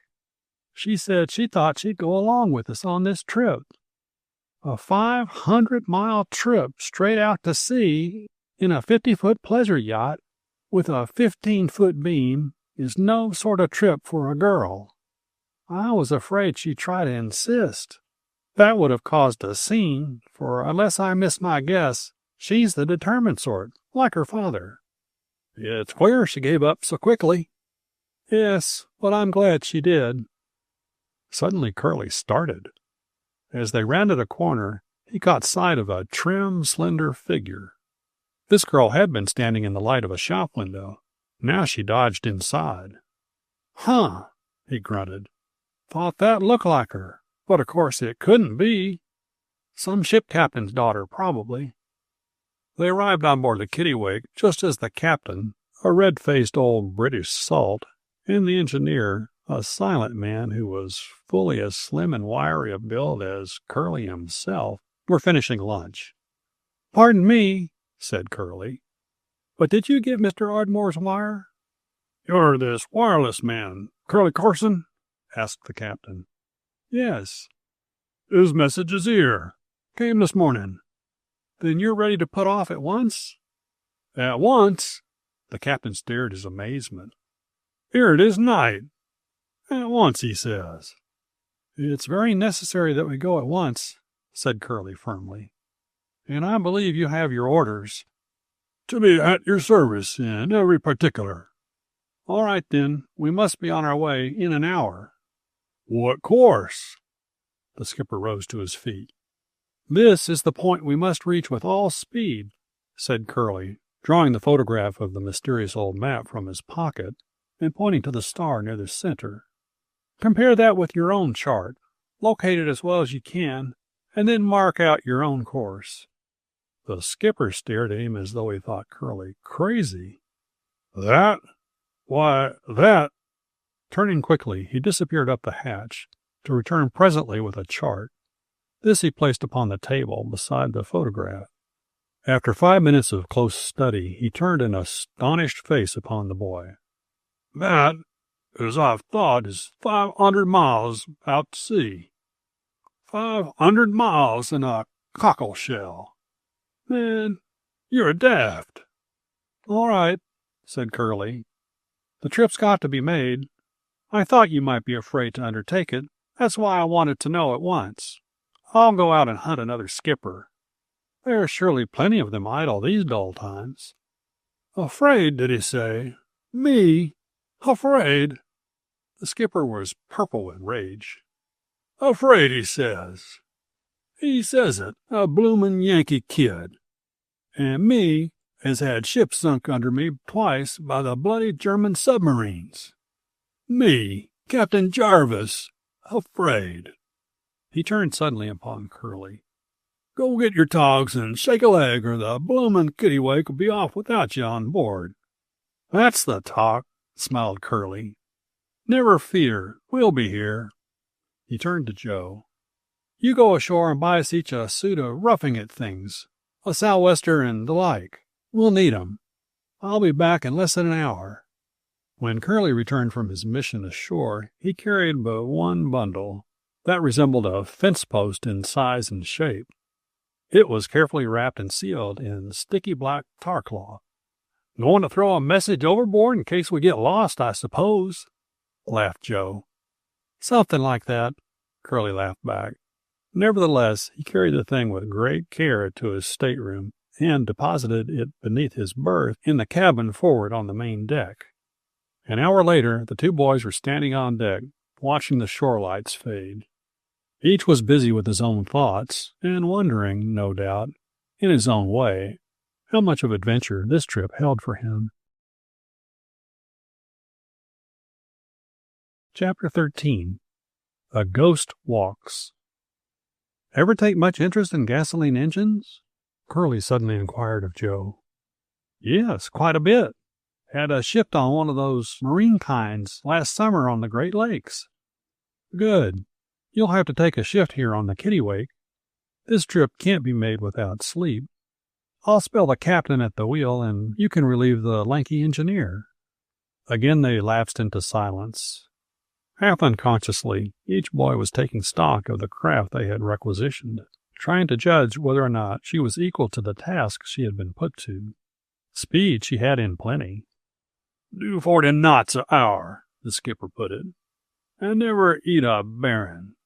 She said she thought she'd go along with us on this trip. A 500-mile trip straight out to sea in a 50-foot pleasure yacht with a 15-foot beam is no sort of trip for a girl. I was afraid she'd try to insist. That would have caused a scene, for unless I miss my guess, she's the determined sort, like her father." "It's queer she gave up so quickly." "Yes, but I'm glad she did." Suddenly Curlie started. As they rounded a corner, he caught sight of a trim, slender figure. This girl had been standing in the light of a shop window. Now she dodged inside. Huh, he grunted. Thought that looked like her, but of course it couldn't be. Some ship captain's daughter, probably. They arrived on board the Kittlewake just as the captain, a red-faced old British salt, and the engineer, a silent man who was fully as slim and wiry of build as Curlie himself, were finishing lunch. Pardon me, said Curlie, but did you get Mr. Ardmore's wire? You're this wireless man, Curlie Carson? Asked the captain. Yes. His message is here. Came this morning. Then you're ready to put off at once? At once? The captain stared his amazement. Here it is night. At once, he says. It's very necessary that we go at once, said Curlie firmly. And I believe you have your orders. To be at your service in every particular. All right, then. We must be on our way in an hour. What course? The skipper rose to his feet. This is the point we must reach with all speed, said Curlie, drawing the photograph of the mysterious old map from his pocket and pointing to the star near the center. Compare that with your own chart, locate it as well as you can, and then mark out your own course. The skipper stared at him as though he thought Curlie crazy. That? Why, that... Turning quickly, he disappeared up the hatch, to return presently with a chart. This he placed upon the table beside the photograph. After 5 minutes of close study, he turned an astonished face upon the boy. That, as I've thought, is 500 miles out to sea. 500 miles in a cockleshell. Man, you're daft. All right, said Curlie. The trip's got to be made. I thought you might be afraid to undertake it. That's why I wanted to know at once. I'll go out and hunt another skipper. There are surely plenty of them idle these dull times. Afraid, did he say? Me? Afraid? The skipper was purple with rage. Afraid, he says. He says it, a bloomin' Yankee kid. And me has had ships sunk under me twice by the bloody German submarines. Me, Captain Jarvis, afraid. He turned suddenly upon Curlie. Go get your togs and shake a leg, or the bloomin' Kittlewake will be off without you on board. That's the talk, smiled Curlie. Never fear, we'll be here. He turned to Joe. You go ashore and buy us each a suit of roughing-it things, a sou'wester and the like. We'll need 'em. I'll be back in less than an hour. When Curlie returned from his mission ashore, he carried but one bundle. That resembled a fence post in size and shape. It was carefully wrapped and sealed in sticky black tar cloth. Going to throw a message overboard in case we get lost, I suppose, laughed Joe. Something like that, Curlie laughed back. Nevertheless, he carried the thing with great care to his stateroom and deposited it beneath his berth in the cabin forward on the main deck. An hour later, the two boys were standing on deck, watching the shore lights fade. Each was busy with his own thoughts, and wondering, no doubt, in his own way, how much of adventure this trip held for him. Chapter 13. A Ghost Walks. Ever take much interest in gasoline engines? Curlie suddenly inquired of Joe. Yes, quite a bit. Had a shift on one of those marine kinds last summer on the Great Lakes. Good. You'll have to take a shift here on the Kittlewake. This trip can't be made without sleep. I'll spell the captain at the wheel, and you can relieve the lanky engineer. Again they lapsed into silence. Half unconsciously, each boy was taking stock of the craft they had requisitioned, trying to judge whether or not she was equal to the task she had been put to. Speed she had in plenty. Do 40 knots an hour, the skipper put it, and never eat a baron.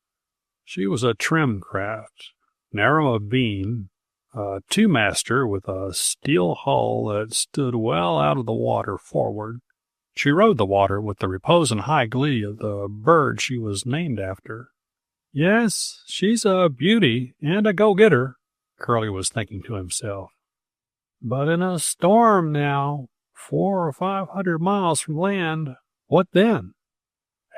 She was a trim craft, narrow of beam, a two-master with a steel hull that stood well out of the water forward. She rode the water with the repose and high glee of the bird she was named after. Yes, she's a beauty and a go-getter, Curlie was thinking to himself. But in a storm now, 400 or 500 miles from land, what then?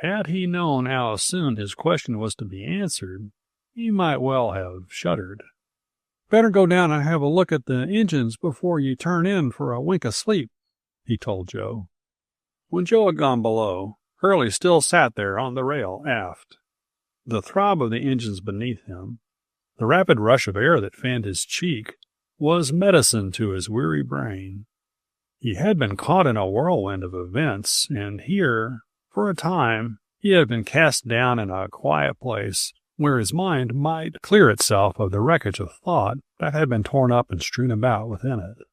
Had he known how soon his question was to be answered, he might well have shuddered. Better go down and have a look at the engines before you turn in for a wink of sleep, he told Joe. When Joe had gone below, Curlie still sat there on the rail aft. The throb of the engines beneath him, the rapid rush of air that fanned his cheek, was medicine to his weary brain. He had been caught in a whirlwind of events, and here, for a time, he had been cast down in a quiet place where his mind might clear itself of the wreckage of thought that had been torn up and strewn about within it.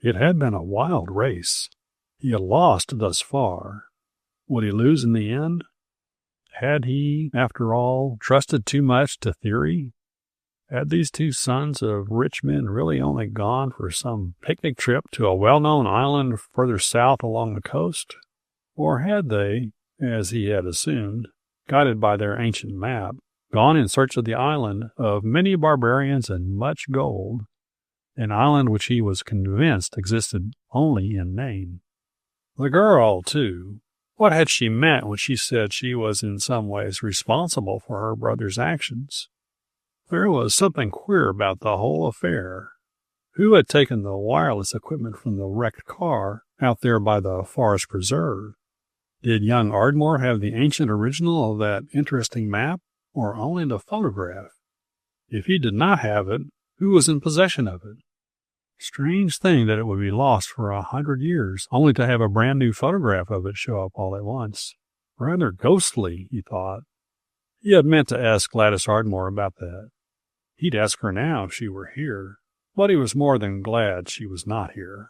It had been a wild race. He had lost thus far. Would he lose in the end? Had he, after all, trusted too much to theory? Had these two sons of rich men really only gone for some picnic trip to a well-known island further south along the coast? Or had they, as he had assumed, guided by their ancient map, gone in search of the island of many barbarians and much gold, an island which he was convinced existed only in name? The girl, too. What had she meant when she said she was in some ways responsible for her brother's actions? There was something queer about the whole affair. Who had taken the wireless equipment from the wrecked car out there by the forest preserve? Did young Ardmore have the ancient original of that interesting map, or only the photograph? If he did not have it, who was in possession of it? Strange thing that it would be lost for 100 years, only to have a brand new photograph of it show up all at once. Rather ghostly, he thought. He had meant to ask Gladys Ardmore about that. He'd ask her now if she were here, but he was more than glad she was not here.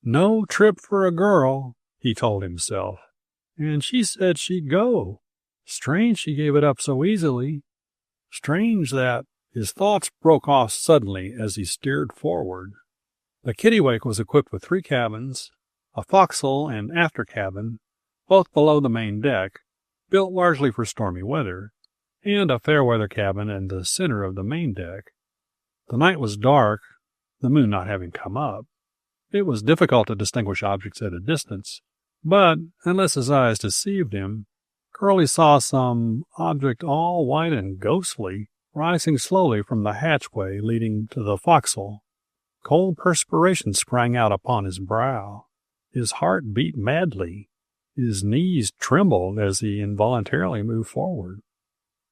No trip for a girl, he told himself. And she said she'd go. Strange she gave it up so easily. Strange that his thoughts broke off suddenly as he steered forward. The Kittlewake was equipped with 3 cabins, a forecastle and after cabin, both below the main deck, built largely for stormy weather, and a fair weather cabin in the center of the main deck. The night was dark, the moon not having come up. It was difficult to distinguish objects at a distance, but, unless his eyes deceived him, Curlie saw some object all white and ghostly rising slowly from the hatchway leading to the forecastle. Cold perspiration sprang out upon his brow. His heart beat madly. His knees trembled as he involuntarily moved forward.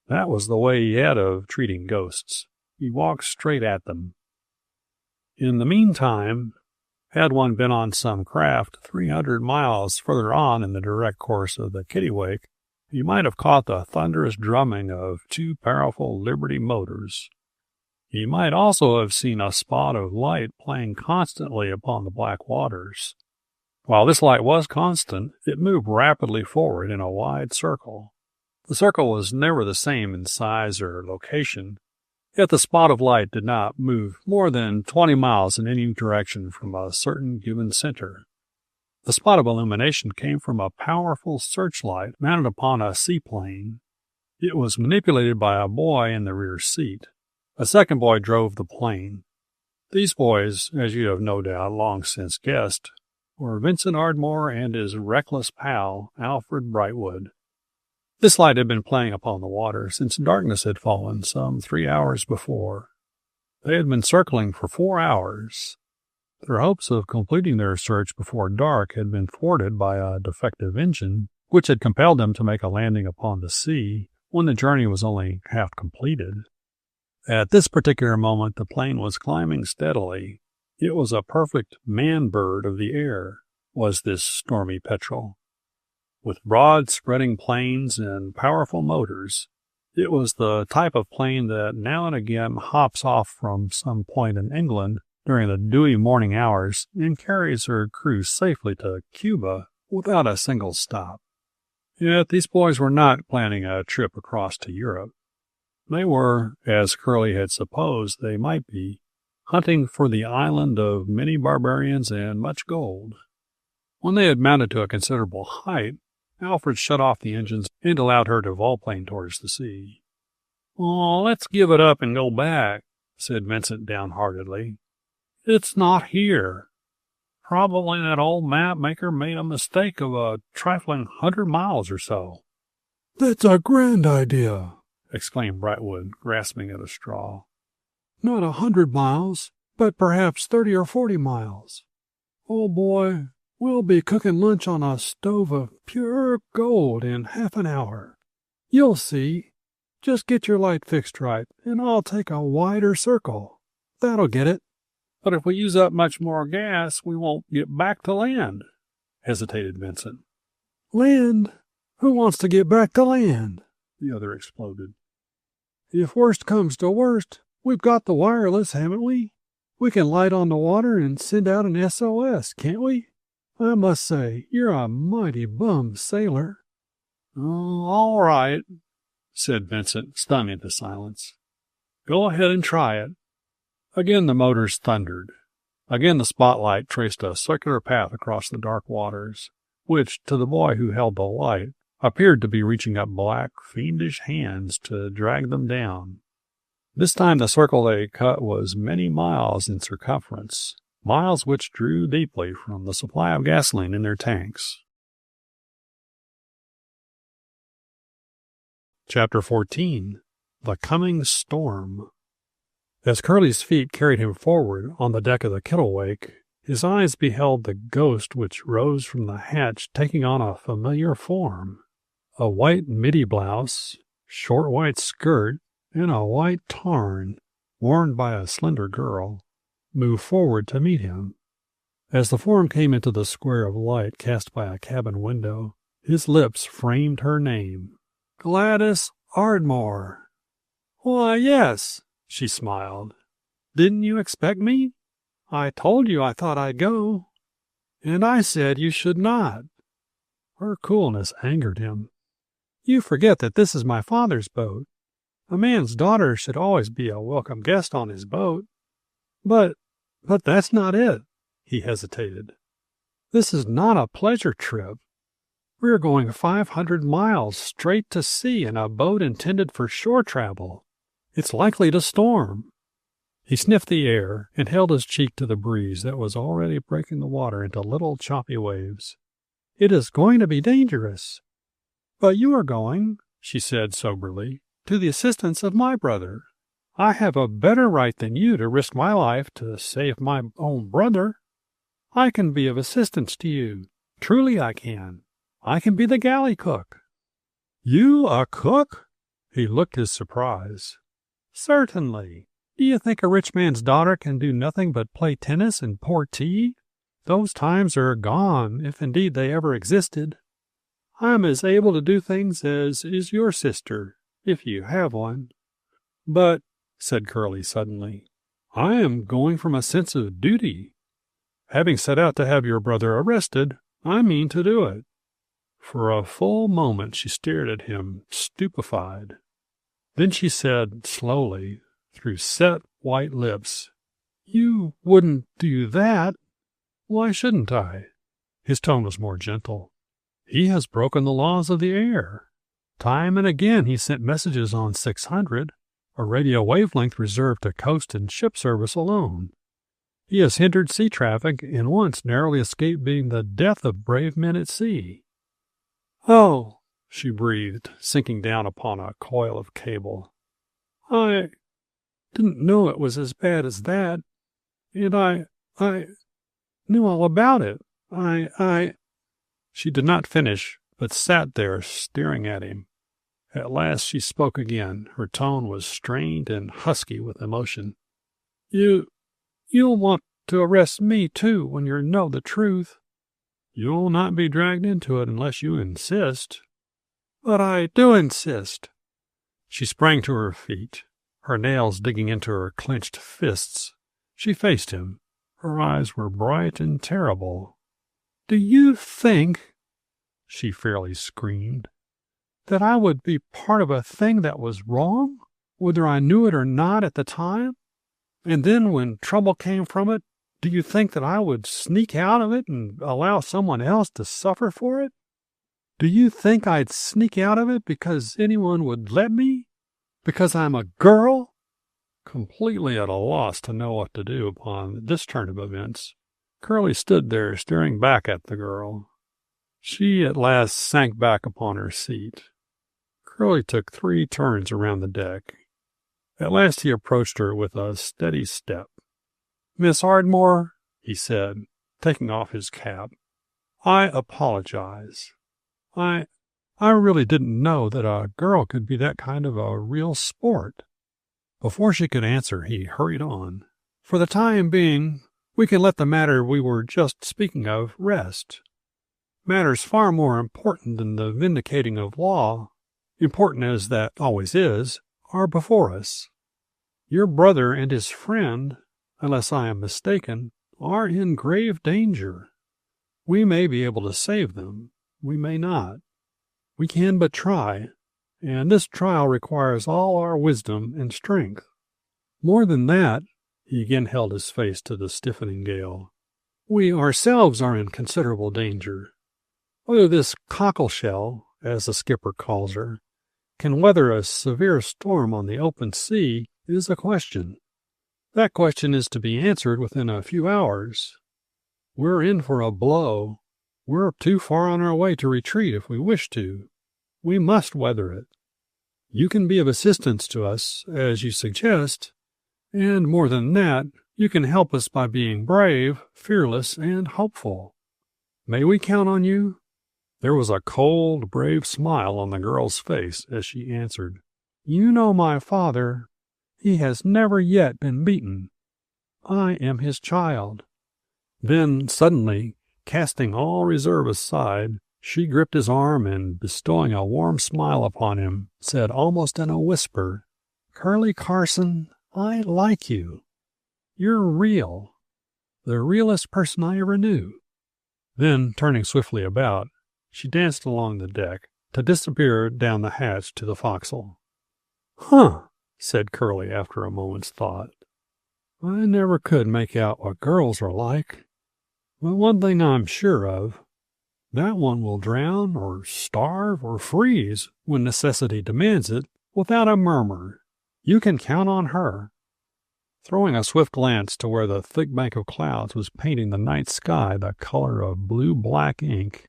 That was the way he had of treating ghosts. He walked straight at them. In the meantime, had one been on some craft 300 miles further on in the direct course of the Kittlewake, he might have caught the thunderous drumming of 2 powerful Liberty motors. He might also have seen a spot of light playing constantly upon the black waters. While this light was constant, it moved rapidly forward in a wide circle. The circle was never the same in size or location, yet the spot of light did not move more than 20 miles in any direction from a certain given center. The spot of illumination came from a powerful searchlight mounted upon a seaplane. It was manipulated by a boy in the rear seat. A second boy drove the plane. These boys, as you have no doubt long since guessed, were Vincent Ardmore and his reckless pal, Alfred Brightwood. This light had been playing upon the water since darkness had fallen some 3 hours before. They had been circling for 4 hours. Their hopes of completing their search before dark had been thwarted by a defective engine, which had compelled them to make a landing upon the sea when the journey was only half completed. At this particular moment, the plane was climbing steadily. It was a perfect man-bird of the air, was this Stormy Petrel. With broad spreading planes and powerful motors, it was the type of plane that now and again hops off from some point in England during the dewy morning hours and carries her crew safely to Cuba without a single stop. Yet these boys were not planning a trip across to Europe. They were, as Curlie had supposed they might be, hunting for the island of many barbarians and much gold. When they had mounted to a considerable height, Alfred shut off the engines and allowed her to volplane towards the sea. "Oh, let's give it up and go back," said Vincent downheartedly. It's not here. Probably that old map maker made a mistake of a trifling 100 miles or so." "That's a grand idea," exclaimed Brightwood, grasping at a straw. "Not 100 miles, but perhaps 30 or 40 miles. Oh, boy, we'll be cooking lunch on a stove of pure gold in half an hour. You'll see. Just get your light fixed right, and I'll take a wider circle. That'll get it." "But if we use up much more gas, we won't get back to land," hesitated Vincent. "Land? Who wants to get back to land?" the other exploded. "If worst comes to worst, we've got the wireless, haven't we? We can light on the water and send out an S.O.S, can't we? I must say, you're a mighty bum sailor." "Oh, all right," said Vincent, stung into silence. "Go ahead and try it." Again the motors thundered. Again the spotlight traced a circular path across the dark waters, which, to the boy who held the light, appeared to be reaching up black, fiendish hands to drag them down. This time the circle they cut was many miles in circumference, miles which drew deeply from the supply of gasoline in their tanks. Chapter 14. The Coming Storm. As Curlie's feet carried him forward on the deck of the Kittlewake, his eyes beheld the ghost which rose from the hatch taking on a familiar form. A white middy blouse, short white skirt, and a white tarn, worn by a slender girl, moved forward to meet him. As the form came into the square of light cast by a cabin window, his lips framed her name. "Gladys Ardmore." "Why, yes," she smiled. "Didn't you expect me? I told you I thought I'd go." "And I said you should not." Her coolness angered him. "You forget that this is my father's boat. A man's daughter should always be a welcome guest on his boat." But that's not it," he hesitated. "This is not a pleasure trip. We're going 500 miles straight to sea in a boat intended for shore travel. It's likely to storm." He sniffed the air and held his cheek to the breeze that was already breaking the water into little choppy waves. "It is going to be dangerous." "But you are going," she said soberly, "to the assistance of my brother. I have a better right than you to risk my life to save my own brother. I can be of assistance to you. Truly I can. I can be the galley cook." "You a cook?" He looked his surprise. "Certainly. Do you think a rich man's daughter can do nothing but play tennis and pour tea? Those times are gone, if indeed they ever existed. I am as able to do things as is your sister, if you have one." "But," said Curlie suddenly, "I am going from a sense of duty. Having set out to have your brother arrested, I mean to do it." For a full moment she stared at him, stupefied. Then she said slowly, through set white lips, "You wouldn't do that?" "Why shouldn't I?" His tone was more gentle. "He has broken the laws of the air. Time and again he sent messages on 600, a radio wavelength reserved to coast and ship service alone. He has hindered sea traffic and once narrowly escaped being the death of brave men at sea." "Oh," she breathed, sinking down upon a coil of cable. "I didn't know it was as bad as that. And I knew all about it. I She did not finish, but sat there staring at him. At last she spoke again. Her tone was strained and husky with emotion. You'll want to arrest me, too, when you know the truth." "You'll not be dragged into it unless you insist." "But I do insist." She sprang to her feet, her nails digging into her clenched fists. She faced him. Her eyes were bright and terrible. "Do you think," she fairly screamed, "that I would be part of a thing that was wrong, whether I knew it or not at the time? And then when trouble came from it, do you think that I would sneak out of it and allow someone else to suffer for it? Do you think I'd sneak out of it because anyone would let me? Because I'm a girl? Completely at a loss to know what to do upon this turn of events, Curlie stood there staring back at the girl. She at last sank back upon her seat. Curlie took 3 turns around the deck. At last he approached her with a steady step. "Miss Ardmore," he said, taking off his cap, "I apologize. I really didn't know that a girl could be that kind of a real sport." Before she could answer, he hurried on. "For the time being, we can let the matter we were just speaking of rest. Matters far more important than the vindicating of law, important as that always is, are before us. Your brother and his friend, unless I am mistaken, are in grave danger. We may be able to save them. We may not. We can but try, and this trial requires all our wisdom and strength. More than that," he again held his face to the stiffening gale, "we ourselves are in considerable danger. Whether this Cockleshell, as the skipper calls her, can weather a severe storm on the open sea is a question. That question is to be answered within a few hours. We're in for a blow. We're too far on our way to retreat if we wish to. We must weather it. You can be of assistance to us, as you suggest, and more than that, you can help us by being brave, fearless, and hopeful. May we count on you?" There was a cold, brave smile on the girl's face as she answered, "You know my father. He has never yet been beaten. I am his child." Then, suddenly, casting all reserve aside, she gripped his arm and, bestowing a warm smile upon him, said almost in a whisper, "Curlie Carson, I like you. You're real. The realest person I ever knew." Then, turning swiftly about, she danced along the deck to disappear down the hatch to the forecastle. "Huh," said Curlie after a moment's thought. "I never could make out what girls are like. But one thing I'm sure of, that one will drown or starve or freeze when necessity demands it without a murmur. You can count on her." Throwing a swift glance to where the thick bank of clouds was painting the night sky the color of blue-black ink,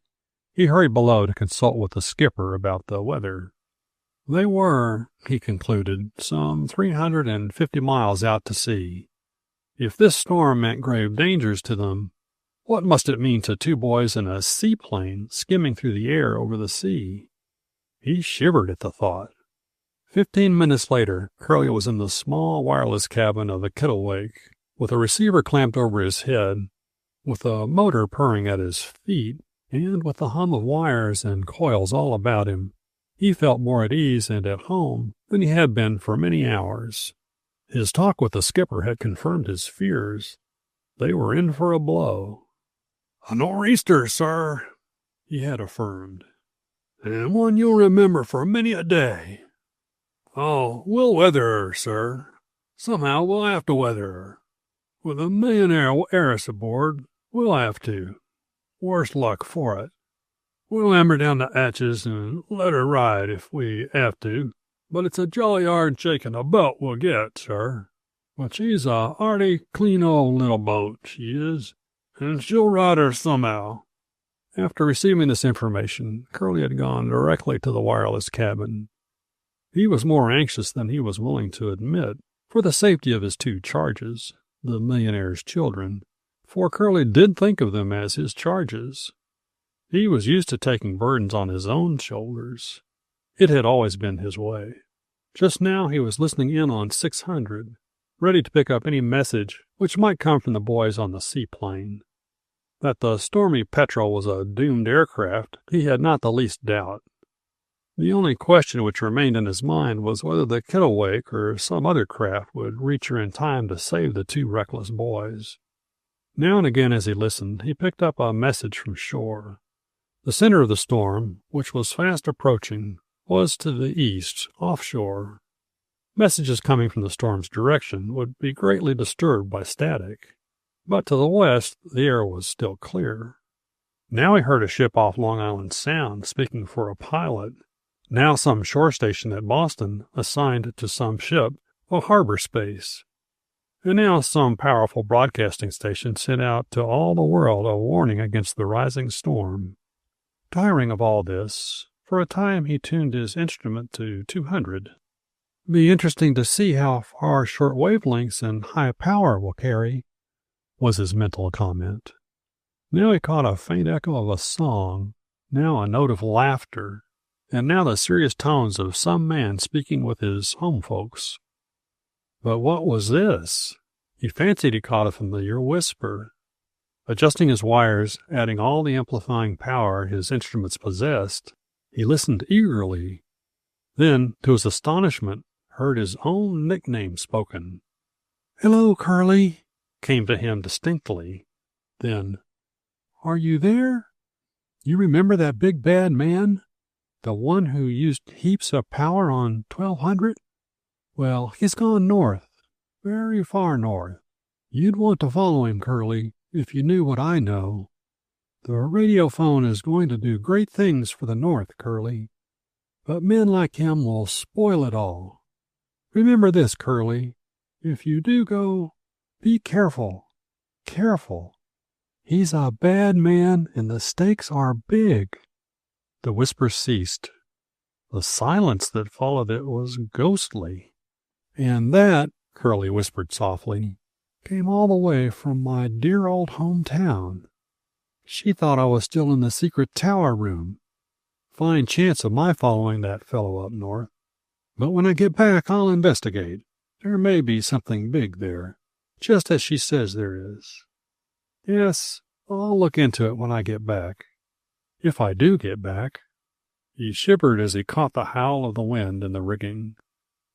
he hurried below to consult with the skipper about the weather. They were, he concluded, some 350 miles out to sea. If this storm meant grave dangers to them, what must it mean to 2 boys in a seaplane skimming through the air over the sea? He shivered at the thought. 15 minutes later, Curlie was in the small wireless cabin of the Kittlewake, with a receiver clamped over his head, with a motor purring at his feet, and with the hum of wires and coils all about him. He felt more at ease and at home than he had been for many hours. His talk with the skipper had confirmed his fears. They were in for a blow. "A nor'easter, sir," he had affirmed, "and one you'll remember for many a day. Oh, we'll weather her, sir. Somehow we'll have to weather her. With a millionaire heiress aboard, we'll have to. Worse luck for it. We'll hammer down the hatches and let her ride if we have to, but it's a jolly hard shaking a boat we'll get, sir. But she's a hearty, clean old little boat, she is, and she'll ride her somehow." After receiving this information, Curlie had gone directly to the wireless cabin. He was more anxious than he was willing to admit for the safety of his 2 charges, the millionaire's children, for Curlie did think of them as his charges. He was used to taking burdens on his own shoulders. It had always been his way. Just now he was listening in on 600, ready to pick up any message which might come from the boys on the seaplane. That the Stormy Petrel was a doomed aircraft he had not the least doubt. The only question which remained in his mind was whether the Kittlewake or some other craft would reach her in time to save the 2 reckless boys. Now and again as he listened, he picked up a message from shore. The center of the storm, which was fast approaching, was to the east, offshore. Messages coming from the storm's direction would be greatly disturbed by static, but to the west the air was still clear. Now he heard a ship off Long Island Sound speaking for a pilot. Now some shore station at Boston assigned to some ship a harbor space. And now some powerful broadcasting station sent out to all the world a warning against the rising storm. Tiring of all this, for a time he tuned his instrument to 200. Be interesting to see how far short wavelengths and high power will carry, was his mental comment. Now he caught a faint echo of a song, now a note of laughter, and now the serious tones of some man speaking with his home folks. But what was this? He fancied he caught a familiar whisper. Adjusting his wires, adding all the amplifying power his instruments possessed, he listened eagerly. Then, to his astonishment, heard his own nickname spoken. "Hello, Curlie," came to him distinctly. Then, "Are you there? You remember that big bad man? The one who used heaps of power on 1200? Well, he's gone north, very far north. You'd want to follow him, Curlie, if you knew what I know. The radiophone is going to do great things for the North, Curlie. But men like him will spoil it all. Remember this, Curlie. If you do go, be careful. Careful. He's a bad man, and the stakes are big." The whisper ceased. The silence that followed it was ghostly. "And that," Curlie whispered softly, "came all the way from my dear old hometown. She thought I was still in the secret tower room. Fine chance of my following that fellow up north. But when I get back, I'll investigate. There may be something big there, just as she says there is. Yes, I'll look into it when I get back. If I do get back." He shivered as he caught the howl of the wind in the rigging.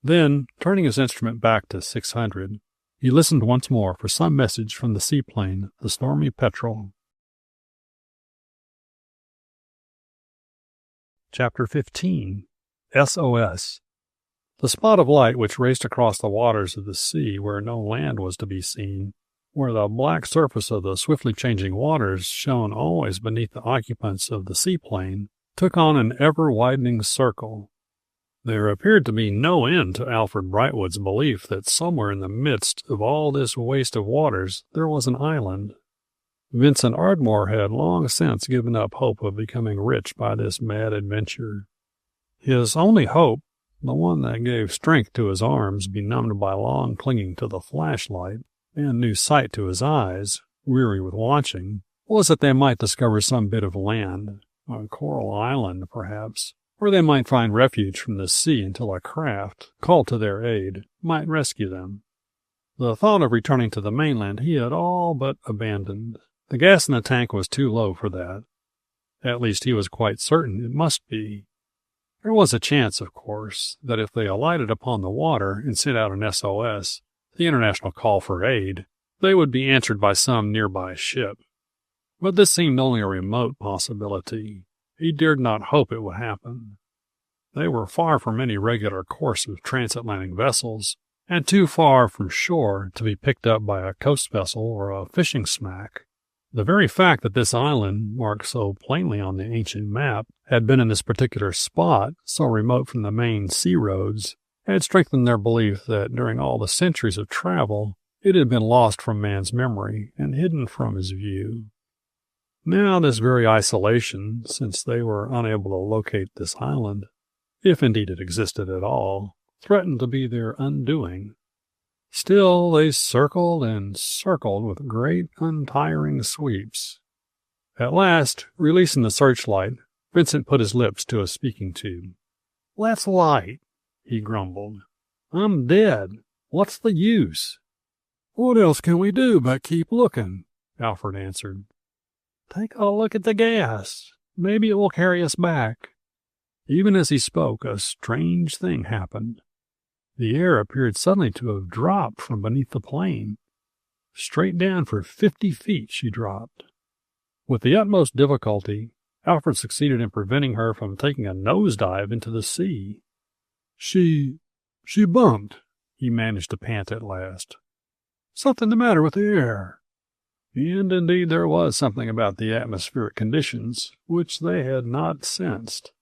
Then, turning his instrument back to 600, he listened once more for some message from the seaplane, the Stormy Petrel. Chapter 15. S.O.S. The spot of light which raced across the waters of the sea where no land was to be seen, where the black surface of the swiftly changing waters shone always beneath the occupants of the seaplane, took on an ever-widening circle. There appeared to be no end to Alfred Brightwood's belief that somewhere in the midst of all this waste of waters there was an island. Vincent Ardmore had long since given up hope of becoming rich by this mad adventure. His only hope, the one that gave strength to his arms benumbed by long clinging to the flashlight, and new sight to his eyes, weary with watching, was that they might discover some bit of land, a coral island perhaps, where they might find refuge from the sea until a craft, called to their aid, might rescue them. The thought of returning to the mainland he had all but abandoned. The gas in the tank was too low for that. At least he was quite certain it must be. There was a chance, of course, that if they alighted upon the water and sent out an S.O.S., the international call for aid, they would be answered by some nearby ship. But this seemed only a remote possibility. He dared not hope it would happen. They were far from any regular course of transatlantic vessels, and too far from shore to be picked up by a coast vessel or a fishing smack. The very fact that this island, marked so plainly on the ancient map, had been in this particular spot, so remote from the main sea roads, had strengthened their belief that during all the centuries of travel it had been lost from man's memory and hidden from his view. Now this very isolation, since they were unable to locate this island, if indeed it existed at all, threatened to be their undoing. Still they circled and circled with great untiring sweeps. At last, releasing the searchlight, Vincent put his lips to a speaking tube. "Let's light," he grumbled. "I'm dead. What's the use?" "What else can we do but keep looking?" Alfred answered. "Take a look at the gas. Maybe it will carry us back." Even as he spoke, a strange thing happened. The air appeared suddenly to have dropped from beneath the plane. Straight down for 50 feet she dropped. With the utmost difficulty, Alfred succeeded in preventing her from taking a nosedive into the sea. She bumped," he managed to pant at last. "Something the matter with the air." And indeed there was something about the atmospheric conditions which they had not sensed.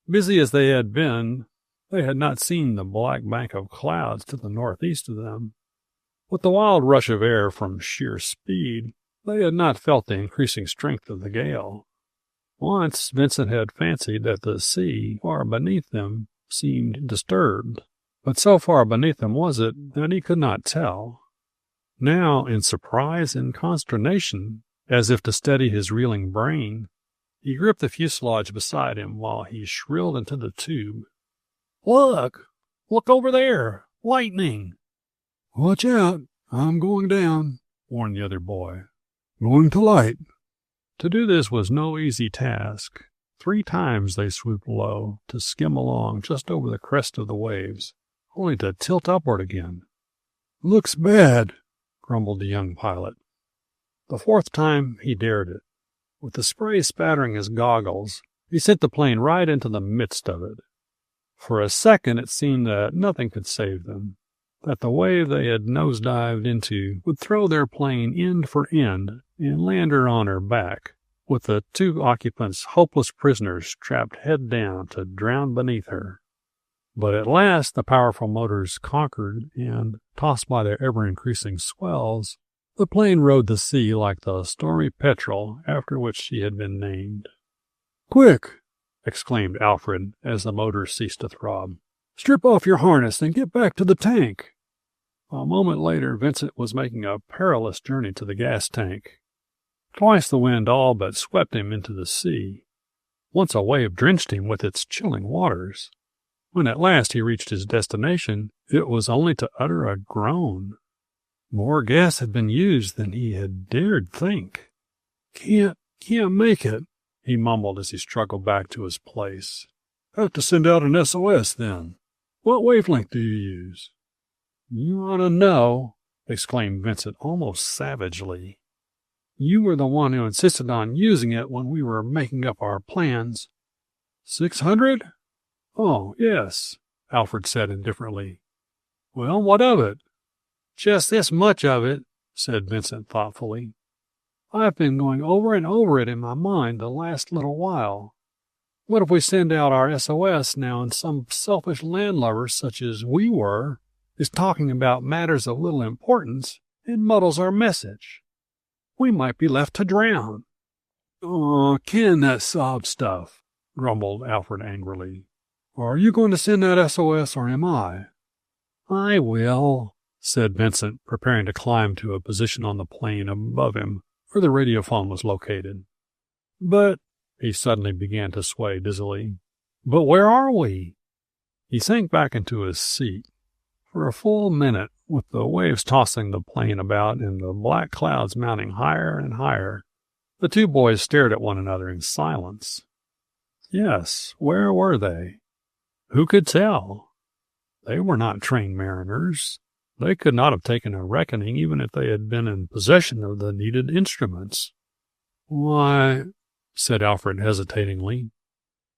Busy as they had been, They had not seen the black bank of clouds to the northeast of them. With the wild rush of air from sheer speed, they had not felt the increasing strength of the gale. Once Vincent had fancied that the sea far beneath them seemed disturbed, but so far beneath them was it that he could not tell. Now, in surprise and consternation, as if to steady his reeling brain, he gripped the fuselage beside him while he shrilled into the tube. "Look! Look over there! Lightning!" "Watch out! I'm going down," warned the other boy. "Going to light." To do this was no easy task. 3 times they swooped low to skim along just over the crest of the waves, only to tilt upward again. "Looks bad," grumbled the young pilot. The 4th time he dared it. With the spray spattering his goggles, he sent the plane right into the midst of it. For a second it seemed that nothing could save them, that the wave they had nosedived into would throw their plane end for end and land her on her back, with the 2 occupants hopeless prisoners trapped head down to drown beneath her. But at last the powerful motors conquered, and, tossed by their ever-increasing swells, the plane rode the sea like the Stormy Petrel after which she had been named. "Quick!" exclaimed Alfred as the motor ceased to throb. "Strip off your harness and get back to the tank." A moment later Vincent was making a perilous journey to the gas tank. Twice the wind all but swept him into the sea. Once a wave drenched him with its chilling waters. When at last he reached his destination, it was only to utter a groan. More gas had been used than he had dared think. Can't make it," he mumbled as he struggled back to his place. "Have to send out an S.O.S. then. What wavelength do you use?" "You ought to know," exclaimed Vincent almost savagely. "You were the one who insisted on using it when we were making up our plans." 600? "Oh, yes," Alfred said indifferently. "Well, what of it?" "Just this much of it," said Vincent thoughtfully. "I've been going over and over it in my mind the last little while. What if we send out our S.O.S. now and some selfish landlubber such as we were is talking about matters of little importance and muddles our message? We might be left to drown." "Oh, can that sob stuff," grumbled Alfred angrily. "Are you going to send that S.O.S. or am I?" "I will," said Vincent, preparing to climb to a position on the plane above him where the radiophone was located. "But," he suddenly began to sway dizzily, "but where are we?" He sank back into his seat. For a full minute, with the waves tossing the plane about and the black clouds mounting higher and higher, the 2 boys stared at one another in silence. Yes, where were they? Who could tell? They were not trained mariners. They could not have taken a reckoning even if they had been in possession of the needed instruments. "Why," said Alfred hesitatingly,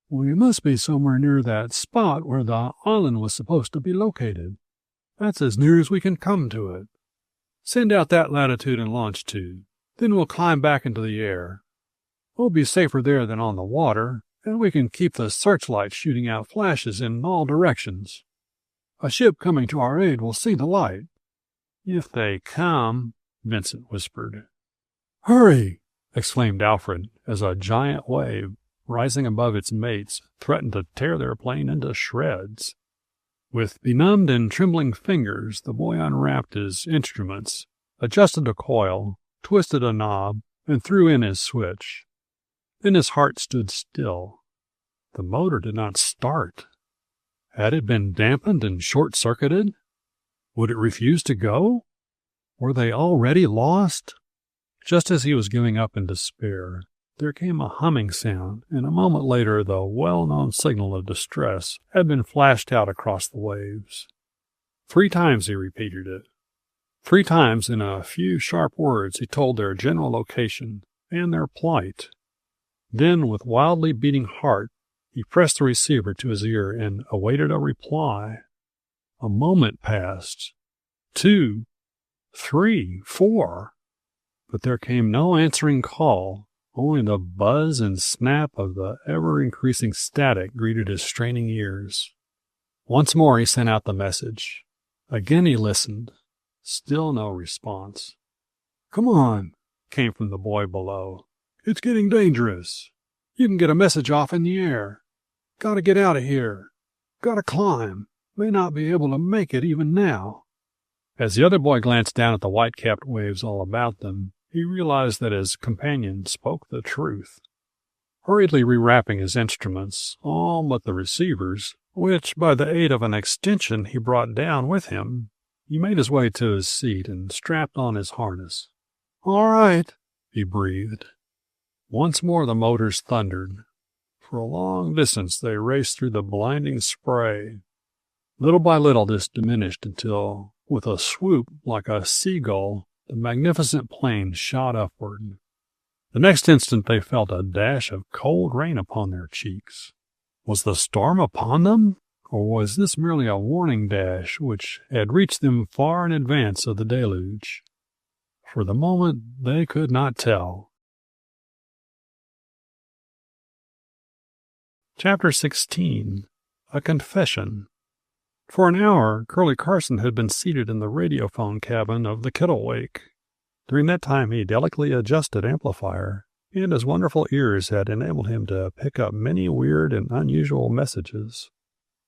"we must be somewhere near that spot where the island was supposed to be located. That's as near as we can come to it. Send out that latitude and longitude. Then we'll climb back into the air. We'll be safer there than on the water, and we can keep the searchlight shooting out flashes in all directions. A ship coming to our aid will see the light." "If they come," Vincent whispered. "Hurry!" exclaimed Alfred as a giant wave, rising above its mates, threatened to tear their plane into shreds. With benumbed and trembling fingers, the boy unwrapped his instruments, adjusted a coil, twisted a knob, and threw in his switch. Then his heart stood still. The motor did not start. Had it been dampened and short-circuited? Would it refuse to go? Were they already lost? Just as he was giving up in despair, there came a humming sound, and a moment later the well-known signal of distress had been flashed out across the waves. 3 times he repeated it. 3 times in a few sharp words he told their general location and their plight. Then, with wildly beating heart, he pressed the receiver to his ear and awaited a reply. A moment passed. 2, 3, 4. But there came no answering call. Only the buzz and snap of the ever-increasing static greeted his straining ears. Once more he sent out the message. Again he listened. Still no response. "Come on," came from the boy below. "It's getting dangerous. You can get a message off in the air. Gotta get out of here. Gotta climb. May not be able to make it even now." As the other boy glanced down at the white-capped waves all about them, he realized that his companion spoke the truth. Hurriedly rewrapping his instruments, all but the receivers, which by the aid of an extension he brought down with him, he made his way to his seat and strapped on his harness. "All right," he breathed. Once more the motors thundered. For a long distance they raced through the blinding spray. Little by little this diminished until, with a swoop like a seagull, the magnificent plane shot upward. The next instant they felt a dash of cold rain upon their cheeks. Was the storm upon them, or was this merely a warning dash which had reached them far in advance of the deluge? For the moment they could not tell. Chapter 16. A Confession. For an hour, Curlie Carson had been seated in the radiophone cabin of the Kittlewake. During that time he delicately adjusted amplifier, and his wonderful ears had enabled him to pick up many weird and unusual messages.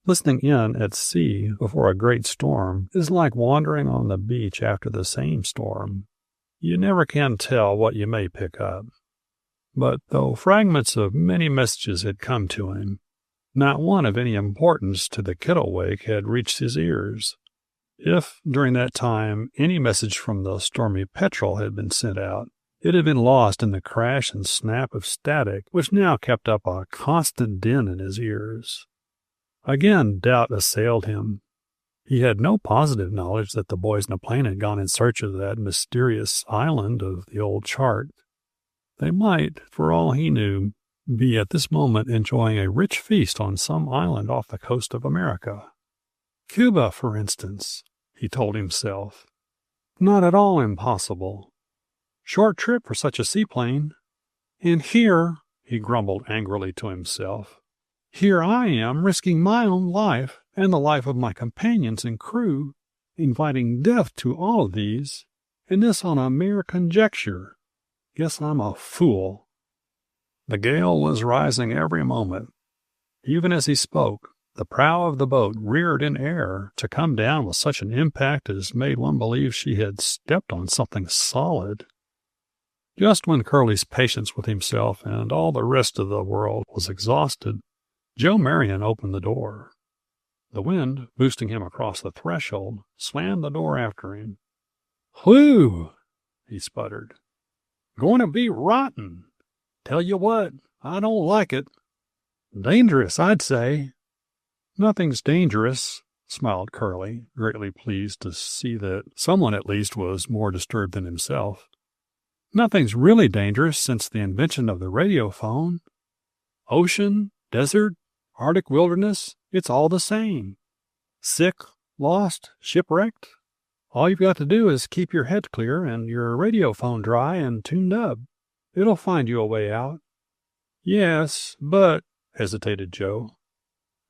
Listening in at sea before a great storm is like wandering on the beach after the same storm. You never can tell what you may pick up. But though fragments of many messages had come to him, not one of any importance to the Kittlewake had reached his ears. If, during that time, any message from the Stormy Petrel had been sent out, it had been lost in the crash and snap of static which now kept up a constant din in his ears. Again doubt assailed him. He had no positive knowledge that the boys in the plane had gone in search of that mysterious island of the old chart. They might, for all he knew, be at this moment enjoying a rich feast on some island off the coast of America. Cuba, for instance, he told himself. Not at all impossible. Short trip for such a seaplane. And here, he grumbled angrily to himself, here I am risking my own life and the life of my companions and crew, inviting death to all of these, and this on a mere conjecture. Guess I'm a fool. The gale was rising every moment. Even as he spoke, the prow of the boat reared in air to come down with such an impact as made one believe she had stepped on something solid. Just when Curlie's patience with himself and all the rest of the world was exhausted, Joe Marion opened the door. The wind, boosting him across the threshold, slammed the door after him. "Whew!" he sputtered. "Going to be rotten. Tell you what, I don't like it. Dangerous, I'd say." "Nothing's dangerous," smiled Curlie, greatly pleased to see that someone at least was more disturbed than himself. "Nothing's really dangerous since the invention of the radiophone. Ocean, desert, Arctic wilderness, it's all the same. Sick, lost, shipwrecked. All you've got to do is keep your head clear and your radiophone dry and tuned up. It'll find you a way out." "Yes, but," hesitated Joe,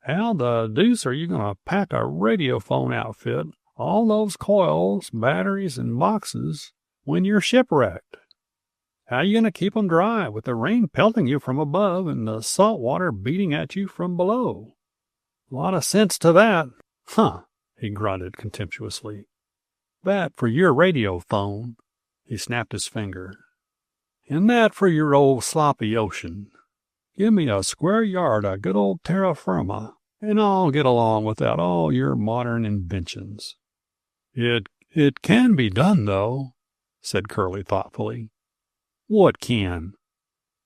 "how the deuce are you going to pack a radiophone outfit, all those coils, batteries, and boxes, when you're shipwrecked? How you going to keep 'em dry with the rain pelting you from above and the salt water beating at you from below? A lot of sense to that. Huh," he grunted contemptuously. "That for your radiophone." He snapped his finger. "And that for your old sloppy ocean. Give me a square yard of good old terra firma, and I'll get along without all your modern inventions." It can be done, though," said Curlie thoughtfully. "What can?"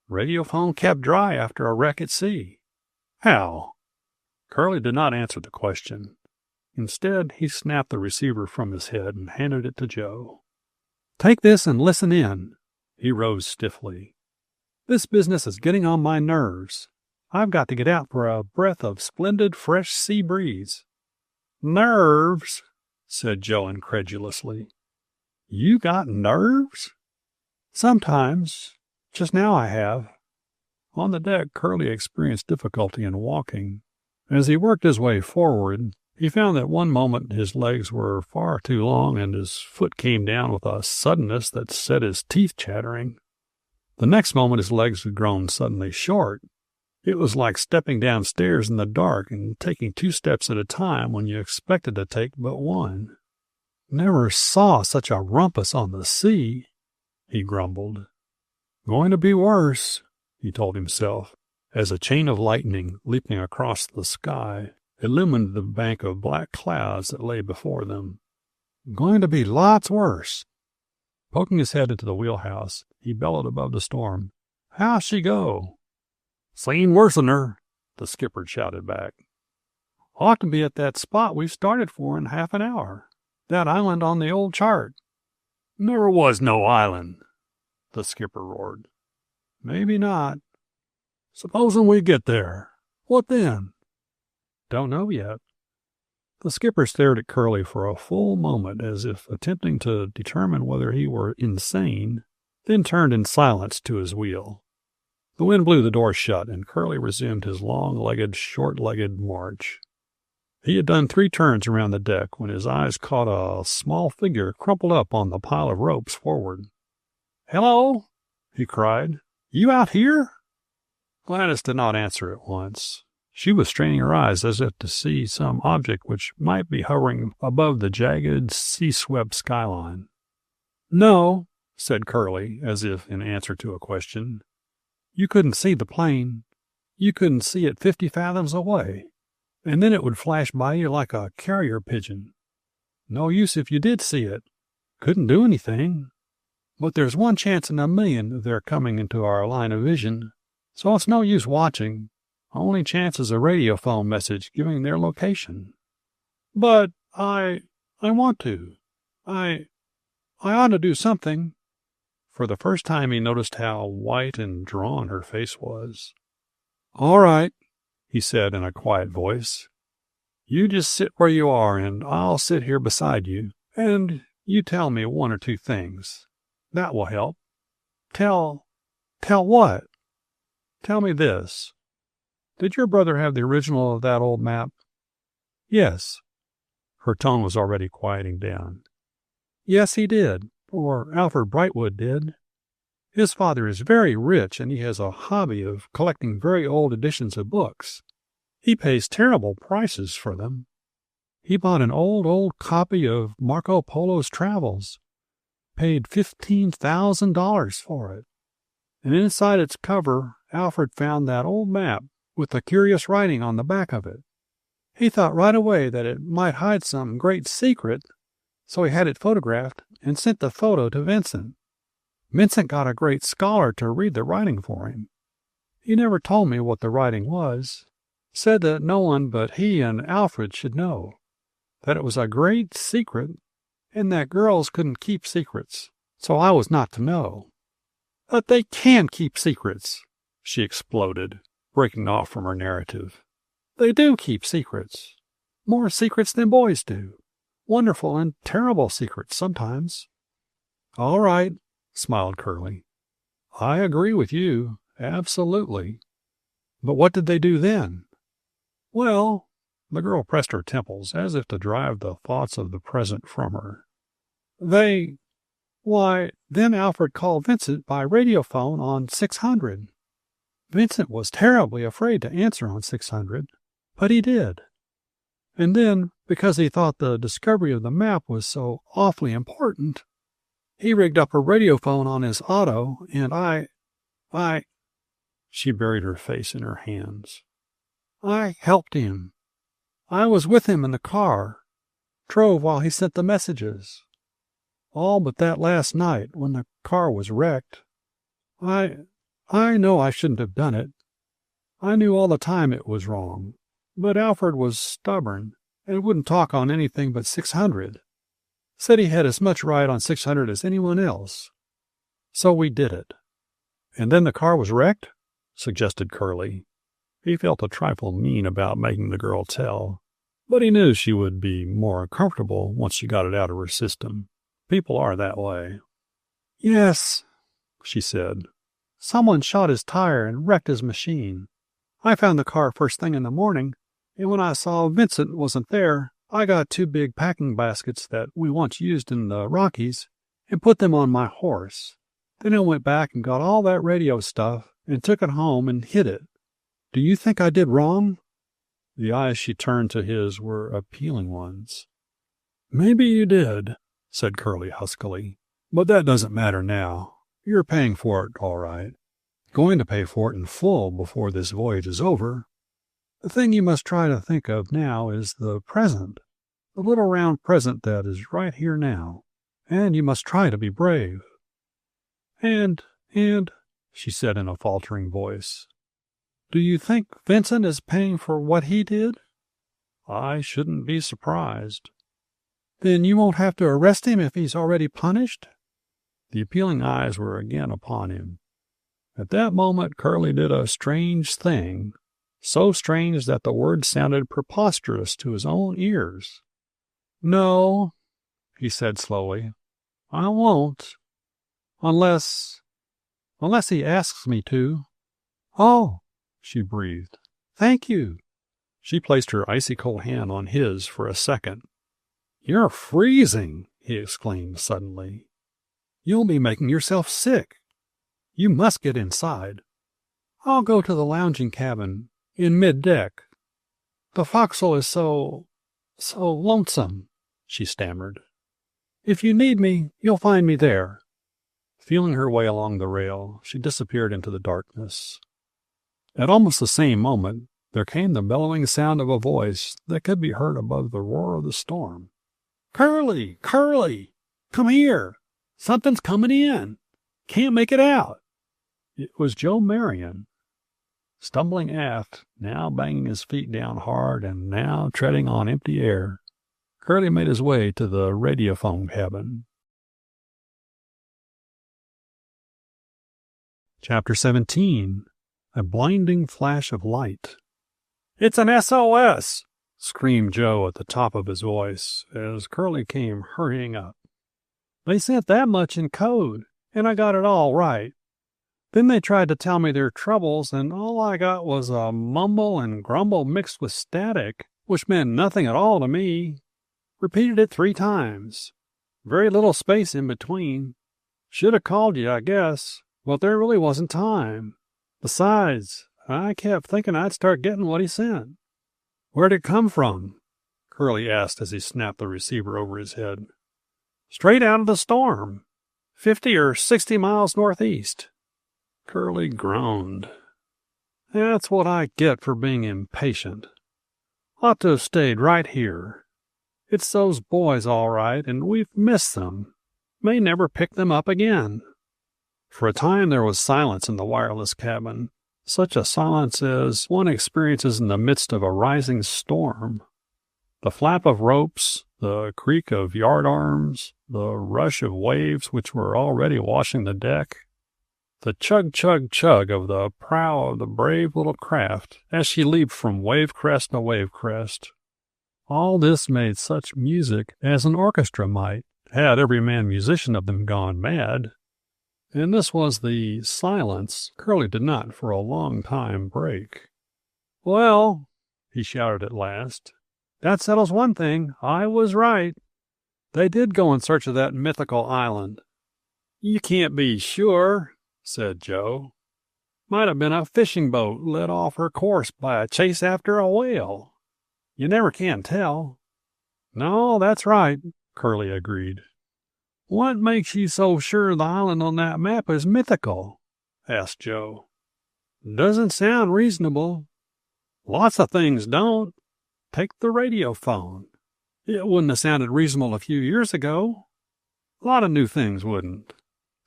"Radiophone kept dry after a wreck at sea." "How?" Curlie did not answer the question. Instead, he snapped the receiver from his head and handed it to Joe. "Take this and listen in." He rose stiffly. "This business is getting on my nerves. I've got to get out for a breath of splendid fresh sea breeze." "Nerves?" said Joe incredulously. "You got nerves?" "Sometimes. Just now I have." On the deck, Curlie experienced difficulty in walking. As he worked his way forward, he found that one moment his legs were far too long and his foot came down with a suddenness that set his teeth chattering. The next moment his legs had grown suddenly short. It was like stepping downstairs in the dark and taking 2 steps at a time when you expected to take but one. "Never saw such a rumpus on the sea," he grumbled. "Going to be worse," he told himself, as a chain of lightning leaping across the sky illumined the bank of black clouds that lay before them. "Going to be lots worse." Poking his head into the wheelhouse, he bellowed above the storm, "How's she go?" "Seen worse'n her," the skipper shouted back. "Ought to be at that spot we've started for in half an hour. That island on the old chart." "Never was no island," the skipper roared. "Maybe not." "Supposing we get there, what then?" "Don't know yet." The skipper stared at Curlie for a full moment as if attempting to determine whether he were insane, then turned in silence to his wheel. The wind blew the door shut, and Curlie resumed his long-legged, short-legged march. He had done 3 turns around the deck when his eyes caught a small figure crumpled up on the pile of ropes forward. "Hello!" he cried. "You out here?" Gladys did not answer at once. She was straining her eyes as if to see some object which might be hovering above the jagged, sea-swept skyline. "No," said Curlie, as if in answer to a question. "You couldn't see the plane. You couldn't see it 50 fathoms away, and then it would flash by you like a carrier pigeon. No use if you did see it. Couldn't do anything. But there's 1 chance in a million of their coming into our line of vision, so it's no use watching. Only chance is a radiophone message giving their location." "But I want to. I ought to do something." For the first time he noticed how white and drawn her face was. "All right," he said in a quiet voice. "You just sit where you are and I'll sit here beside you, and you tell me 1 or 2 things. That will help." Tell what?" "Tell me this. Did your brother have the original of that old map?" "Yes." Her tone was already quieting down. "Yes, he did, or Alfred Brightwood did. His father is very rich, and he has a hobby of collecting very old editions of books. He pays terrible prices for them. He bought an old copy of Marco Polo's Travels, paid $15,000 for it, and inside its cover Alfred found that old map with the curious writing on the back of it. He thought right away that it might hide some great secret, so he had it photographed and sent the photo to Vincent. Vincent got a great scholar to read the writing for him. He never told me what the writing was, said that no one but he and Alfred should know, that it was a great secret, and that girls couldn't keep secrets, so I was not to know." "But they can keep secrets," she exploded, breaking off from her narrative. "They do keep secrets. More secrets than boys do. Wonderful and terrible secrets sometimes." "All right," smiled Curlie. "I agree with you, absolutely. But what did they do then?" "Well," the girl pressed her temples as if to drive the thoughts of the present from her. Why, then Alfred called Vincent by radiophone on 600. Vincent was terribly afraid to answer on 600, but he did. And then, because he thought the discovery of the map was so awfully important, he rigged up a radiophone on his auto, and I... She buried her face in her hands. "I helped him. I was with him in the car, drove while he sent the messages. All but that last night when the car was wrecked. I know I shouldn't have done it. I knew all the time it was wrong, but Alfred was stubborn and wouldn't talk on anything but 600. Said he had as much right on 600 as anyone else. So we did it." "And then the car was wrecked?" suggested Curlie. He felt a trifle mean about making the girl tell, but he knew she would be more comfortable once she got it out of her system. People are that way. "Yes," she said. "Someone shot his tire and wrecked his machine. I found the car first thing in the morning, and when I saw Vincent wasn't there, I got 2 big packing baskets that we once used in the Rockies and put them on my horse. Then I went back and got all that radio stuff and took it home and hid it. Do you think I did wrong?" The eyes she turned to his were appealing ones. "Maybe you did," said Curlie huskily, "but that doesn't matter now. You're paying for it all right. Going to pay for it in full before this voyage is over. The thing you must try to think of now is the present, the little round present that is right here now, and you must try to be brave." And, she said in a faltering voice, "do you think Vincent is paying for what he did?" "I shouldn't be surprised." "Then you won't have to arrest him if he's already punished?" The appealing eyes were again upon him. At that moment Curlie did a strange thing, so strange that the words sounded preposterous to his own ears. "No," he said slowly, "I won't. Unless he asks me to." "Oh," she breathed. "Thank you." She placed her icy-cold hand on his for a second. "You're freezing," he exclaimed suddenly. "You'll be making yourself sick. You must get inside. I'll go to the lounging cabin in mid-deck. The forecastle is so lonesome," she stammered. "If you need me, you'll find me there." Feeling her way along the rail, she disappeared into the darkness. At almost the same moment, there came the bellowing sound of a voice that could be heard above the roar of the storm. "Curlie! Curlie! Come here! Something's coming in! Can't make it out!" It was Joe Marion. Stumbling aft, now banging his feet down hard and now treading on empty air, Curlie made his way to the radiophone cabin. Chapter 17. A blinding flash of light. "It's an S.O.S!" screamed Joe at the top of his voice as Curlie came hurrying up. "They sent that much in code, and I got it all right. Then they tried to tell me their troubles, and all I got was a mumble and grumble mixed with static, which meant nothing at all to me. Repeated it 3 times. Very little space in between. Should have called you, I guess, but there really wasn't time. Besides, I kept thinking I'd start getting what he sent." "Where'd it come from?" Curlie asked as he snapped the receiver over his head. "Straight out of the storm. 50 or 60 miles northeast." Curlie groaned. "That's what I get for being impatient. Ought to have stayed right here. It's those boys all right, and we've missed them. May never pick them up again." For a time there was silence in the wireless cabin, such a silence as one experiences in the midst of a rising storm. The flap of ropes, the creak of yardarms, the rush of waves which were already washing the deck, the chug-chug-chug of the prow of the brave little craft as she leaped from wave crest to wave crest. All this made such music as an orchestra might, had every man musician of them gone mad. And this was the silence Curlie did not for a long time break. "Well," he shouted at last, "that settles one thing. I was right. They did go in search of that mythical island." "You can't be sure," said Joe. "Might have been a fishing boat led off her course by a chase after a whale. You never can tell." "No, that's right," Curlie agreed. "What makes you so sure the island on that map is mythical?" asked Joe. "Doesn't sound reasonable." "Lots of things don't. Take the radiophone. It wouldn't have sounded reasonable a few years ago. A lot of new things wouldn't.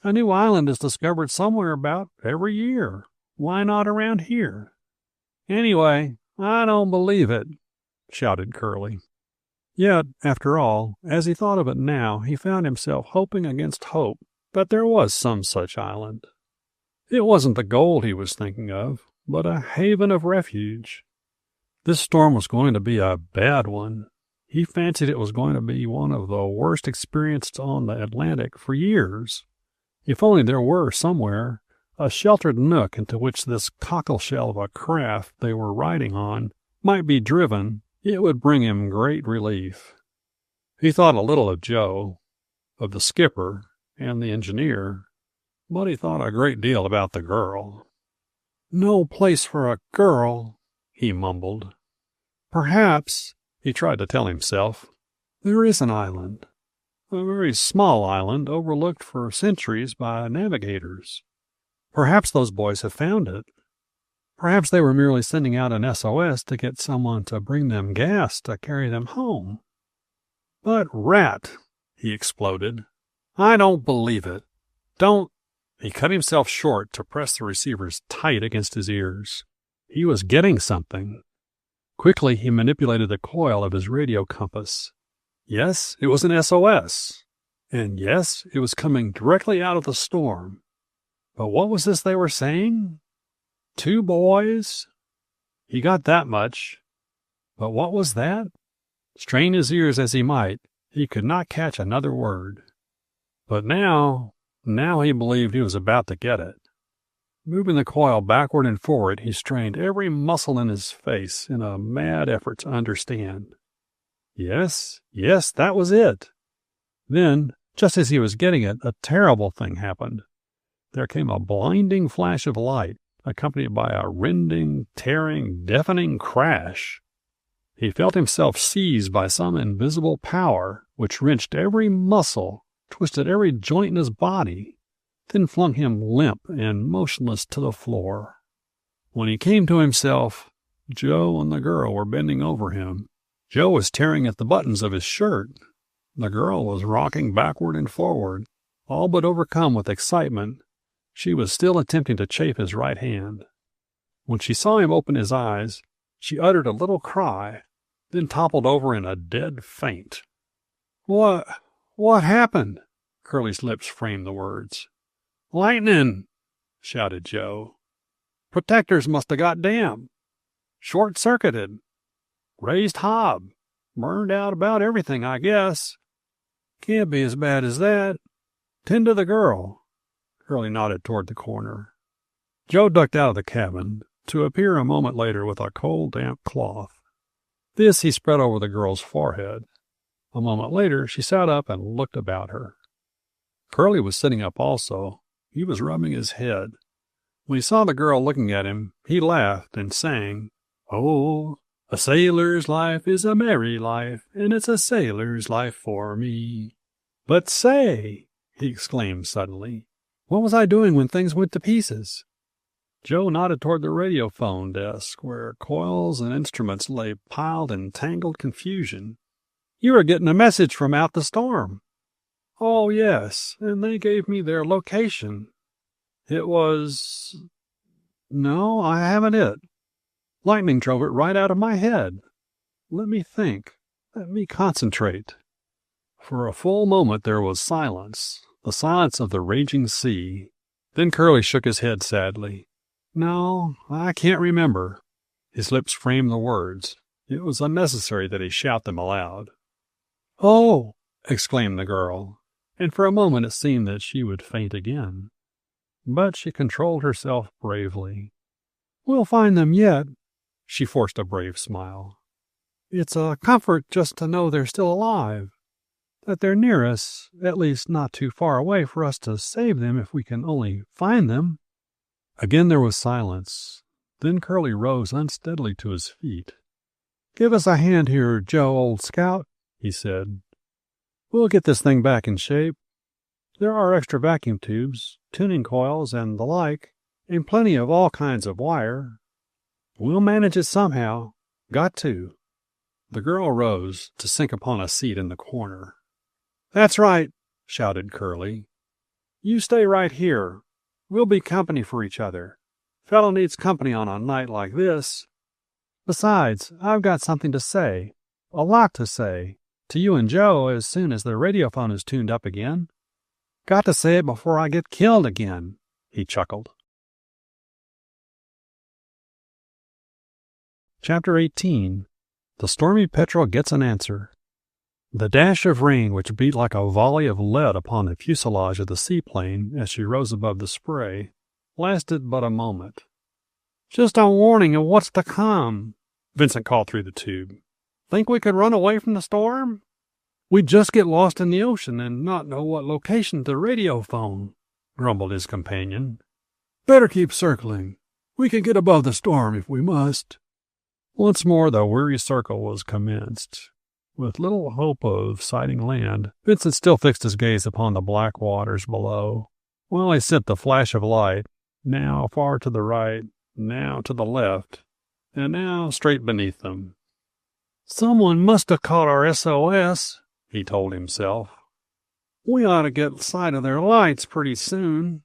A new island is discovered somewhere about every year. Why not around here?" "Anyway, I don't believe it," shouted Curlie. Yet, after all, as he thought of it now, he found himself hoping against hope that there was some such island. It wasn't the gold he was thinking of, but a haven of refuge. This storm was going to be a bad one. He fancied it was going to be one of the worst experienced on the Atlantic for years. If only there were somewhere a sheltered nook into which this cockleshell of a craft they were riding on might be driven, it would bring him great relief. He thought a little of Joe, of the skipper, and the engineer, but he thought a great deal about the girl. "No place for a girl," he mumbled. "Perhaps," he tried to tell himself, "there is an island. A very small island overlooked for centuries by navigators. Perhaps those boys have found it. Perhaps they were merely sending out an S.O.S. to get someone to bring them gas to carry them home. But rat," he exploded. "I don't believe it. Don't—" He cut himself short to press the receivers tight against his ears. He was getting something. Quickly he manipulated the coil of his radio compass. Yes, it was an S.O.S. And yes, it was coming directly out of the storm. But what was this they were saying? 2 boys? He got that much. But what was that? Strain his ears as he might, he could not catch another word. But now he believed he was about to get it. Moving the coil backward and forward, he strained every muscle in his face in a mad effort to understand. Yes, that was it. Then, just as he was getting it, a terrible thing happened. There came a blinding flash of light, accompanied by a rending, tearing, deafening crash. He felt himself seized by some invisible power, which wrenched every muscle, twisted every joint in his body, then flung him limp and motionless to the floor. When he came to himself, Joe and the girl were bending over him. Joe was tearing at the buttons of his shirt. The girl was rocking backward and forward, all but overcome with excitement. She was still attempting to chafe his right hand. When she saw him open his eyes, she uttered a little cry, then toppled over in a dead faint. What happened?" Curlie's lips framed the words. "Lightning!" shouted Joe. "Protectors must have got damp. Short-circuited. Raised hob. Burned out about everything, I guess. Can't be as bad as that. Tend to the girl." Curlie nodded toward the corner. Joe ducked out of the cabin, to appear a moment later with a cold, damp cloth. This he spread over the girl's forehead. A moment later, she sat up and looked about her. Curlie was sitting up also. He was rubbing his head. When he saw the girl looking at him, he laughed and sang, "Oh, a sailor's life is a merry life, and it's a sailor's life for me." "But say," he exclaimed suddenly, "what was I doing when things went to pieces?" Joe nodded toward the radiophone desk, where coils and instruments lay piled in tangled confusion. "You were getting a message from out the storm." "Oh, yes, and they gave me their location. It was— No, I haven't it. Lightning drove it right out of my head. Let me think. Let me concentrate." For a full moment there was silence, the silence of the raging sea. Then Curlie shook his head sadly. "No, I can't remember." His lips framed the words. It was unnecessary that he shout them aloud. "Oh!" exclaimed the girl, and for a moment it seemed that she would faint again. But she controlled herself bravely. "We'll find them yet." She forced a brave smile. "It's a comfort just to know they're still alive, that they're near us, at least not too far away for us to save them if we can only find them." Again there was silence. Then Curlie rose unsteadily to his feet. "Give us a hand here, Joe, old scout," he said. "We'll get this thing back in shape. There are extra vacuum tubes, tuning coils, and the like, and plenty of all kinds of wire. We'll manage it somehow. Got to." The girl rose to sink upon a seat in the corner. "That's right," shouted Curlie. "You stay right here. We'll be company for each other. Fellow needs company on a night like this. Besides, I've got something to say, a lot to say, to you and Joe as soon as the radiophone is tuned up again. Got to say it before I get killed again," he chuckled. Chapter 18. The Stormy Petrel Gets an Answer. The dash of rain which beat like a volley of lead upon the fuselage of the seaplane as she rose above the spray lasted but a moment. "Just a warning of what's to come," Vincent called through the tube. Think we could run away from the storm? We'd just get lost in the ocean and not know what location to radio phone, grumbled his companion. Better keep circling. We can get above the storm if we must. Once more the weary circle was commenced. With little hope of sighting land, Vincent still fixed his gaze upon the black waters below, while he sent the flash of light, now far to the right, now to the left, and now straight beneath them. Someone must have caught our S.O.S., he told himself. We ought to get sight of their lights pretty soon.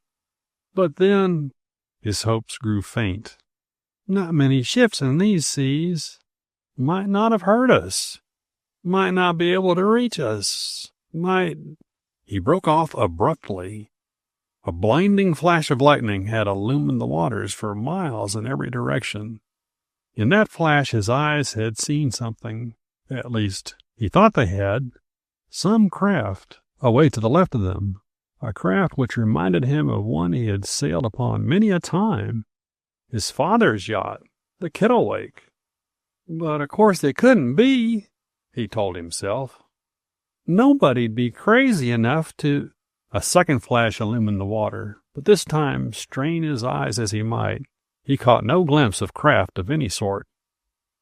But then, his hopes grew faint. Not many ships in these seas. Might not have heard us. Might not be able to reach us. He broke off abruptly. A blinding flash of lightning had illumined the waters for miles in every direction. In that flash his eyes had seen something. At least, he thought they had. Some craft, away to the left of them. A craft which reminded him of one he had sailed upon many a time. His father's yacht, the Kittlewake. But of course it couldn't be, he told himself. Nobody'd be crazy enough to... A second flash illumined the water, but this time, strain his eyes as he might, he caught no glimpse of craft of any sort.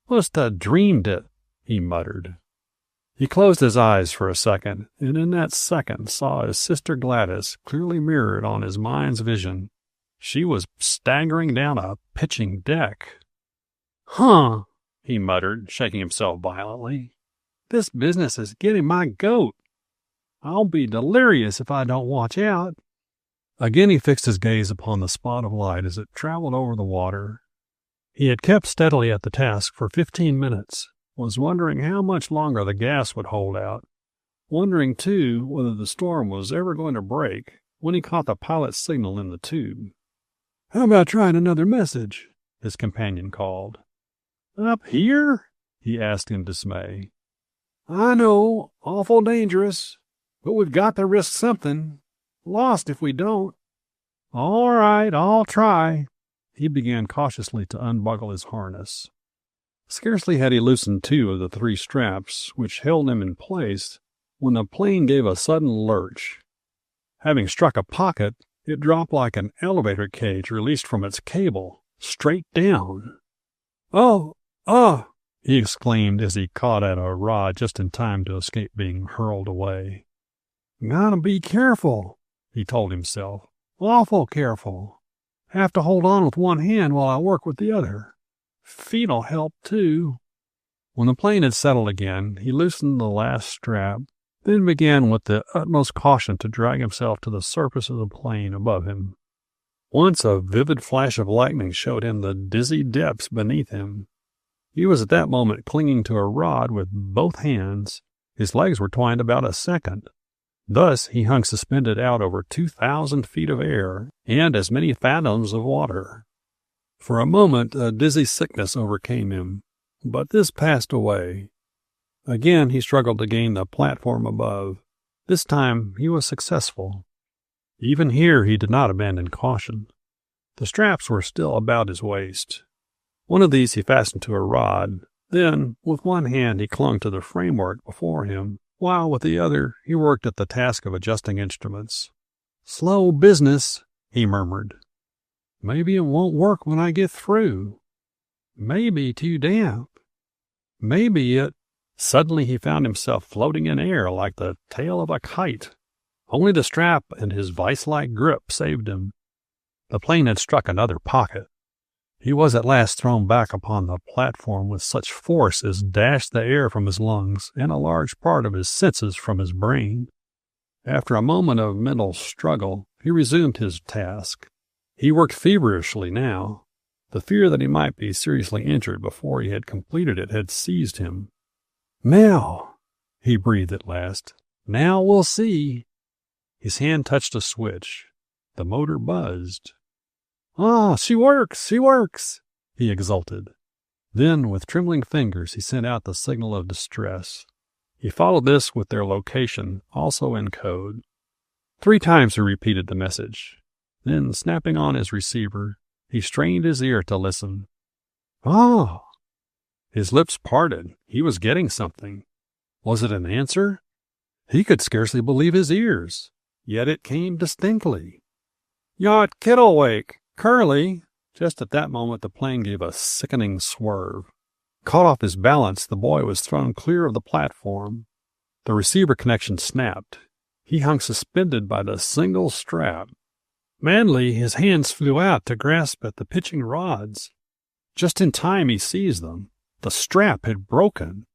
Must have dreamed it, he muttered. He closed his eyes for a second, and in that second saw his sister Gladys clearly mirrored on his mind's vision. She was staggering down a pitching deck. Huh, he muttered, shaking himself violently. This business is getting my goat. I'll be delirious if I don't watch out. Again he fixed his gaze upon the spot of light as it traveled over the water. He had kept steadily at the task for 15 minutes, was wondering how much longer the gas would hold out, wondering, too, whether the storm was ever going to break, when he caught the pilot's signal in the tube. How about trying another message? His companion called. Up here? He asked in dismay. I know, awful dangerous, but we've got to risk something. Lost if we don't. All right, I'll try. He began cautiously to unbuckle his harness. Scarcely had he loosened 2 of the 3 straps which held him in place when the plane gave a sudden lurch. Having struck a pocket, it dropped like an elevator cage released from its cable, straight down. Oh! He exclaimed as he caught at a rod just in time to escape being hurled away. Gotta be careful, he told himself. Awful careful. Have to hold on with one hand while I work with the other. Feet'll help, too. When the plane had settled again, he loosened the last strap, then began with the utmost caution to drag himself to the surface of the plane above him. Once a vivid flash of lightning showed him the dizzy depths beneath him. He was at that moment clinging to a rod with both hands. His legs were twined about a second. Thus he hung suspended out over 2,000 feet of air and as many fathoms of water. For a moment a dizzy sickness overcame him, but this passed away. Again he struggled to gain the platform above. This time he was successful. Even here he did not abandon caution. The straps were still about his waist. One of these he fastened to a rod. Then, with one hand he clung to the framework before him, while with the other he worked at the task of adjusting instruments. Slow business, he murmured. Maybe it won't work when I get through. Maybe too damp. Maybe it... Suddenly he found himself floating in air like the tail of a kite. Only the strap and his vice-like grip saved him. The plane had struck another pocket. He was at last thrown back upon the platform with such force as dashed the air from his lungs and a large part of his senses from his brain. After a moment of mental struggle, he resumed his task. He worked feverishly now. The fear that he might be seriously injured before he had completed it had seized him. Now, he breathed at last. Now we'll see. His hand touched a switch. The motor buzzed. Ah, she works, he exulted. Then, with trembling fingers, he sent out the signal of distress. He followed this with their location, also in code. 3 times he repeated the message. Then, snapping on his receiver, he strained his ear to listen. Ah! His lips parted. He was getting something. Was it an answer? He could scarcely believe his ears, yet it came distinctly. "Yacht Kittlewake, Curlie." Just at that moment the plane gave a sickening swerve. Caught off his balance, the boy was thrown clear of the platform. The receiver connection snapped. He hung suspended by the single strap. Madly, his hands flew out to grasp at the pitching rods. Just in time he seized them. The strap had broken.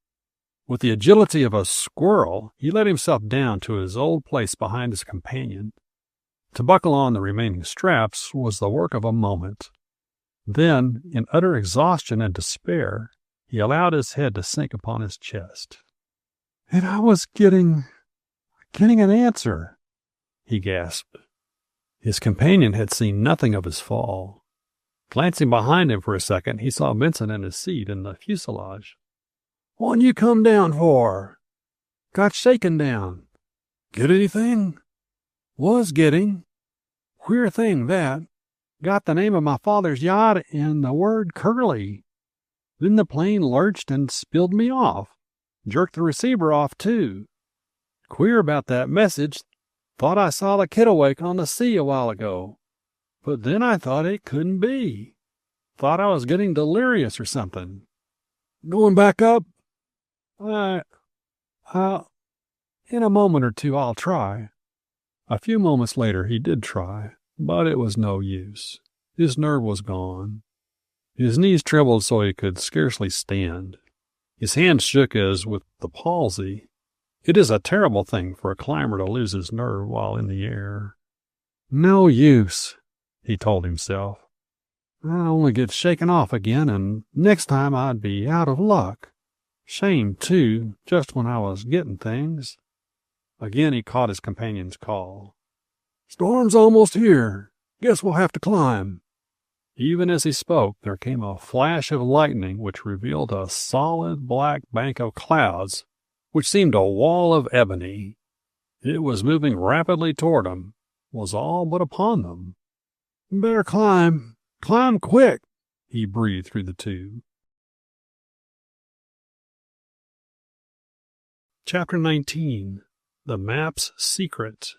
With the agility of a squirrel, he let himself down to his old place behind his companion. To buckle on the remaining straps was the work of a moment. Then, in utter exhaustion and despair, he allowed his head to sink upon his chest. "And I was getting an answer," he gasped. His companion had seen nothing of his fall. Glancing behind him for a second, he saw Vincent in his seat in the fuselage. "What'd you come down for?" "Got shaken down." "Get anything?" "Was getting. Queer thing, that. Got the name of my father's yacht and the word Curlie. Then the plane lurched and spilled me off. Jerked the receiver off, too. Queer about that message. Thought I saw the Kittlewake on the sea a while ago. But then I thought it couldn't be. Thought I was getting delirious or something. Going back up? In a moment or two I'll try." A few moments later he did try, but it was no use. His nerve was gone. His knees trembled so he could scarcely stand. His hands shook as with the palsy. It is a terrible thing for a climber to lose his nerve while in the air. "No use," he told himself. "I'd only get shaken off again, and next time I'd be out of luck. Shame, too, just when I was getting things." Again he caught his companion's call. "Storm's almost here. Guess we'll have to climb." Even as he spoke, there came a flash of lightning which revealed a solid black bank of clouds which seemed a wall of ebony. It was moving rapidly toward them, was all but upon them. "Better climb. Climb quick," he breathed through the tube. Chapter 19. The Map's Secret.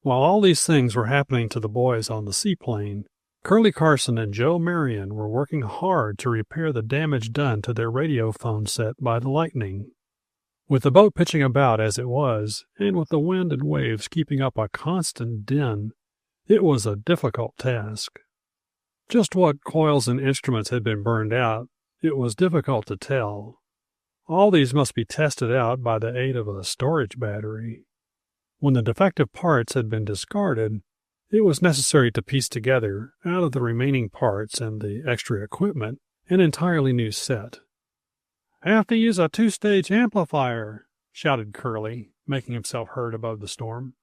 While all these things were happening to the boys on the seaplane, Curlie Carson and Joe Marion were working hard to repair the damage done to their radio phone set by the lightning. With the boat pitching about as it was, and with the wind and waves keeping up a constant din, it was a difficult task. Just what coils and instruments had been burned out, it was difficult to tell. All these must be tested out by the aid of a storage battery. When the defective parts had been discarded, it was necessary to piece together, out of the remaining parts and the extra equipment, an entirely new set. "Have to use a 2-stage amplifier," shouted Curlie, making himself heard above the storm.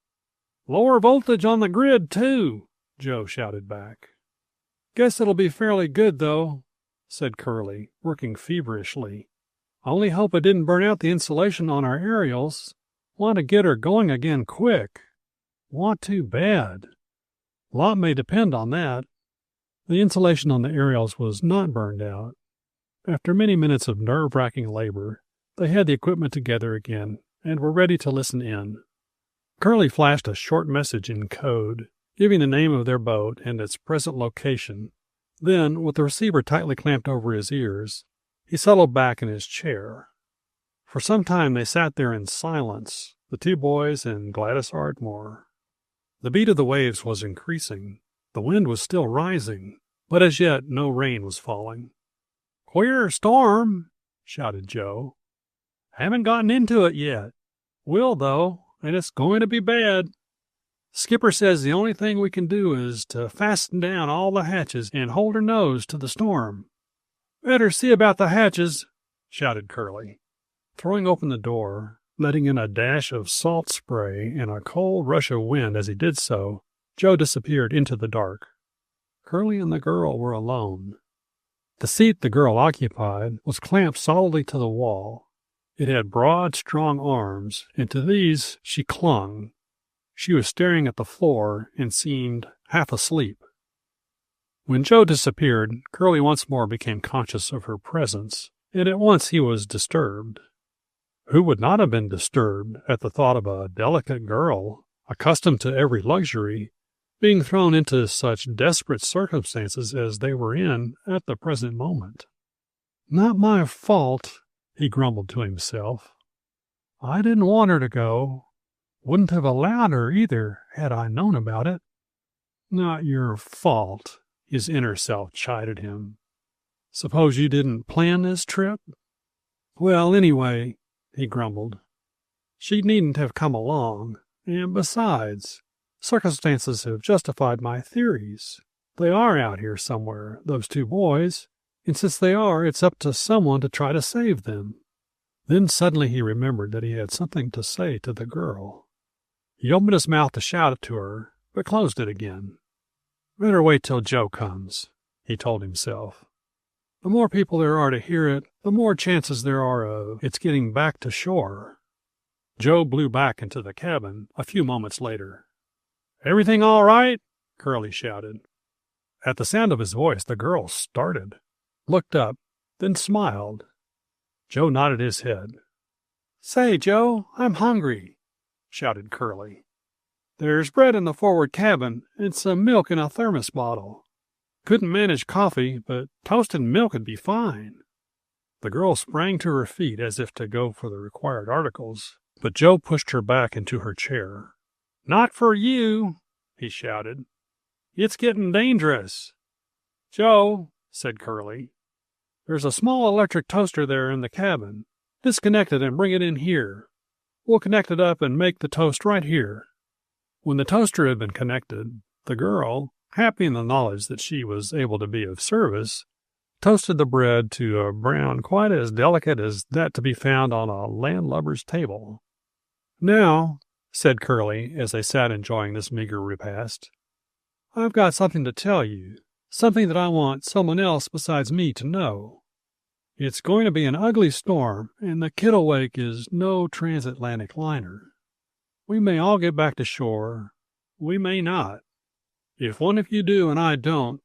"Lower voltage on the grid, too," Joe shouted back. "Guess it'll be fairly good, though," said Curlie, working feverishly. "Only hope it didn't burn out the insulation on our aerials. Want to get her going again quick. Want to bad. Lot may depend on that." The insulation on the aerials was not burned out. After many minutes of nerve-wracking labor, they had the equipment together again and were ready to listen in. Curlie flashed a short message in code, giving the name of their boat and its present location. Then, with the receiver tightly clamped over his ears, he settled back in his chair. For some time they sat there in silence, the two boys and Gladys Ardmore. The beat of the waves was increasing. The wind was still rising, but as yet no rain was falling. "Queer storm," shouted Joe. "Haven't gotten into it yet. Will, though, and it's going to be bad. Skipper says the only thing we can do is to fasten down all the hatches and hold her nose to the storm." "Better see about the hatches," shouted Curlie. Throwing open the door, letting in a dash of salt spray and a cold rush of wind as he did so, Joe disappeared into the dark. Curlie and the girl were alone. The seat the girl occupied was clamped solidly to the wall. It had broad, strong arms, and to these she clung. She was staring at the floor and seemed half asleep. When Joe disappeared, Curlie once more became conscious of her presence, and at once he was disturbed. Who would not have been disturbed at the thought of a delicate girl, accustomed to every luxury, being thrown into such desperate circumstances as they were in at the present moment? "Not my fault," he grumbled to himself. "I didn't want her to go. Wouldn't have allowed her either, had I known about it." "Not your fault," his inner self chided him. "Suppose you didn't plan this trip?" "Well, anyway," he grumbled, "she needn't have come along, and besides, circumstances have justified my theories. They are out here somewhere, those two boys, and since they are, it's up to someone to try to save them." Then suddenly he remembered that he had something to say to the girl. He opened his mouth to shout it to her, but closed it again. "Better wait till Joe comes," he told himself. "The more people there are to hear it, the more chances there are of its getting back to shore." Joe blew back into the cabin a few moments later. "Everything all right?" Curlie shouted. At the sound of his voice, the girl started, looked up, then smiled. Joe nodded his head. "Say, Joe, I'm hungry," shouted Curlie. "There's bread in the forward cabin and some milk in a thermos bottle. Couldn't manage coffee, but toasted milk would be fine." The girl sprang to her feet as if to go for the required articles, but Joe pushed her back into her chair. "Not for you," he shouted. "It's getting dangerous." "Joe," said Curlie, "there's a small electric toaster there in the cabin. Disconnect it and bring it in here. We'll connect it up and make the toast right here." When the toaster had been connected, the girl, happy in the knowledge that she was able to be of service, toasted the bread to a brown quite as delicate as that to be found on a landlubber's table. "Now," said Curlie as they sat enjoying this meager repast, "I've got something to tell you, something that I want someone else besides me to know. It's going to be an ugly storm, and the Kittlewake is no transatlantic liner. We may all get back to shore. We may not. If one of you do and I don't,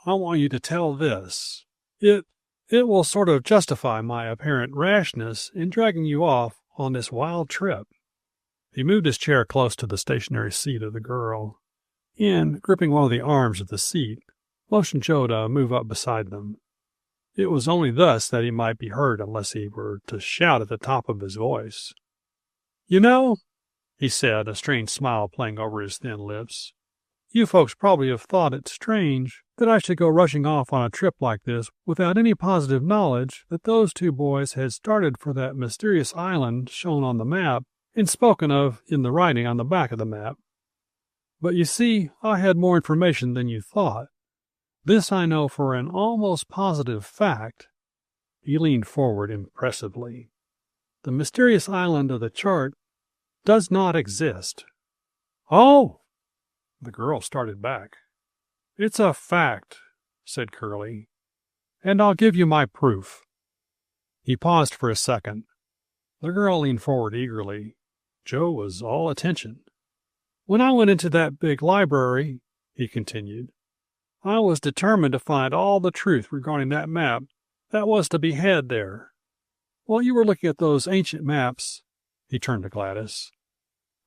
I want you to tell this. It will sort of justify my apparent rashness in dragging you off on this wild trip." He moved his chair close to the stationary seat of the girl, and, gripping one of the arms of the seat, motioned Joe to move up beside them. It was only thus that he might be heard unless he were to shout at the top of his voice. "You know," he said, a strange smile playing over his thin lips, "you folks probably have thought it strange that I should go rushing off on a trip like this without any positive knowledge that those two boys had started for that mysterious island shown on the map and spoken of in the writing on the back of the map. But you see, I had more information than you thought. This I know for an almost positive fact." He leaned forward impressively. "The mysterious island of the chart does not exist." "Oh!" The girl started back. "It's a fact," said Curlie, "and I'll give you my proof." He paused for a second. The girl leaned forward eagerly. Joe was all attention. "When I went into that big library," he continued, "I was determined to find all the truth regarding that map that was to be had there. While you were looking at those ancient maps," he turned to Gladys,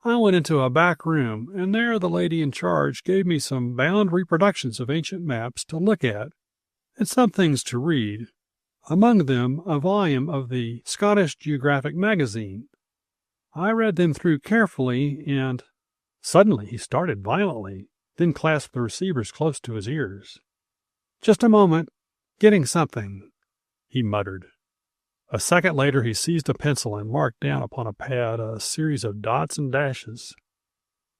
"I went into a back room, and there the lady in charge gave me some bound reproductions of ancient maps to look at and some things to read, among them a volume of the Scottish Geographic Magazine. I read them through carefully, and—" Suddenly he started violently, then clasped the receivers close to his ears. "Just a moment. Getting something," he muttered. A second later he seized a pencil and marked down upon a pad a series of dots and dashes.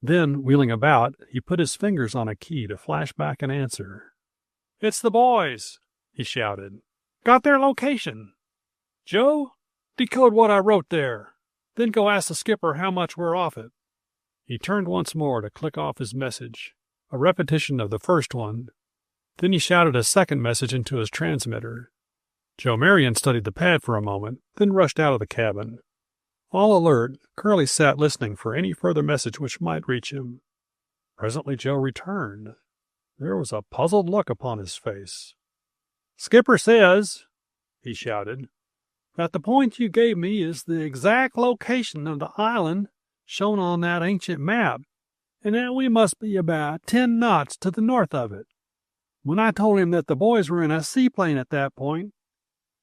Then, wheeling about, he put his fingers on a key to flash back an answer. "It's the boys," he shouted. "Got their location. Joe, decode what I wrote there. Then go ask the skipper how much we're off it." He turned once more to click off his message, a repetition of the first one. Then he shouted a second message into his transmitter. Joe Marion studied the pad for a moment, then rushed out of the cabin. All alert, Curlie sat listening for any further message which might reach him. Presently Joe returned. There was a puzzled look upon his face. "Skipper says," he shouted, that the point you gave me is the exact location of the island shown on that ancient map, and that we must be about 10 knots to the north of it. When I told him that the boys were in a seaplane at that point,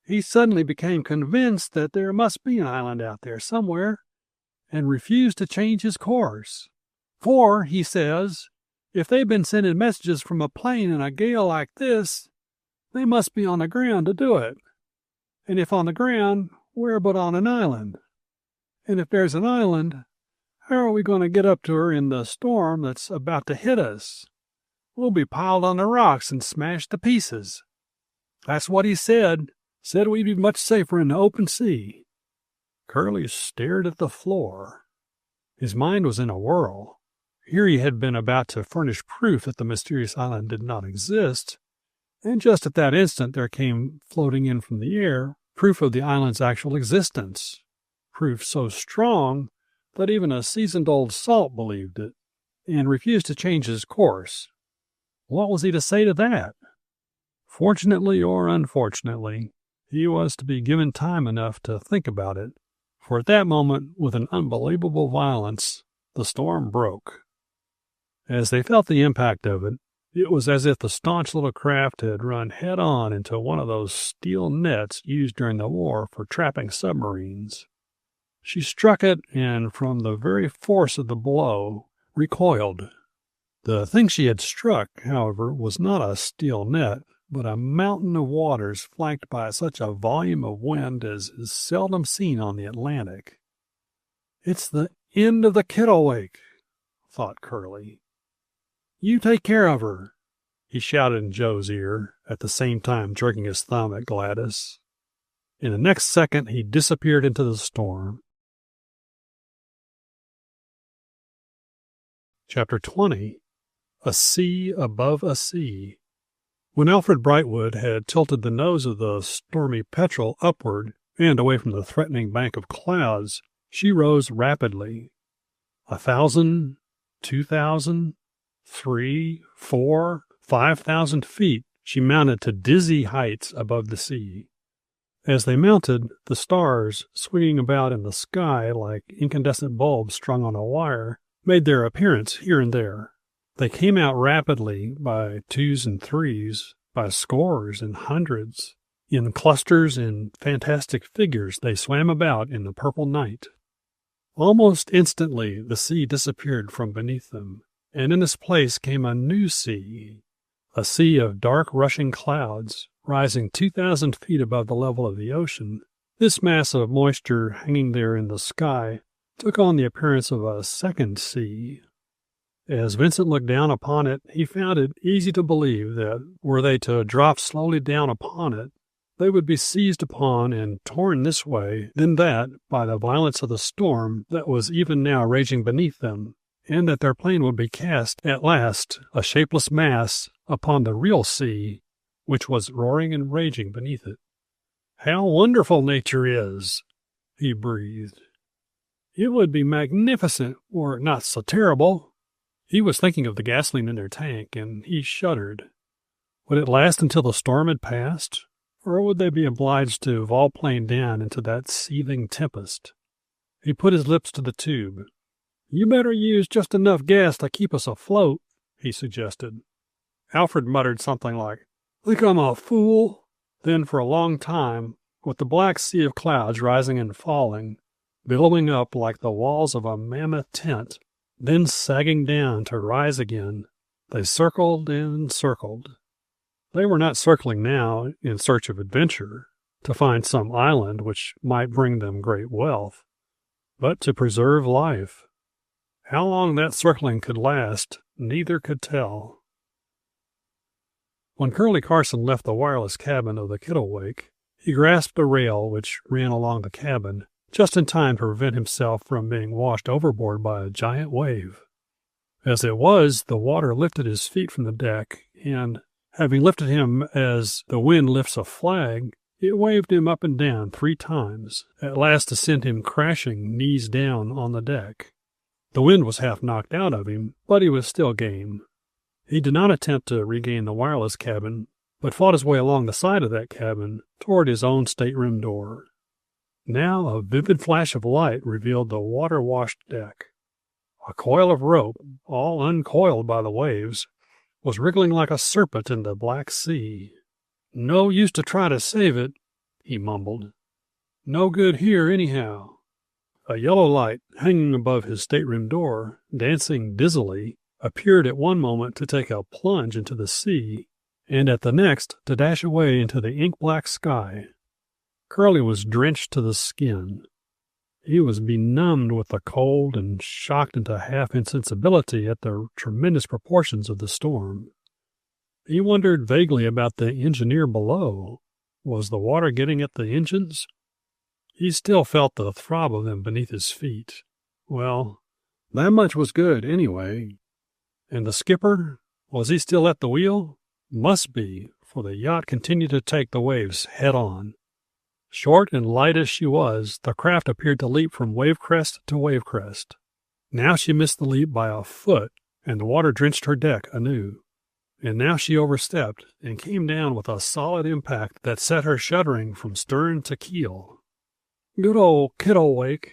he suddenly became convinced that there must be an island out there somewhere, and refused to change his course. For, he says, if they've been sending messages from a plane in a gale like this, they must be on the ground to do it. And if on the ground, where but on an island? And if there's an island, how are we going to get up to her in the storm that's about to hit us? We'll be piled on the rocks and smashed to pieces. That's what he said. Said we'd be much safer in the open sea. Curlie stared at the floor. His mind was in a whirl. Here he had been about to furnish proof that the mysterious island did not exist, and just at that instant there came floating in from the air proof of the island's actual existence, proof so strong that even a seasoned old salt believed it, and refused to change his course. What was he to say to that? Fortunately or unfortunately, he was to be given time enough to think about it, for at that moment, with an unbelievable violence, the storm broke. As they felt the impact of it, it was as if the staunch little craft had run head-on into one of those steel nets used during the war for trapping submarines. She struck it, and from the very force of the blow, recoiled. The thing she had struck, however, was not a steel net, but a mountain of waters flanked by such a volume of wind as is seldom seen on the Atlantic. "It's the end of the Kittlewake," thought Curlie. "You take care of her," he shouted in Joe's ear, at the same time jerking his thumb at Gladys. In the next second he disappeared into the storm. Chapter 20. A Sea Above a Sea. When Alfred Brightwood had tilted the nose of the Stormy Petrel upward and away from the threatening bank of clouds, she rose rapidly. 1,000, 2,000, 3, 4, 5,000 feet she mounted to dizzy heights above the sea. As they mounted, the stars, swinging about in the sky like incandescent bulbs strung on a wire, made their appearance here and there. They came out rapidly, by twos and threes, by scores and hundreds. In clusters and fantastic figures they swam about in the purple night. Almost instantly the sea disappeared from beneath them, and in its place came a new sea, a sea of dark rushing clouds, rising 2,000 feet above the level of the ocean. This mass of moisture hanging there in the sky took on the appearance of a second sea. As Vincent looked down upon it, he found it easy to believe that, were they to drop slowly down upon it, they would be seized upon and torn this way, then that, by the violence of the storm that was even now raging beneath them, and that their plane would be cast, at last, a shapeless mass, upon the real sea, which was roaring and raging beneath it. "How wonderful nature is!" he breathed. "It would be magnificent were it not so terrible." He was thinking of the gasoline in their tank, and he shuddered. Would it last until the storm had passed, or would they be obliged to volplane down into that seething tempest? He put his lips to the tube. "You better use just enough gas to keep us afloat," he suggested. Alfred muttered something like, "Think I'm a fool?" Then for a long time, with the black sea of clouds rising and falling, billowing up like the walls of a mammoth tent, then sagging down to rise again, they circled and circled. They were not circling now in search of adventure, to find some island which might bring them great wealth, but to preserve life. How long that circling could last, neither could tell. When Curlie Carson left the wireless cabin of the Kittlewake, he grasped a rail which ran along the cabin, just in time to prevent himself from being washed overboard by a giant wave. As it was, the water lifted his feet from the deck, and, having lifted him as the wind lifts a flag, it waved him up and down 3 times, at last to send him crashing knees down on the deck. The wind was half knocked out of him, but he was still game. He did not attempt to regain the wireless cabin, but fought his way along the side of that cabin toward his own stateroom door. Now a vivid flash of light revealed the water-washed deck. A coil of rope, all uncoiled by the waves, was wriggling like a serpent in the black sea. "No use to try to save it," he mumbled. "No good here, anyhow." A yellow light, hanging above his stateroom door, dancing dizzily, appeared at one moment to take a plunge into the sea, and at the next to dash away into the ink-black sky. Curlie was drenched to the skin. He was benumbed with the cold and shocked into half-insensibility at the tremendous proportions of the storm. He wondered vaguely about the engineer below. Was the water getting at the engines? He still felt the throb of them beneath his feet. Well, that much was good, anyway. And the skipper? Was he still at the wheel? Must be, for the yacht continued to take the waves head-on. Short and light as she was, the craft appeared to leap from wave crest to wave crest. Now she missed the leap by a foot, and the water drenched her deck anew. And now she overstepped, and came down with a solid impact that set her shuddering from stern to keel. "Good old Kittlewake,"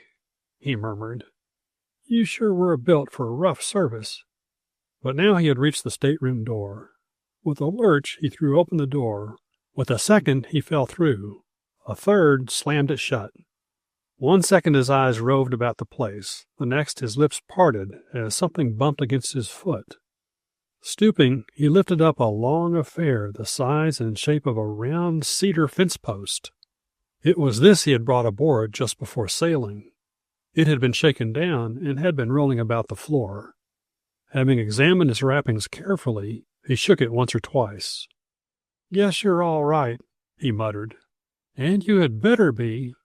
he murmured. "You sure were built for rough service." But now he had reached the stateroom door. With a lurch, he threw open the door. With a second, he fell through. A third slammed it shut. 1 second his eyes roved about the place. The next his lips parted as something bumped against his foot. Stooping, he lifted up a long affair the size and shape of a round cedar fence post. It was this he had brought aboard just before sailing. It had been shaken down and had been rolling about the floor. Having examined its wrappings carefully, he shook it once or twice. "Guess you're all right," he muttered. "And you had better be.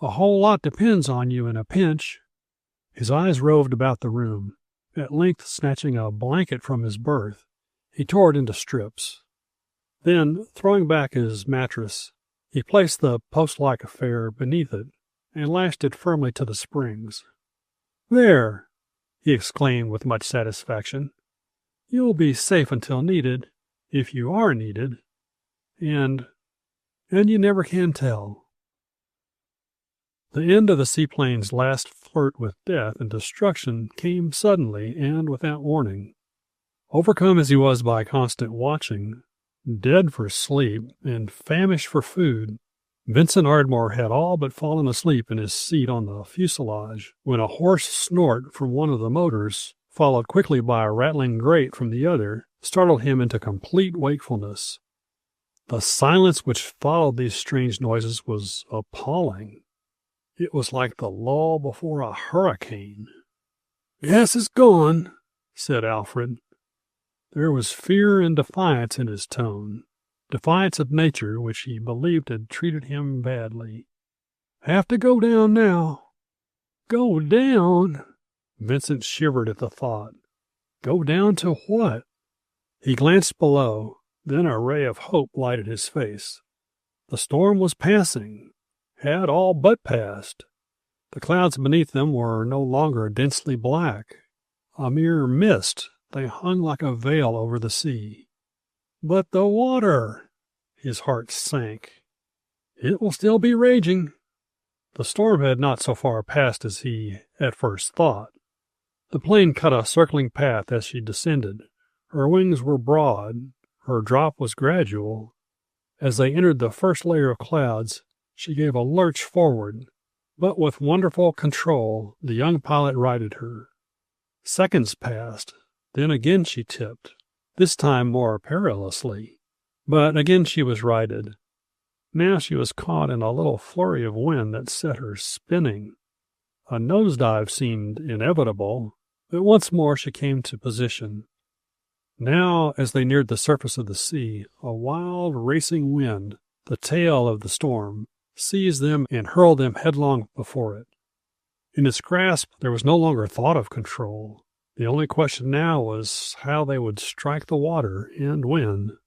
A whole lot depends on you in a pinch." His eyes roved about the room. At length, snatching a blanket from his berth, he tore it into strips. Then, throwing back his mattress, he placed the post-like affair beneath it and lashed it firmly to the springs. "There!" he exclaimed with much satisfaction. "You'll be safe until needed, if you are needed, and you never can tell." The end of the seaplane's last flirt with death and destruction came suddenly and without warning. Overcome as he was by constant watching, dead for sleep, and famished for food, Vincent Ardmore had all but fallen asleep in his seat on the fuselage when a hoarse snort from one of the motors, followed quickly by a rattling grate from the other, startled him into complete wakefulness. The silence which followed these strange noises was appalling. It was like the lull before a hurricane. "Gas is gone," said Alfred. There was fear and defiance in his tone, defiance of nature which he believed had treated him badly. "Have to go down now." "Go down?" Vincent shivered at the thought. Go down to what? He glanced below. Then a ray of hope lighted his face. The storm was passing, had all but passed. The clouds beneath them were no longer densely black. A mere mist, they hung like a veil over the sea. But the water! His heart sank. It will still be raging. The storm had not so far passed as he at first thought. The plane cut a circling path as she descended. Her wings were broad. Her drop was gradual. As they entered the first layer of clouds, she gave a lurch forward, but with wonderful control the young pilot righted her. Seconds passed, then again she tipped, this time more perilously. But again she was righted. Now she was caught in a little flurry of wind that set her spinning. A nosedive seemed inevitable, but once more she came to position. Now, as they neared the surface of the sea, a wild, racing wind, the tail of the storm, seized them and hurled them headlong before it. In its grasp there was no longer thought of control. The only question now was how they would strike the water and when.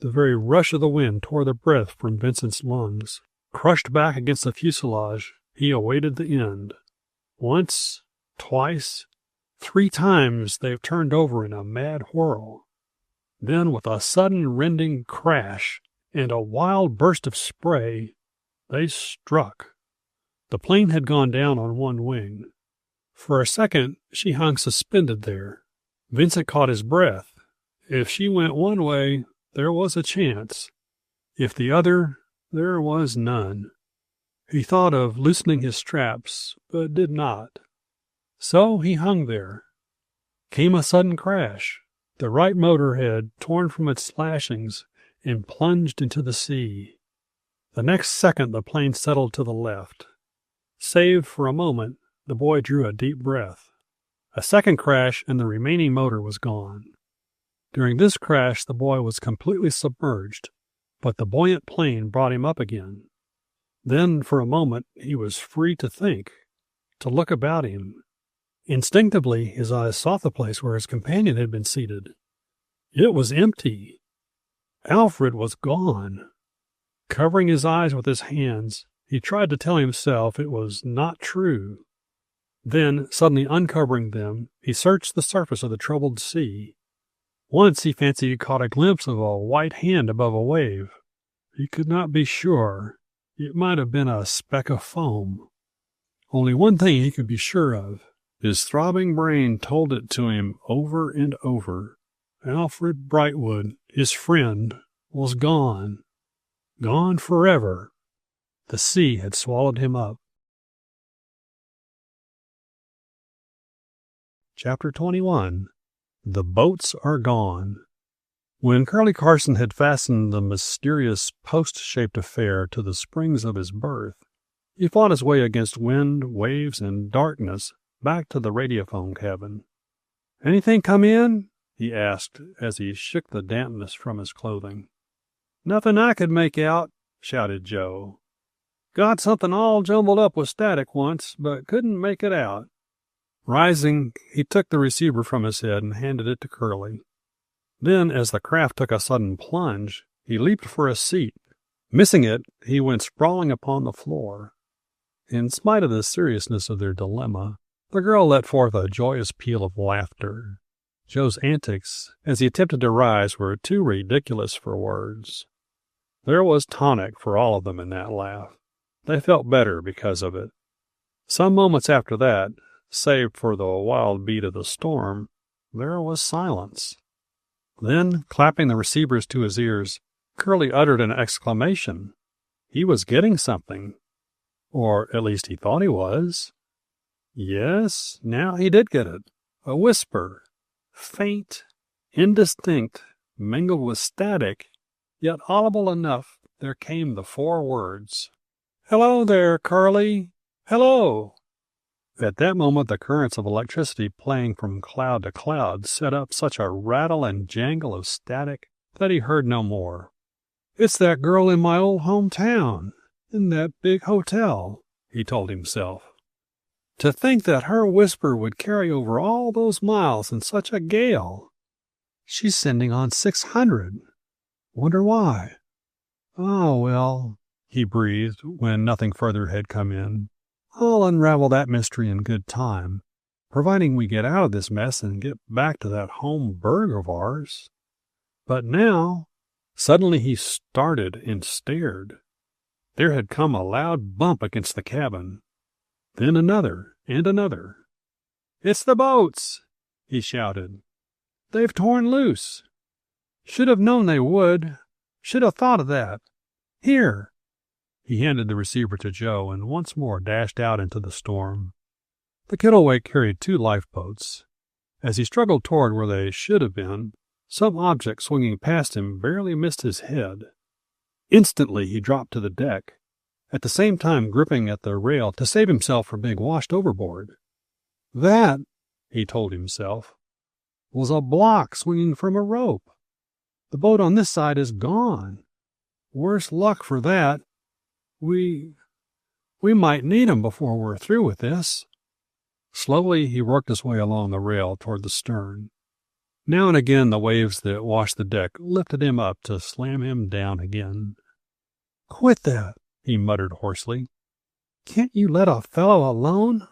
The very rush of the wind tore the breath from Vincent's lungs. Crushed back against the fuselage, he awaited the end. Once, twice, 3 times they turned over in a mad whirl. Then, with a sudden rending crash and a wild burst of spray, they struck. The plane had gone down on one wing. For a second, she hung suspended there. Vincent caught his breath. If she went one way, there was a chance. If the other, there was none. He thought of loosening his straps, but did not. So he hung there. Came a sudden crash. The right motor had torn from its lashings and plunged into the sea. The next second the plane settled to the left. Save for a moment, the boy drew a deep breath. A second crash and the remaining motor was gone. During this crash the boy was completely submerged, but the buoyant plane brought him up again. Then for a moment he was free to think, to look about him. Instinctively his eyes sought the place where his companion had been seated. It was empty. Alfred was gone. Covering his eyes with his hands, he tried to tell himself it was not true. Then, suddenly uncovering them, he searched the surface of the troubled sea. Once he fancied he caught a glimpse of a white hand above a wave. He could not be sure. It might have been a speck of foam. Only one thing he could be sure of. His throbbing brain told it to him over and over. Alfred Brightwood, his friend, was gone. Gone forever. The sea had swallowed him up. Chapter 21. The Boats Are Gone. When Curlie Carson had fastened the mysterious post-shaped affair to the springs of his berth, he fought his way against wind, waves, and darkness back to the radiophone cabin. "Anything come in?" he asked as he shook the dampness from his clothing. "Nothing I could make out," shouted Joe. "Got something all jumbled up with static once, but couldn't make it out." Rising, he took the receiver from his head and handed it to Curlie. Then, as the craft took a sudden plunge, he leaped for a seat. Missing it, he went sprawling upon the floor. In spite of the seriousness of their dilemma, the girl let forth a joyous peal of laughter. Joe's antics, as he attempted to rise, were too ridiculous for words. There was tonic for all of them in that laugh. They felt better because of it. Some moments after that, save for the wild beat of the storm, there was silence. Then, clapping the receivers to his ears, Curlie uttered an exclamation. He was getting something. Or at least he thought he was. Yes, now he did get it. A whisper. Faint, indistinct, mingled with static, yet audible enough, there came the 4 words. "Hello there, Curlie. Hello." At that moment the currents of electricity playing from cloud to cloud set up such a rattle and jangle of static that he heard no more. "It's that girl in my old hometown, in that big hotel," he told himself. "To think that her whisper would carry over all those miles in such a gale. She's sending on 600. Wonder why? Oh, well," he breathed when nothing further had come in. "I'll unravel that mystery in good time, providing we get out of this mess and get back to that home burg of ours." But now, suddenly he started and stared. There had come a loud bump against the cabin. Then another and another. "It's the boats!" he shouted. "They've torn loose. Should have known they would. Should have thought of that. Here." He handed the receiver to Joe and once more dashed out into the storm. The Kittlewake carried 2 lifeboats. As he struggled toward where they should have been, some object swinging past him barely missed his head. Instantly he dropped to the deck, at the same time gripping at the rail to save himself from being washed overboard. That, he told himself, was a block swinging from a rope. The boat on this side is gone. Worse luck for that. We might need 'em before we're through with this. Slowly he worked his way along the rail toward the stern. Now and again the waves that washed the deck lifted him up to slam him down again. "Quit that," he muttered hoarsely. "Can't you let a fellow alone?"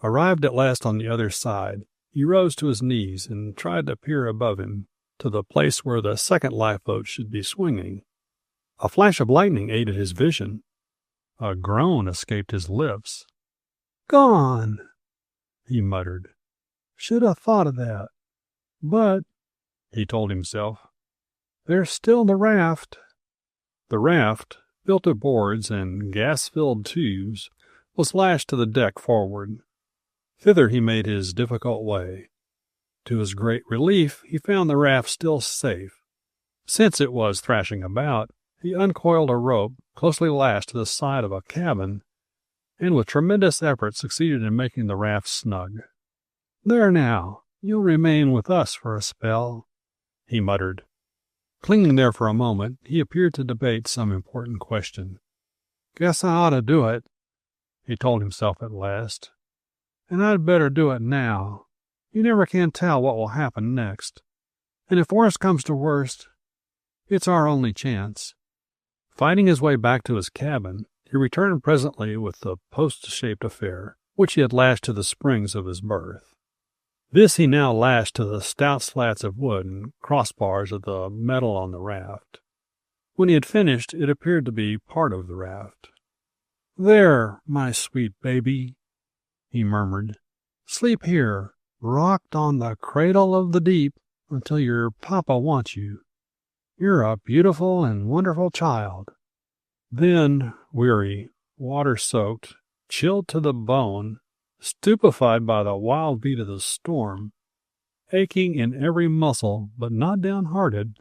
Arrived at last on the other side, he rose to his knees and tried to peer above him to the place where the second lifeboat should be swinging. A flash of lightning aided his vision. A groan escaped his lips. "Gone," he muttered. "Should have thought of that. But," he told himself, "there's still the raft." The raft, built of boards and gas-filled tubes, was lashed to the deck forward. Thither he made his difficult way. To his great relief, he found the raft still safe. Since it was thrashing about, he uncoiled a rope closely lashed to the side of a cabin, and with tremendous effort succeeded in making the raft snug. "There now, you'll remain with us for a spell," he muttered. Clinging there for a moment, he appeared to debate some important question. "Guess I ought to do it," he told himself at last. "And I'd better do it now. You never can tell what will happen next. And if worst comes to worst, it's our only chance." Fighting his way back to his cabin, he returned presently with the post-shaped affair, which he had lashed to the springs of his berth. This he now lashed to the stout slats of wood and crossbars of the metal on the raft. When he had finished, it appeared to be part of the raft. "There, my sweet baby," he murmured. "Sleep here, rocked on the cradle of the deep until your papa wants you. You're a beautiful and wonderful child." Then, weary, water-soaked, chilled to the bone, stupefied by the wild beat of the storm, aching in every muscle but not downhearted,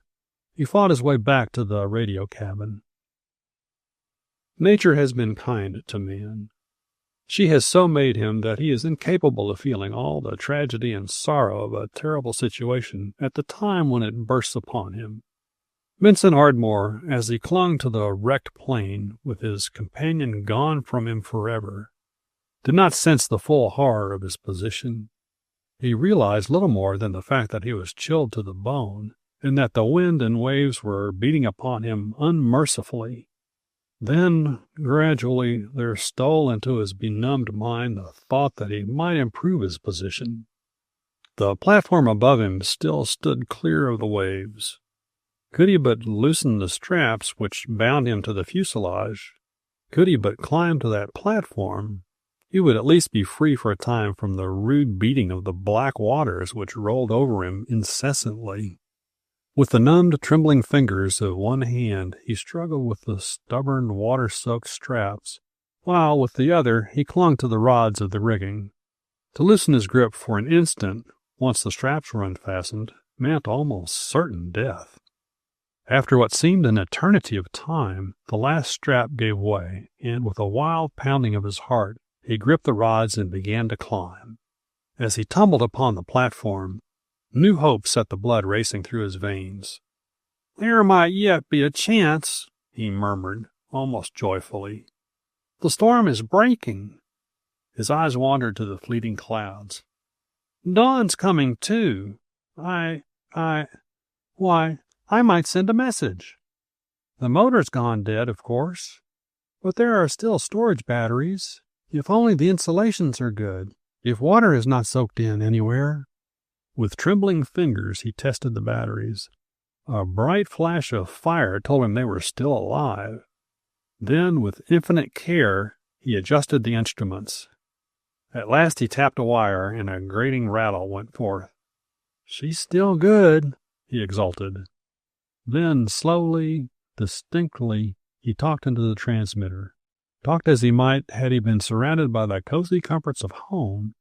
he fought his way back to the radio cabin. Nature has been kind to man. She has so made him that he is incapable of feeling all the tragedy and sorrow of a terrible situation at the time when it bursts upon him. Vincent Ardmore, as he clung to the wrecked plane with his companion gone from him forever, did not sense the full horror of his position. He realized little more than the fact that he was chilled to the bone, and that the wind and waves were beating upon him unmercifully. Then, gradually, there stole into his benumbed mind the thought that he might improve his position. The platform above him still stood clear of the waves. Could he but loosen the straps which bound him to the fuselage, could he but climb to that platform, he would at least be free for a time from the rude beating of the black waters which rolled over him incessantly. With the numbed, trembling fingers of one hand, he struggled with the stubborn, water-soaked straps, while with the other he clung to the rods of the rigging. To loosen his grip for an instant, once the straps were unfastened, meant almost certain death. After what seemed an eternity of time, the last strap gave way, and with a wild pounding of his heart, he gripped the rods and began to climb. As he tumbled upon the platform, new hope set the blood racing through his veins. "There might yet be a chance," he murmured, almost joyfully. "The storm is breaking." His eyes wandered to the fleeting clouds. "Dawn's coming, too. Why, I might send a message. The motor's gone dead, of course, but there are still storage batteries. If only the insulations are good. If water is not soaked in anywhere." With trembling fingers he tested the batteries. A bright flash of fire told him they were still alive. Then, with infinite care, he adjusted the instruments. At last he tapped a wire, and a grating rattle went forth. "She's still good," he exulted. Then, slowly, distinctly, he talked into the transmitter. Talked as he might had he been surrounded by the cozy comforts of home.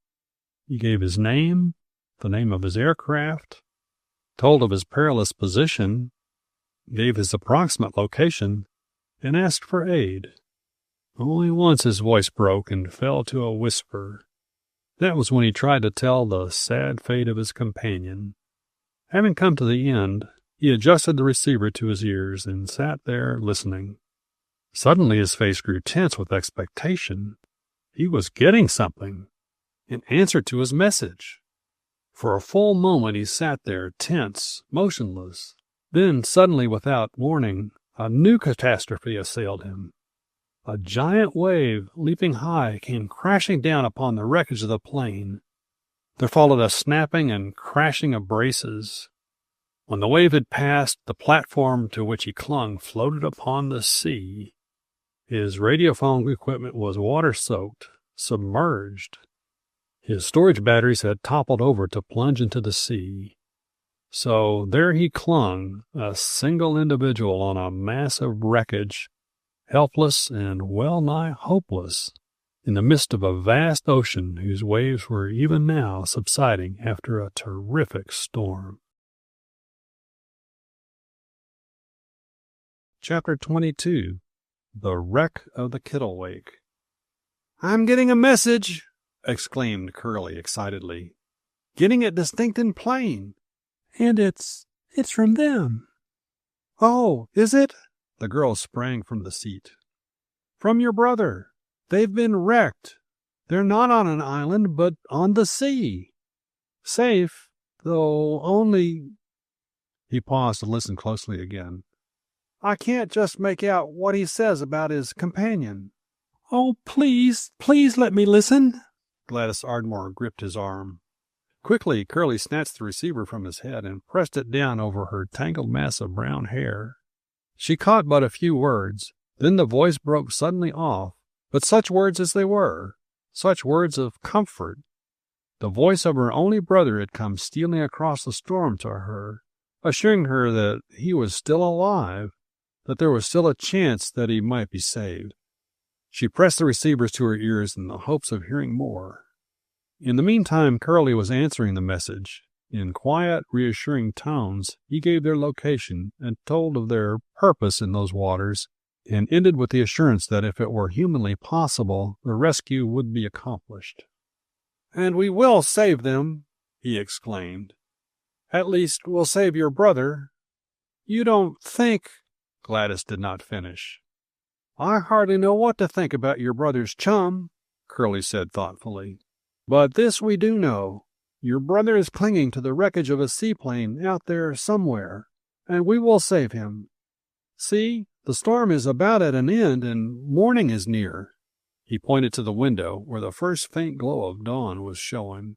He gave his name, the name of his aircraft, told of his perilous position, gave his approximate location, and asked for aid. Only once his voice broke and fell to a whisper. That was when he tried to tell the sad fate of his companion. Having come to the end, he adjusted the receiver to his ears and sat there listening. Suddenly his face grew tense with expectation. He was getting something, an answer to his message. For a full moment he sat there, tense, motionless. Then, suddenly, without warning, a new catastrophe assailed him. A giant wave, leaping high, came crashing down upon the wreckage of the plane. There followed a snapping and crashing of braces. When the wave had passed, the platform to which he clung floated upon the sea. His radiophone equipment was water-soaked, submerged. His storage batteries had toppled over to plunge into the sea. So there he clung, a single individual on a mass of wreckage, helpless and well-nigh hopeless, in the midst of a vast ocean whose waves were even now subsiding after a terrific storm. Chapter 22. The Wreck of the Kittlewake. "I'm getting a message," exclaimed Curlie excitedly. "Getting it distinct and plain. And it's from them." "Oh, is it?" The girl sprang from the seat. "From your brother. They've been wrecked. They're not on an island, but on the sea. Safe, though only—" He paused to listen closely again. "I can't just make out what he says about his companion." "Oh, please let me listen." Gladys Ardmore gripped his arm. Quickly, Curlie snatched the receiver from his head and pressed it down over her tangled mass of brown hair. She caught but a few words. Then the voice broke suddenly off, but such words as they were, such words of comfort. The voice of her only brother had come stealing across the storm to her, assuring her that he was still alive, that there was still a chance that he might be saved. She pressed the receivers to her ears in the hopes of hearing more. In the meantime, Curlie was answering the message. In quiet, reassuring tones, he gave their location and told of their purpose in those waters, and ended with the assurance that if it were humanly possible, the rescue would be accomplished. "And we will save them," he exclaimed. "At least, we'll save your brother. You don't think—" Gladys did not finish. "I hardly know what to think about your brother's chum," Curlie said thoughtfully. "But this we do know. Your brother is clinging to the wreckage of a seaplane out there somewhere, and we will save him. See, the storm is about at an end and morning is near." He pointed to the window where the first faint glow of dawn was showing.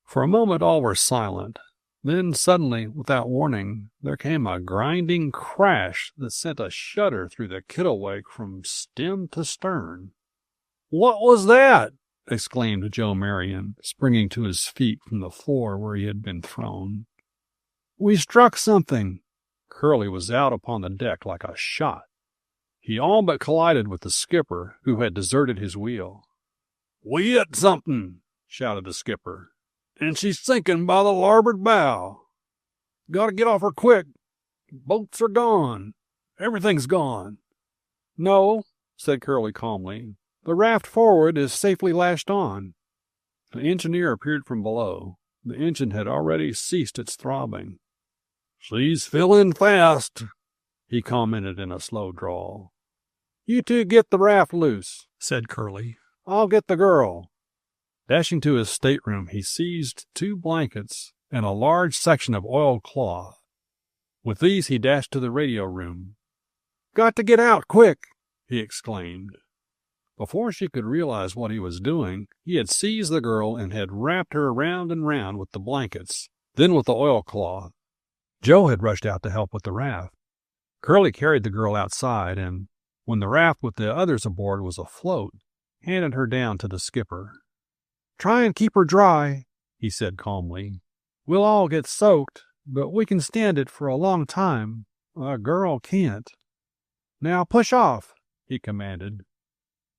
For a moment all were silent. Then suddenly, without warning, there came a grinding crash that sent a shudder through the Kittlewake from stem to stern. "What was that?" exclaimed Joe Marion, springing to his feet from the floor where he had been thrown. "We struck something." Curlie was out upon the deck like a shot. He all but collided with the skipper, who had deserted his wheel. "We hit something," shouted the skipper, "and she's sinking by the larboard bow. Gotta get off her quick. Boats are gone. Everything's gone." "No," said Curlie calmly. "The raft forward is safely lashed on." The engineer appeared from below. The engine had already ceased its throbbing. "She's filling fast," he commented in a slow drawl. "You two get the raft loose," said Curlie. "I'll get the girl." Dashing to his stateroom, he seized 2 blankets and a large section of oiled cloth. With these he dashed to the radio room. "Got to get out, quick!" he exclaimed. Before she could realize what he was doing, he had seized the girl and had wrapped her round and round with the blankets, then with the oilcloth. Joe had rushed out to help with the raft. Curlie carried the girl outside, and when the raft with the others aboard was afloat, handed her down to the skipper. "Try and keep her dry," he said calmly. "We'll all get soaked, but we can stand it for a long time. A girl can't. Now push off," he commanded.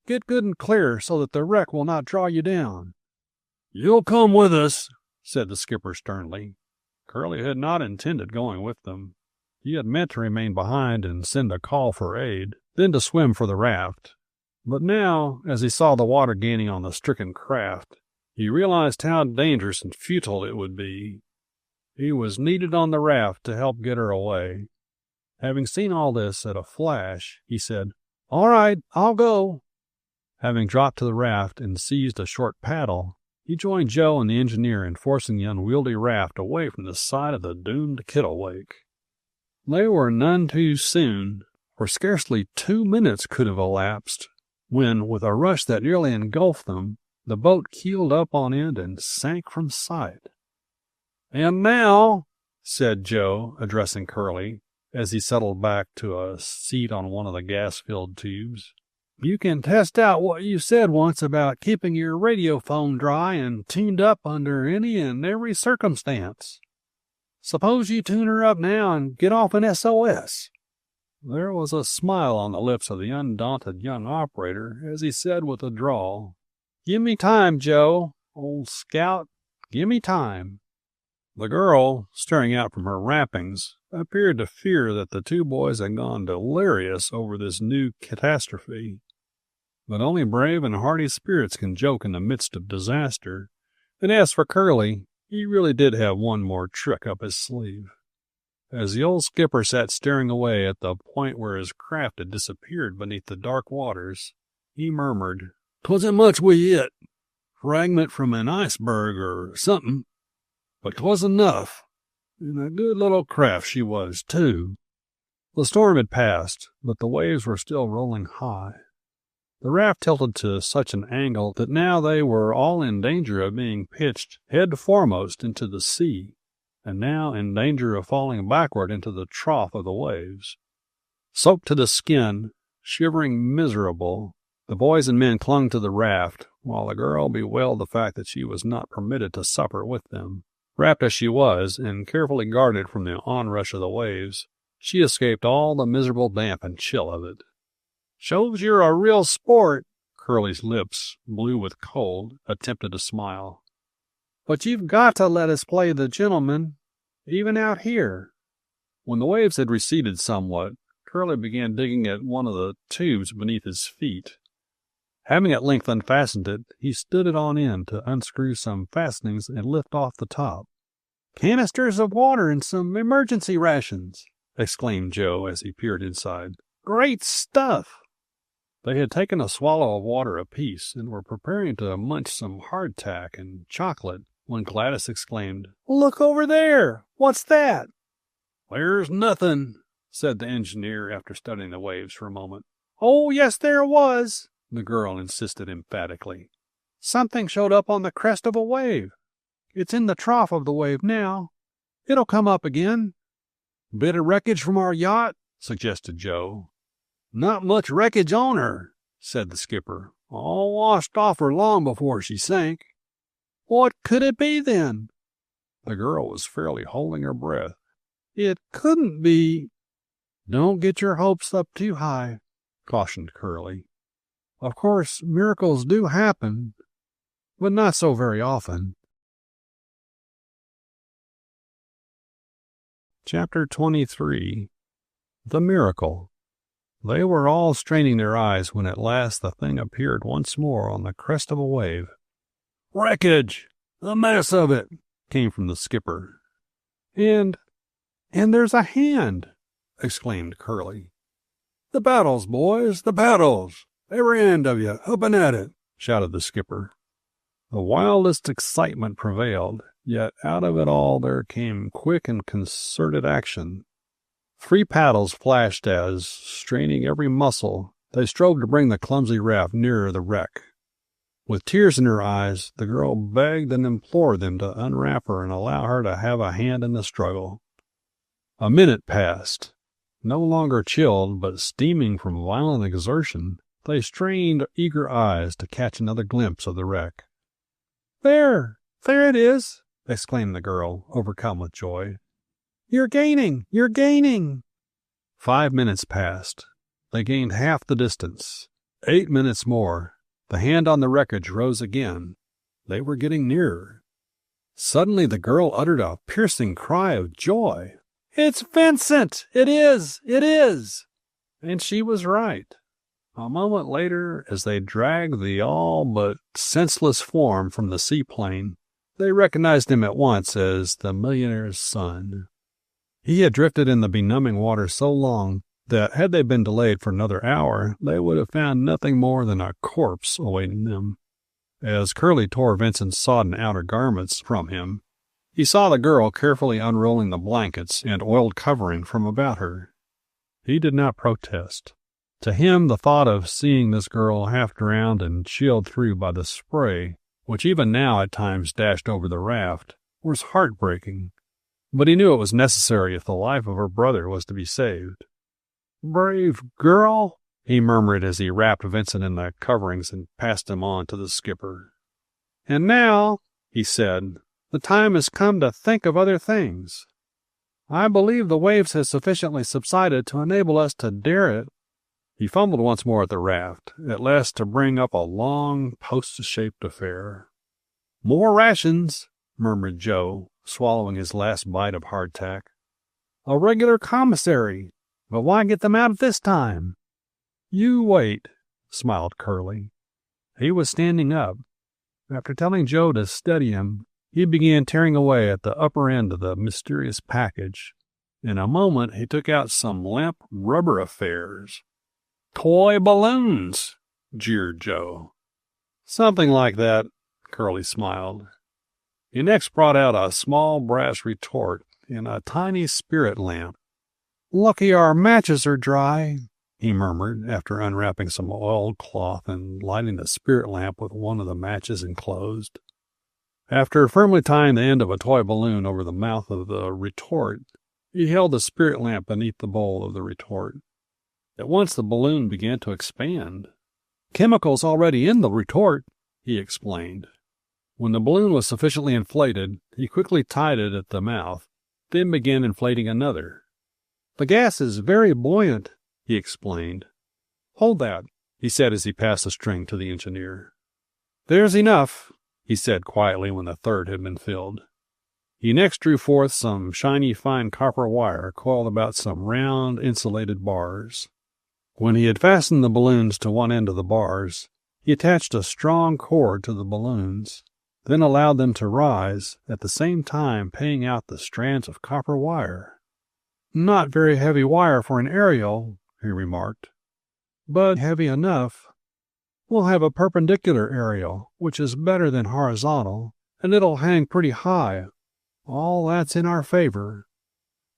"Get good and clear so that the wreck will not draw you down." "You'll come with us," said the skipper sternly. Curlie had not intended going with them. He had meant to remain behind and send a call for aid, then to swim for the raft. But now, as he saw the water gaining on the stricken craft, he realized how dangerous and futile it would be. He was needed on the raft to help get her away. Having seen all this at a flash, he said, "All right, I'll go." Having dropped to the raft and seized a short paddle, he joined Joe and the engineer in forcing the unwieldy raft away from the side of the doomed Kittlewake. They were none too soon, for scarcely 2 minutes could have elapsed, when, with a rush that nearly engulfed them, the boat keeled up on end and sank from sight. "And now," said Joe, addressing Curlie, as he settled back to a seat on one of the gas-filled tubes, You can test out what you said once about keeping your radio phone dry and tuned up under any and every circumstance. Suppose you tune her up now and get off an S.O.S. There was a smile on the lips of the undaunted young operator as he said with a drawl, "Give me time, Joe, old scout, give me time." The girl, staring out from her wrappings, appeared to fear that the two boys had gone delirious over this new catastrophe. But only brave and hardy spirits can joke in the midst of disaster, and as for Curlie, he really did have one more trick up his sleeve. As the old skipper sat staring away at the point where his craft had disappeared beneath the dark waters, he murmured, "'Twasn't much we hit. Fragment from an iceberg or something. But 'twas enough. And a good little craft she was, too." The storm had passed, but the waves were still rolling high. The raft tilted to such an angle that now they were all in danger of being pitched head foremost into the sea, and now in danger of falling backward into the trough of the waves. Soaked to the skin, shivering miserable, the boys and men clung to the raft, while the girl bewailed the fact that she was not permitted to supper with them. Wrapped as she was, and carefully guarded from the onrush of the waves, she escaped all the miserable damp and chill of it. "Shows you're a real sport." Curlie's lips, blue with cold, attempted a smile. "But you've got to let us play the gentleman, even out here." When the waves had receded somewhat, Curlie began digging at one of the tubes beneath his feet. Having at length unfastened it, he stood it on end to unscrew some fastenings and lift off the top. "Canisters of water and some emergency rations," exclaimed Joe as he peered inside. "Great stuff!" They had taken a swallow of water apiece and were preparing to munch some hardtack and chocolate when Gladys exclaimed, "Look over there! What's that?" "There's nothing," said the engineer after studying the waves for a moment. "Oh, yes, there was," the girl insisted emphatically. "Something showed up on the crest of a wave. It's in the trough of the wave now. It'll come up again." "Bit of wreckage from our yacht?" suggested Joe. "Not much wreckage on her," said the skipper. "All washed off her long before she sank." "What could it be, then?" The girl was fairly holding her breath. "It couldn't be—" "Don't get your hopes up too high," cautioned Curlie. "Of course, miracles do happen, but not so very often." Chapter 23. The Miracle. They were all straining their eyes when at last the thing appeared once more on the crest of a wave. "Wreckage! A mess of it!" came from the skipper. And there's a hand!" exclaimed Curlie. "The paddles, boys, the paddles! Every end of you, up and at it!" shouted the skipper. The wildest excitement prevailed, yet out of it all there came quick and concerted action. 3 paddles flashed as, straining every muscle, they strove to bring the clumsy raft nearer the wreck. With tears in her eyes, the girl begged and implored them to unwrap her and allow her to have a hand in the struggle. A minute passed. No longer chilled, but steaming from violent exertion, they strained eager eyes to catch another glimpse of the wreck. There it is!" exclaimed the girl, overcome with joy. You're gaining! You're gaining!" 5 minutes passed. They gained half the distance. 8 minutes more. The hand on the wreckage rose again. They were getting nearer. Suddenly the girl uttered a piercing cry of joy. "It's Vincent! It is! It is!" And she was right. A moment later, as they dragged the all but senseless form from the seaplane, they recognized him at once as the millionaire's son. He had drifted in the benumbing water so long that had they been delayed for another hour, they would have found nothing more than a corpse awaiting them. As Curlie tore Vincent's sodden outer garments from him, he saw the girl carefully unrolling the blankets and oiled covering from about her. He did not protest. To him, the thought of seeing this girl half drowned and chilled through by the spray, which even now at times dashed over the raft, was heartbreaking. But he knew it was necessary if the life of her brother was to be saved. "Brave girl!" he murmured as he wrapped Vincent in the coverings and passed him on to the skipper. "And now," he said, "the time has come to think of other things. I believe the waves have sufficiently subsided to enable us to dare it." He fumbled once more at the raft, at last to bring up a long, post-shaped affair. "More rations," murmured Joe, swallowing his last bite of hardtack. "A regular commissary. But why get them out at this time?" "You wait," smiled Curlie. He was standing up. After telling Joe to steady him, he began tearing away at the upper end of the mysterious package. In a moment he took out some limp rubber affairs. "Toy balloons," jeered Joe. "Something like that," Curlie smiled. He next brought out a small brass retort and a tiny spirit lamp. "Lucky our matches are dry," he murmured, after unwrapping some oiled cloth and lighting the spirit lamp with one of the matches enclosed. After firmly tying the end of a toy balloon over the mouth of the retort, he held the spirit lamp beneath the bowl of the retort. At once the balloon began to expand. "Chemicals already in the retort," he explained. When the balloon was sufficiently inflated, he quickly tied it at the mouth, then began inflating another. "The gas is very buoyant," he explained. "Hold that," he said as he passed the string to the engineer. "There's enough," he said quietly when the third had been filled. He next drew forth some shiny fine copper wire coiled about some round insulated bars. When he had fastened the balloons to one end of the bars, he attached a strong cord to the balloons, then allowed them to rise, at the same time paying out the strands of copper wire. "Not very heavy wire for an aerial," he remarked, "but heavy enough. We'll have a perpendicular aerial, which is better than horizontal, and it'll hang pretty high. All that's in our favor."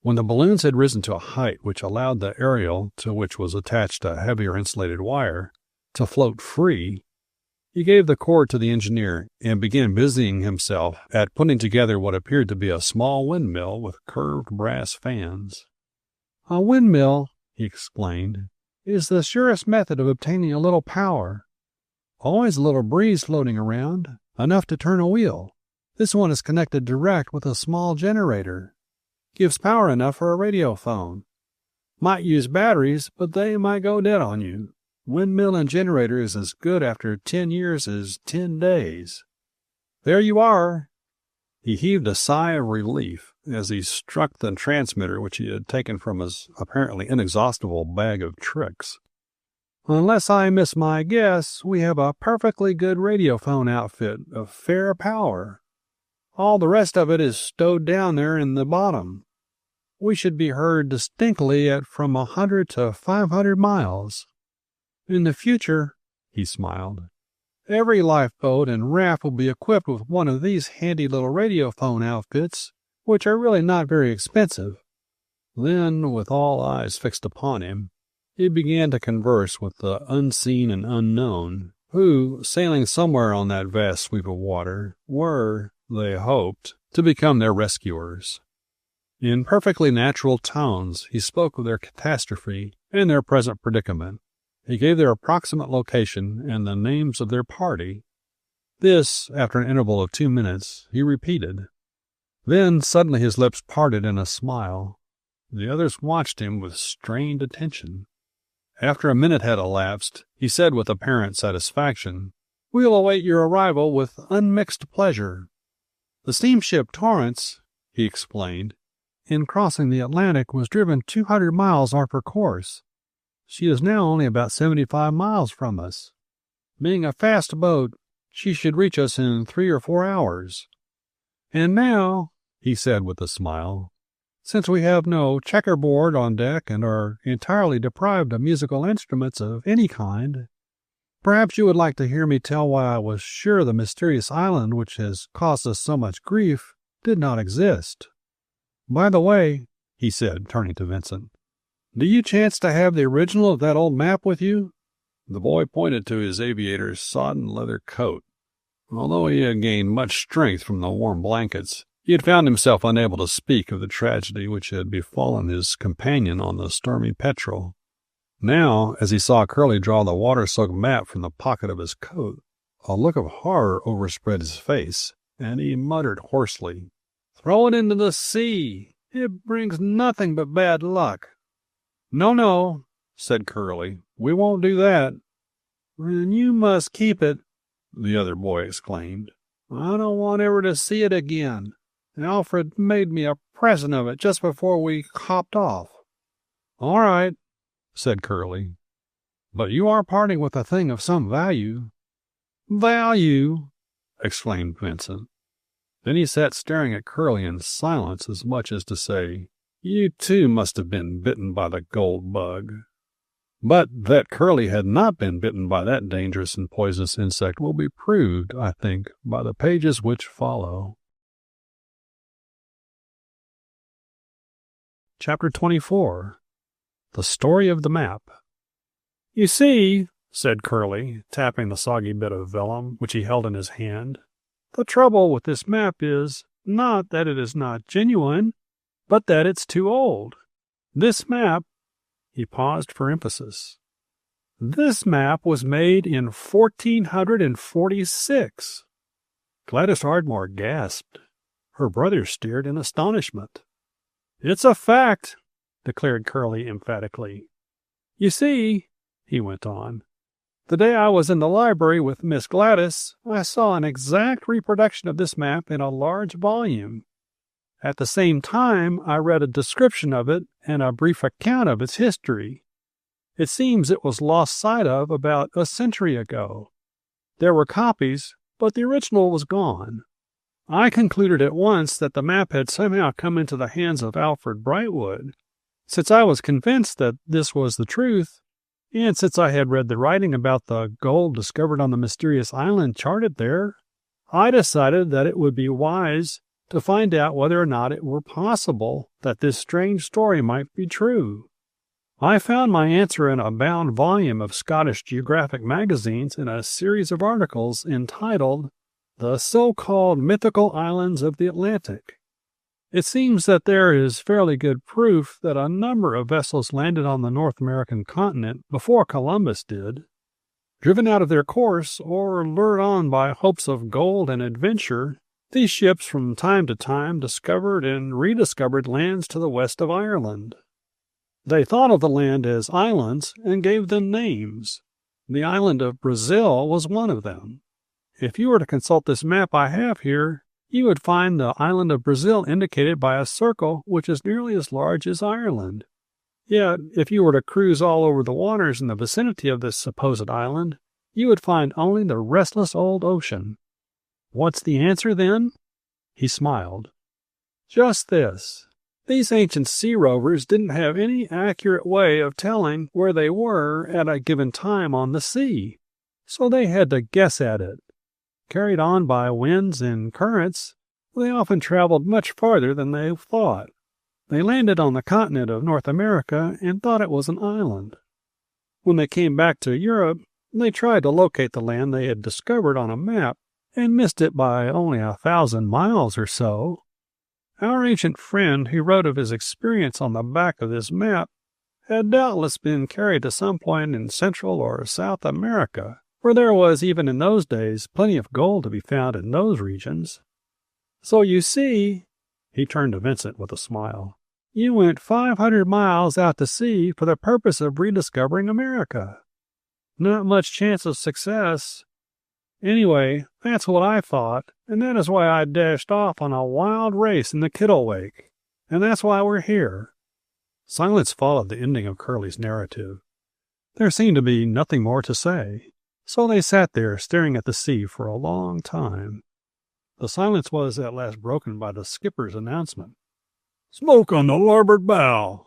When the balloons had risen to a height which allowed the aerial, to which was attached a heavier insulated wire, to float free, he gave the cord to the engineer and began busying himself at putting together what appeared to be a small windmill with curved brass fans. "A windmill," he explained, "is the surest method of obtaining a little power. Always a little breeze floating around, enough to turn a wheel. This one is connected direct with a small generator. Gives power enough for a radio phone. Might use batteries, but they might go dead on you. Windmill and generator is as good after 10 years as 10 days. There you are." He heaved a sigh of relief as he struck the transmitter which he had taken from his apparently inexhaustible bag of tricks. "Unless I miss my guess, we have a perfectly good radiophone outfit of fair power. All the rest of it is stowed down there in the bottom. We should be heard distinctly at from 100 to 500 miles. In the future," he smiled, "every lifeboat and raft will be equipped with one of these handy little radiophone outfits, which are really not very expensive." Then, with all eyes fixed upon him, he began to converse with the unseen and unknown, who, sailing somewhere on that vast sweep of water, were, they hoped, to become their rescuers. In perfectly natural tones, he spoke of their catastrophe and their present predicament. He gave their approximate location and the names of their party. This, after an interval of 2 minutes, he repeated. Then suddenly his lips parted in a smile. The others watched him with strained attention. After a minute had elapsed, he said with apparent satisfaction, "We'll await your arrival with unmixed pleasure. The steamship Torrance," he explained, "in crossing the Atlantic was driven 200 miles off her course. She is now only about 75 miles from us. Being a fast boat, she should reach us in 3 or 4 hours. And now," he said with a smile, "since we have no checkerboard on deck and are entirely deprived of musical instruments of any kind, perhaps you would like to hear me tell why I was sure the mysterious island which has caused us so much grief did not exist. By the way," he said, turning to Vincent, "do you chance to have the original of that old map with you?" The boy pointed to his aviator's sodden leather coat. Although he had gained much strength from the warm blankets, he had found himself unable to speak of the tragedy which had befallen his companion on the Stormy Petrel. Now, as he saw Curlie draw the water-soaked map from the pocket of his coat, a look of horror overspread his face, and he muttered hoarsely, "Throw it into the sea. It brings nothing but bad luck." "No," said Curlie. "We won't do that." "Then you must keep it," the other boy exclaimed. "I don't want ever to see it again. Alfred made me a present of it just before we hopped off." "All right," said Curlie. "But you are parting with a thing of some value." "Value!" exclaimed Vincent. Then he sat staring at Curlie in silence, as much as to say, "You too must have been bitten by the gold bug." But that Curlie had not been bitten by that dangerous and poisonous insect will be proved, I think, by the pages which follow. Chapter 24. The Story of the Map. "You see," said Curlie, tapping the soggy bit of vellum which he held in his hand, "the trouble with this map is, not that it is not genuine, but that it's too old. This map—" He paused for emphasis. "This map was made in 1446. Gladys Ardmore gasped. Her brother stared in astonishment. "It's a fact," declared Curlie emphatically. "You see," he went on, "the day I was in the library with Miss Gladys, I saw an exact reproduction of this map in a large volume. At the same time, I read a description of it and a brief account of its history. It seems it was lost sight of about a century ago. There were copies, but the original was gone. I concluded at once that the map had somehow come into the hands of Alfred Brightwood. Since I was convinced that this was the truth, and since I had read the writing about the gold discovered on the mysterious island charted there, I decided that it would be wise to find out whether or not it were possible that this strange story might be true. I found my answer in a bound volume of Scottish geographic magazines in a series of articles entitled The So-Called Mythical Islands of the Atlantic. It seems that there is fairly good proof that a number of vessels landed on the North American continent before Columbus did. Driven out of their course or lured on by hopes of gold and adventure, these ships from time to time discovered and rediscovered lands to the west of Ireland. They thought of the land as islands and gave them names. The island of Brazil was one of them. If you were to consult this map I have here, you would find the island of Brazil indicated by a circle which is nearly as large as Ireland. Yet, if you were to cruise all over the waters in the vicinity of this supposed island, you would find only the restless old ocean. What's the answer, then?" He smiled. "Just this. These ancient sea rovers didn't have any accurate way of telling where they were at a given time on the sea, so they had to guess at it. Carried on by winds and currents, they often traveled much farther than they thought. They landed on the continent of North America and thought it was an island. When they came back to Europe, they tried to locate the land they had discovered on a map and missed it by only 1,000 miles or so. Our ancient friend who wrote of his experience on the back of this map had doubtless been carried to some point in Central or South America, where there was, even in those days, plenty of gold to be found in those regions. So you see," he turned to Vincent with a smile, "you went 500 miles out to sea for the purpose of rediscovering America. Not much chance of success. Anyway, that's what I thought, and that is why I dashed off on a wild race in the Kittlewake, and that's why we're here." Silence followed the ending of Curlie's narrative. There seemed to be nothing more to say, so they sat there staring at the sea for a long time. The silence was at last broken by the skipper's announcement. "Smoke on the larboard bow."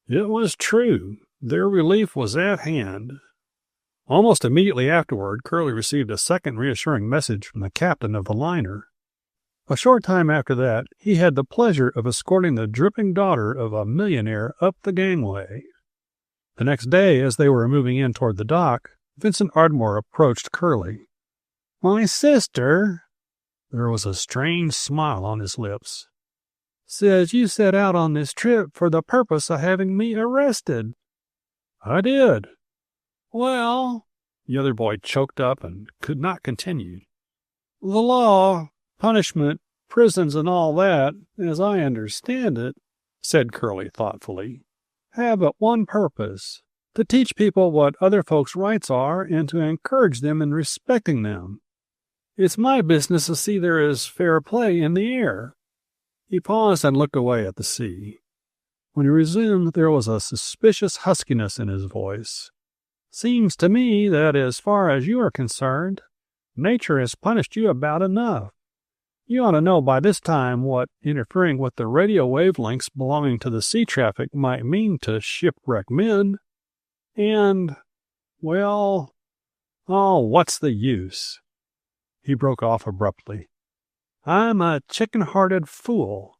It was true. Their relief was at hand. Almost immediately afterward, Curlie received a second reassuring message from the captain of the liner. A short time after that, he had the pleasure of escorting the dripping daughter of a millionaire up the gangway. The next day, as they were moving in toward the dock, Vincent Ardmore approached Curlie. "My sister," there was a strange smile on his lips, "says you set out on this trip for the purpose of having me arrested." I did. Well, the other boy choked up and could not continue. The law, punishment, prisons, and all that, as I understand it, said Curlie thoughtfully, have but one purpose: to teach people what other folks' rights are and to encourage them in respecting them. It's my business to see there is fair play in the air. He paused and looked away at the sea. When he resumed, there was a suspicious huskiness in his voice. Seems to me that as far as you are concerned, nature has punished you about enough. You ought to know by this time what interfering with the radio wavelengths belonging to the sea traffic might mean to shipwrecked men. And, well, oh, what's the use? He broke off abruptly. I'm a chicken-hearted fool.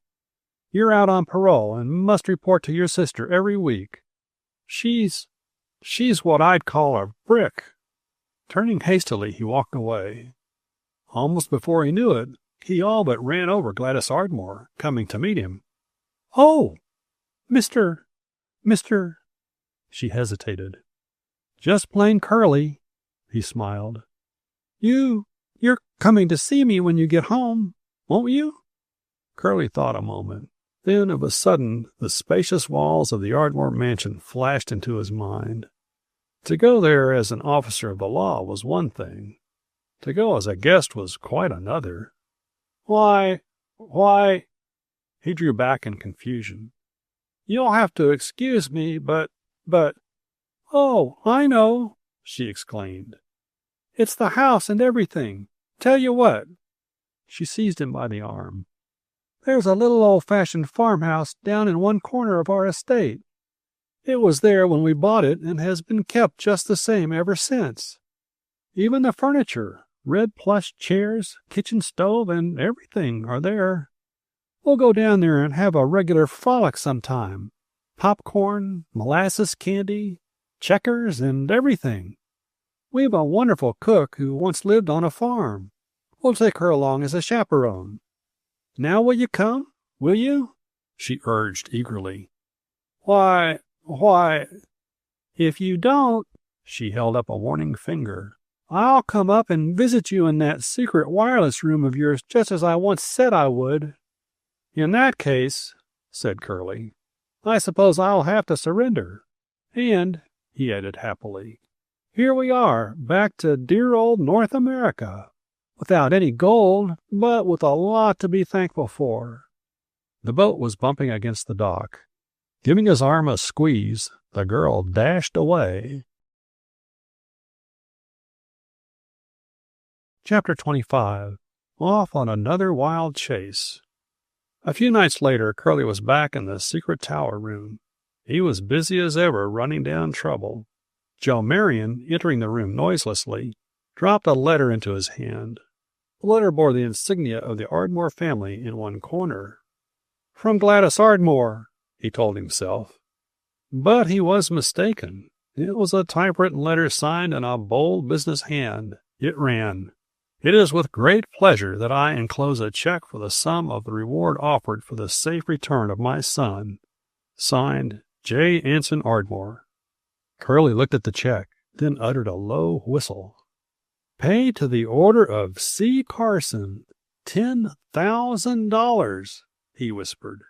You're out on parole and must report to your sister every week. She's what I'd call a brick. Turning hastily, he walked away. Almost before he knew it, he all but ran over Gladys Ardmore, coming to meet him. Oh, Mr. She hesitated. Just plain Curlie, he smiled. You're coming to see me when you get home, won't you? Curlie thought a moment. Then, of a sudden, the spacious walls of the Ardmore mansion flashed into his mind. To go there as an officer of the law was one thing. To go as a guest was quite another. Why... He drew back in confusion. You'll have to excuse me, but... Oh, I know, she exclaimed. It's the house and everything. Tell you what. She seized him by the arm. There's a little old-fashioned farmhouse down in one corner of our estate. It was there when we bought it and has been kept just the same ever since. Even the furniture, red plush chairs, kitchen stove, and everything are there. We'll go down there and have a regular frolic sometime. Popcorn, molasses candy, checkers, and everything. We've a wonderful cook who once lived on a farm. We'll take her along as a chaperone. Now will you come? Will you? She urged eagerly. Why... If you don't, she held up a warning finger, I'll come up and visit you in that secret wireless room of yours just as I once said I would. In that case, said Curlie, I suppose I'll have to surrender. And, he added happily, here we are, back to dear old North America. Without any gold, but with a lot to be thankful for. The boat was bumping against the dock. Giving his arm a squeeze, the girl dashed away. Chapter 25. Off on another wild chase. A few nights later, Curlie was back in the secret tower room. He was busy as ever running down trouble. Joe Marion, entering the room noiselessly, dropped a letter into his hand. The letter bore the insignia of the Ardmore family in one corner. From Gladys Ardmore, he told himself. But he was mistaken. It was a typewritten letter signed in a bold business hand. It ran, It is with great pleasure that I enclose a check for the sum of the reward offered for the safe return of my son. Signed, J. Anson Ardmore. Curlie looked at the check, then uttered a low whistle. Pay to the order of C. Carson, $10,000, he whispered.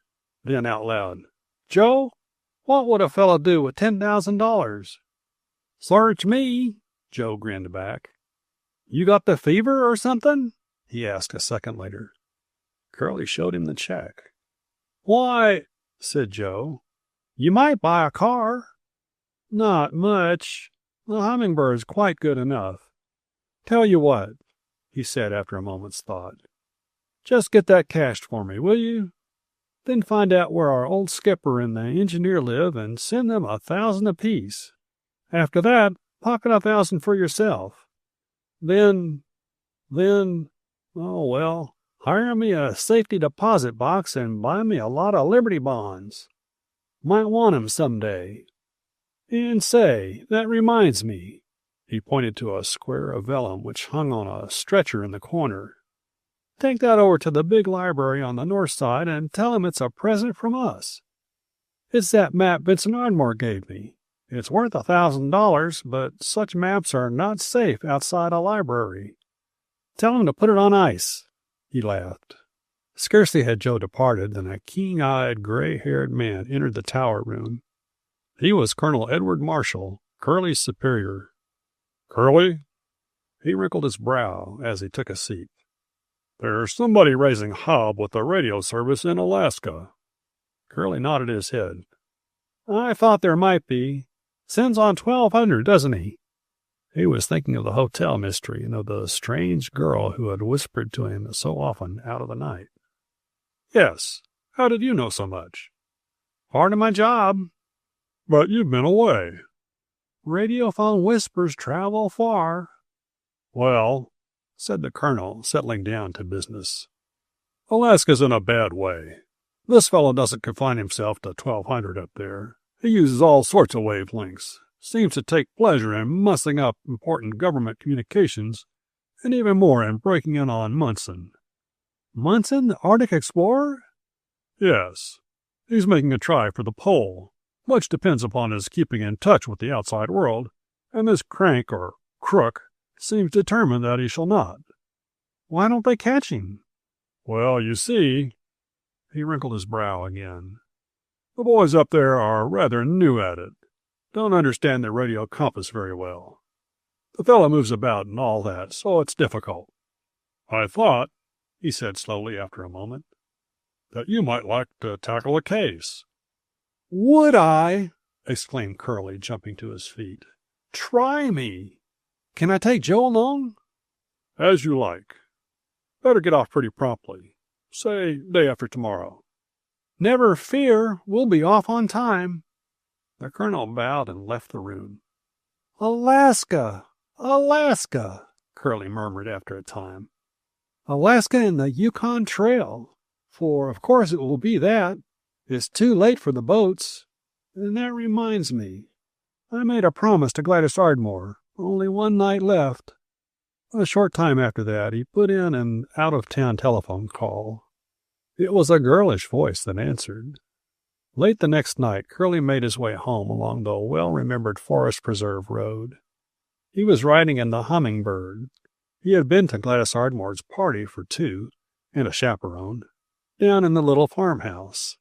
Then out loud, Joe, what would a fellow do with $10,000? Search me, Joe grinned back. You got the fever or something? He asked a second later. Curlie showed him the check. Why, said Joe, you might buy a car. Not much. The Hummingbird's quite good enough. Tell you what, he said after a moment's thought. Just get that cashed for me, will you? Then find out where our old skipper and the engineer live and send them 1,000 apiece. After that, pocket 1,000 for yourself. Then, oh well, hire me a safety deposit box and buy me a lot of Liberty bonds. Might want 'em someday. And say, that reminds me. He pointed to a square of vellum which hung on a stretcher in the corner. Take that over to the big library on the north side and tell him it's a present from us. It's that map Vincent Ardmore gave me. It's worth $1,000, but such maps are not safe outside a library. Tell him to put it on ice." He laughed. Scarcely had Joe departed than a keen-eyed, gray-haired man entered the tower room. He was Colonel Edward Marshall, Curlie's superior. "Curlie?" He wrinkled his brow as he took a seat. "There's somebody raising hob with the radio service in Alaska." Curlie nodded his head. "I thought there might be. Sends on 1200, doesn't he?" He was thinking of the hotel mystery and of the strange girl who had whispered to him so often out of the night. "Yes. How did you know so much?" "Part of my job." "But you've been away." "Radiophone whispers travel far." "Well," said the colonel, settling down to business, "Alaska's in a bad way. This fellow doesn't confine himself to 1200 up there. He uses all sorts of wavelengths. Seems to take pleasure in mussing up important government communications, and even more in breaking in on Munson." "Munson, the Arctic explorer?" "Yes. He's making a try for the pole. Much depends upon his keeping in touch with the outside world, and this crank or crook seems determined that he shall not." "Why don't they catch him?" "Well, you see," he wrinkled his brow again, "the boys up there are rather new at it. Don't understand the radio compass very well. The fellow moves about and all that, so it's difficult. I thought," he said slowly after a moment, "that you might like to tackle a case." "Would I?" exclaimed Curlie, jumping to his feet. "Try me. Can I take Joe along?" "As you like. Better get off pretty promptly. Say day after tomorrow." "Never fear. We'll be off on time." The colonel bowed and left the room. "Alaska! Alaska!" Curlie murmured after a time. "Alaska and the Yukon Trail. For of course it will be that. It's too late for the boats. And that reminds me. I made a promise to Gladys Ardmore. Only one night left." A short time after that he put in an out-of-town telephone call. It was a girlish voice that answered. Late the next night, Curlie made his way home along the well-remembered Forest Preserve road. He was riding in the Hummingbird. He had been to Gladys Ardmore's party for two, and a chaperone, down in the little farmhouse.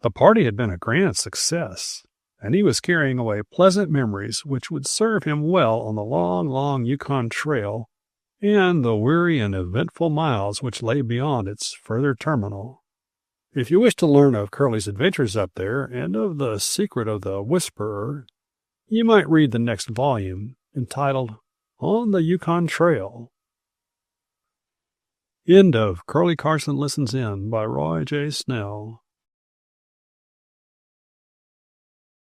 The party had been a grand success, and he was carrying away pleasant memories which would serve him well on the long, long Yukon Trail and the weary and eventful miles which lay beyond its further terminal. If you wish to learn of Curlie's adventures up there and of the secret of the Whisperer, you might read the next volume, entitled On the Yukon Trail. End of Curlie Carson Listens In by Roy J Snell.